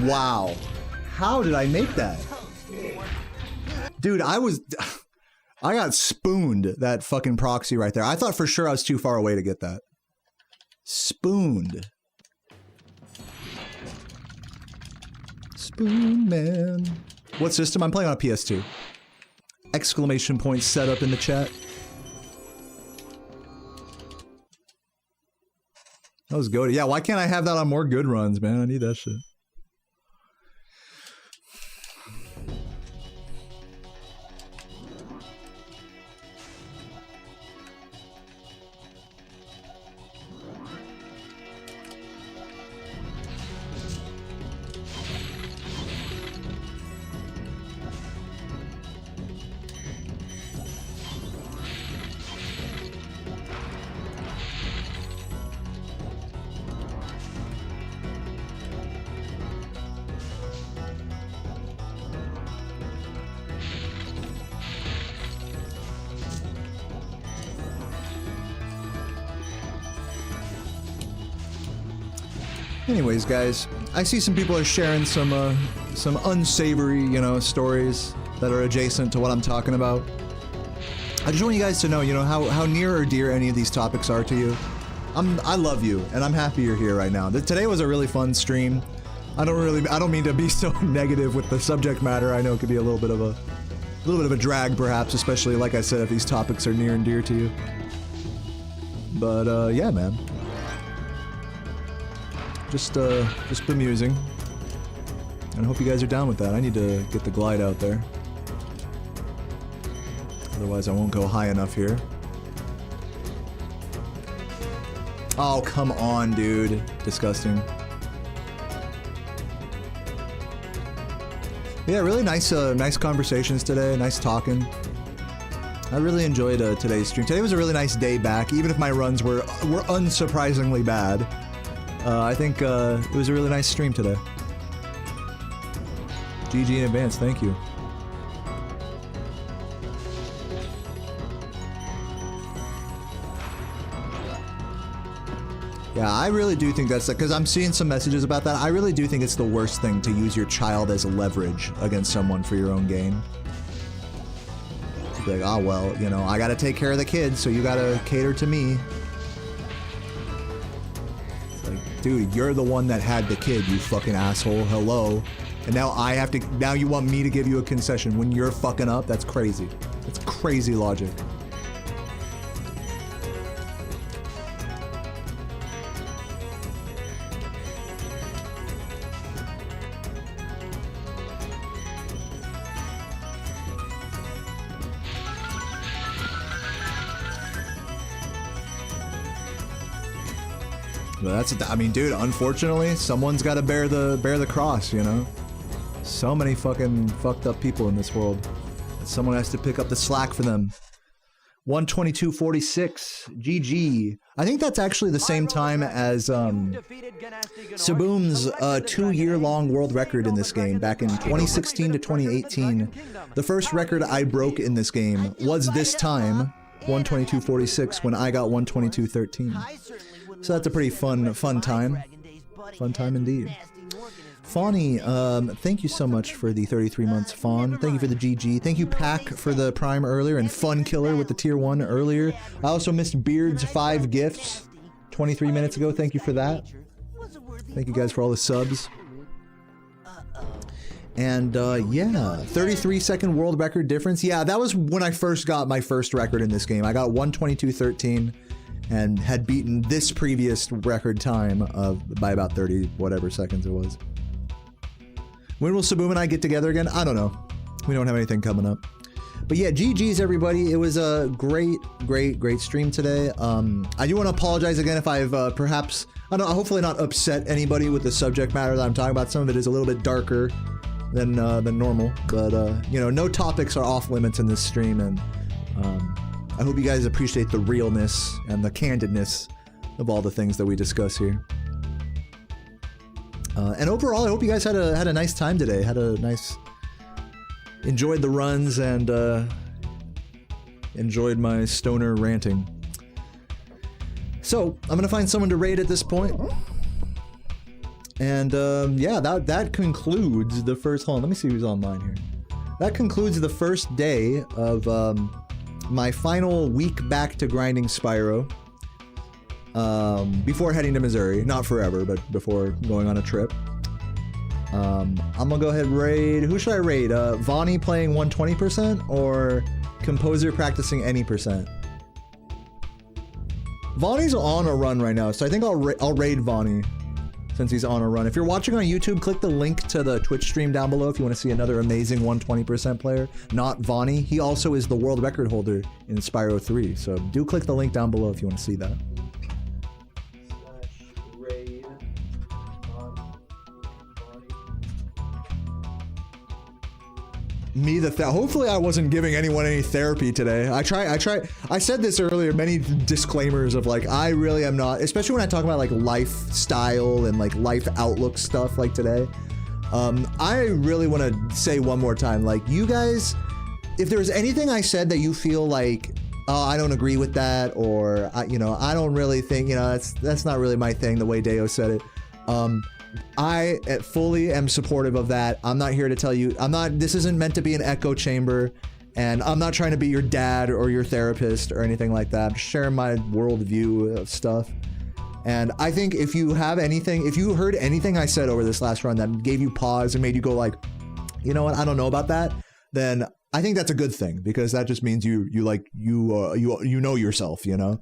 Wow. How did I make that? Dude, I got spooned that fucking proxy right there. I thought for sure I was too far away to get that. Spooned. Spoon man. What system? I'm playing on a PS2. Exclamation point set up in the chat. That was good. Yeah, why can't I have that on more good runs, man? I need that shit. Anyways, guys, I see some people are sharing some unsavory, you know, stories that are adjacent to what I'm talking about. I just want you guys to know, you know, how near or dear any of these topics are to you. I love you, and I'm happy you're here right now. Today was a really fun stream. I don't mean to be so negative with the subject matter. I know it could be a little bit of a drag, perhaps, especially like I said, if these topics are near and dear to you. But yeah, man. Just bemusing. And I hope you guys are down with that. I need to get the glide out there. Otherwise I won't go high enough here. Oh, come on, dude. Disgusting. Yeah, really nice conversations today. Nice talking. I really enjoyed today's stream. Today was a really nice day back, even if my runs were unsurprisingly bad. I think it was a really nice stream today. GG in advance, thank you. Yeah, I really do think that's because I'm seeing some messages about that. I really do think it's the worst thing to use your child as leverage against someone for your own gain. To be like, oh well, you know, I gotta take care of the kids, so you gotta cater to me. Dude, you're the one that had the kid, you fucking asshole. Hello. And now you want me to give you a concession when you're fucking up? That's crazy. That's crazy logic. But I mean, dude, unfortunately, someone's got to bear the cross, you know? So many fucking fucked up people in this world. Someone has to pick up the slack for them. 122.46. GG. I think that's actually the same time as Saboom's 2-year-long world record in this game back in 2016 to 2018. The first record I broke in this game was this time, 122.46, when I got 122.13. So that's a pretty fun time. Fun time indeed. Fawny, thank you so much for the 33 months, Fawn. Thank you for the GG. Thank you, Pack, for the Prime earlier, and Fun Killer with the Tier 1 earlier. I also missed Beard's 5 gifts 23 minutes ago. Thank you for that. Thank you guys for all the subs. And, yeah, 33-second world record difference. Yeah, that was when I first got my first record in this game. I got 122.13. And had beaten this previous record time by about 30 whatever seconds it was. When will Saboom and I get together again? I don't know. We don't have anything coming up. But yeah, GG's everybody. It was a great stream today. I do want to apologize again if I've perhaps, I don't know, hopefully not upset anybody with the subject matter that I'm talking about. Some of it is a little bit darker than normal. But, you know, no topics are off limits in this stream. And I hope you guys appreciate the realness and the candidness of all the things that we discuss here. And overall, I hope you guys had a nice time today. Enjoyed the runs and enjoyed my stoner ranting. So I'm gonna find someone to raid at this point. And yeah, that concludes the first. Hold on, let me see who's online here. That concludes the first day of my final week back to grinding Spyro. Before heading to Missouri, not forever, but before going on a trip. I'm gonna go ahead and raid. Who should I raid? Vonnie playing 120% or Composer practicing any percent? Vonnie's on a run right now, so I think I'll raid Vonnie since he's on a run. If you're watching on YouTube, click the link to the Twitch stream down below if you want to see another amazing 120% player. Not Vonnie. He also is the world record holder in Spyro 3, so do click the link down below if you want to see that. Raid on Me hopefully I wasn't giving anyone any therapy today. I said this earlier, many disclaimers of like, I really am not, especially when I talk about like lifestyle and like life outlook stuff like today. I really want to say one more time, like, you guys, if there's anything I said that you feel like, oh, I don't agree with that, or you know, I don't really think, you know, that's not really my thing, the way Deo said it. I fully am supportive of that. I'm not here to tell you, this isn't meant to be an echo chamber, and I'm not trying to be your dad or your therapist or anything like that. I'm just sharing my worldview of stuff. And I think if you heard anything I said over this last run that gave you pause and made you go like, you know what, I don't know about that, then I think that's a good thing, because that just means you know yourself, you know?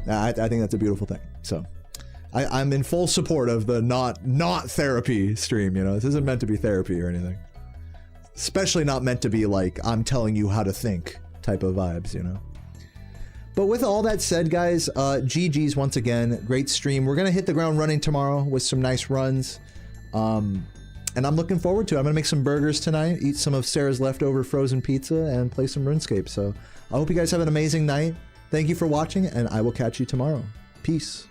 I think that's a beautiful thing. So I'm in full support of the not therapy stream, you know? This isn't meant to be therapy or anything. Especially not meant to be like, I'm telling you how to think type of vibes, you know? But with all that said, guys, GG's once again. Great stream. We're gonna hit the ground running tomorrow with some nice runs. And I'm looking forward to it. I'm gonna make some burgers tonight, eat some of Sarah's leftover frozen pizza, and play some RuneScape. So I hope you guys have an amazing night. Thank you for watching, and I will catch you tomorrow. Peace.